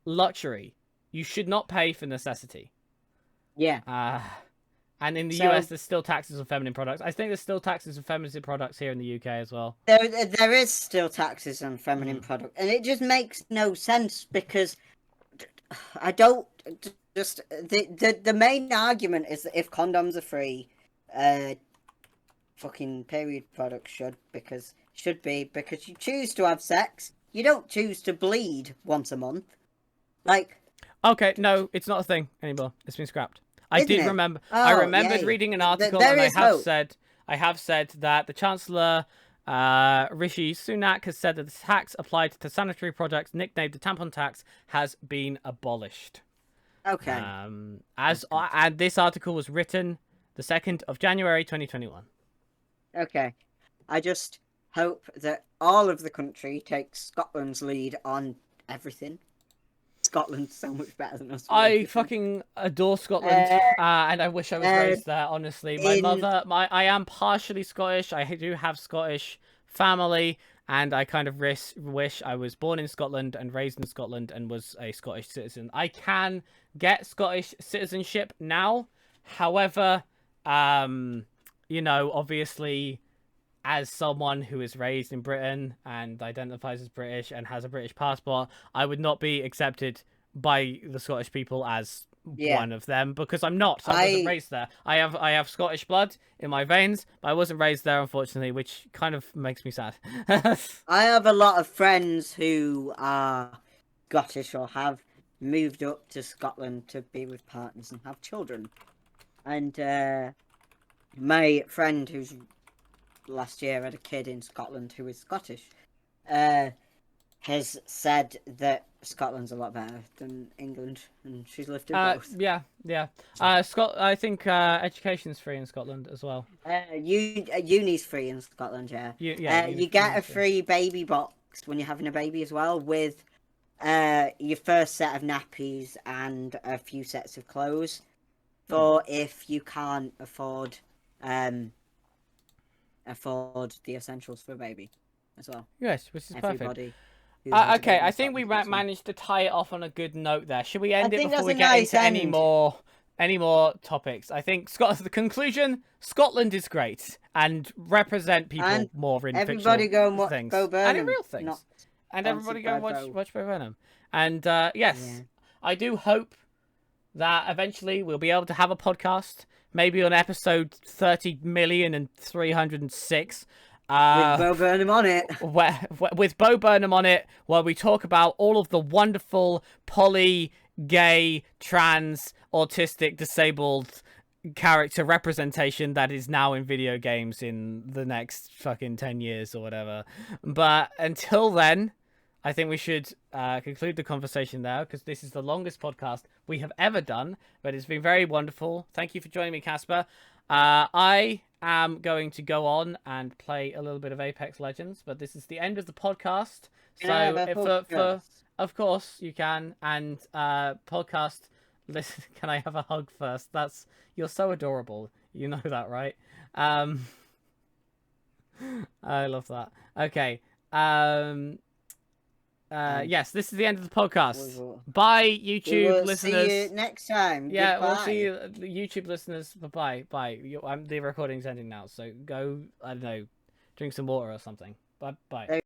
luxury. You should not pay for necessity. Yeah. And in the US, there's still taxes on feminine products. I think there's still taxes on feminine products here in the UK as well. There is still taxes on feminine products. And it just makes no sense because I don't... Just the main argument is that if condoms are free, fucking period products should be, because you choose to have sex, You don't choose to bleed once a month. Like, Okay, no, it's not a thing anymore. It's been scrapped. I isn't did it? remember. I Oh, remembered yay. reading an article, There and is hope. I have said that the Chancellor, Rishi Sunak, has said that the tax applied to sanitary products, nicknamed the tampon tax, has been abolished. Okay. And this article was written the 2nd of January 2021. Okay. I just hope that all of the country takes Scotland's lead on everything. Scotland's so much better than us. With I everything. fucking adore Scotland, and I wish I was raised there. Honestly, I am partially Scottish. I do have Scottish family, and I kind of wish I was born in Scotland and raised in Scotland and was a Scottish citizen. I can get Scottish citizenship now, however, obviously, as someone who is raised in Britain and identifies as British and has a British passport, I would not be accepted by the Scottish people as one of them because I'm not. I wasn't raised there. I have Scottish blood in my veins, but I wasn't raised there, unfortunately, which kind of makes me sad. I have a lot of friends who are Scottish or have moved up to Scotland to be with partners and have children. And my friend who's last year had a kid in Scotland who is Scottish, has said that Scotland's a lot better than England, and she's lived in both. Yeah. I think education's free in Scotland as well. Uni's free in Scotland, yeah. You get a free baby box when you're having a baby as well, with your first set of nappies and a few sets of clothes, for if you can't afford the essentials for a baby as well. Yes, which is Everybody perfect. Okay, I think we managed to tie it off on a good note there. Should we end it before we get into any more topics? I think the conclusion: Scotland is great and represent people more in everybody go and watch things Bo Burnham, and in real things, and everybody go and watch Bo Burnham. And yes, I do hope that eventually we'll be able to have a podcast, maybe on episode 30,306. With Bo Burnham on it. With Bo Burnham on it, where we talk about all of the wonderful poly, gay, trans, autistic, disabled character representation that is now in video games in the next fucking 10 years or whatever. But until then, I think we should conclude the conversation there, because this is the longest podcast we have ever done, but it's been very wonderful. Thank you for joining me, Casper. I am going to go on and play a little bit of Apex Legends, but this is the end of the podcast. Of course you can. And podcast, listen, can I have a hug first? You're so adorable. You know that, right? I love that. Okay. Yes, this is the end of the podcast. Bye, YouTube listeners. See you next time. Yeah, Goodbye. we'll see you, YouTube listeners. Bye. The recording's ending now, so go, I don't know, drink some water or something. Bye.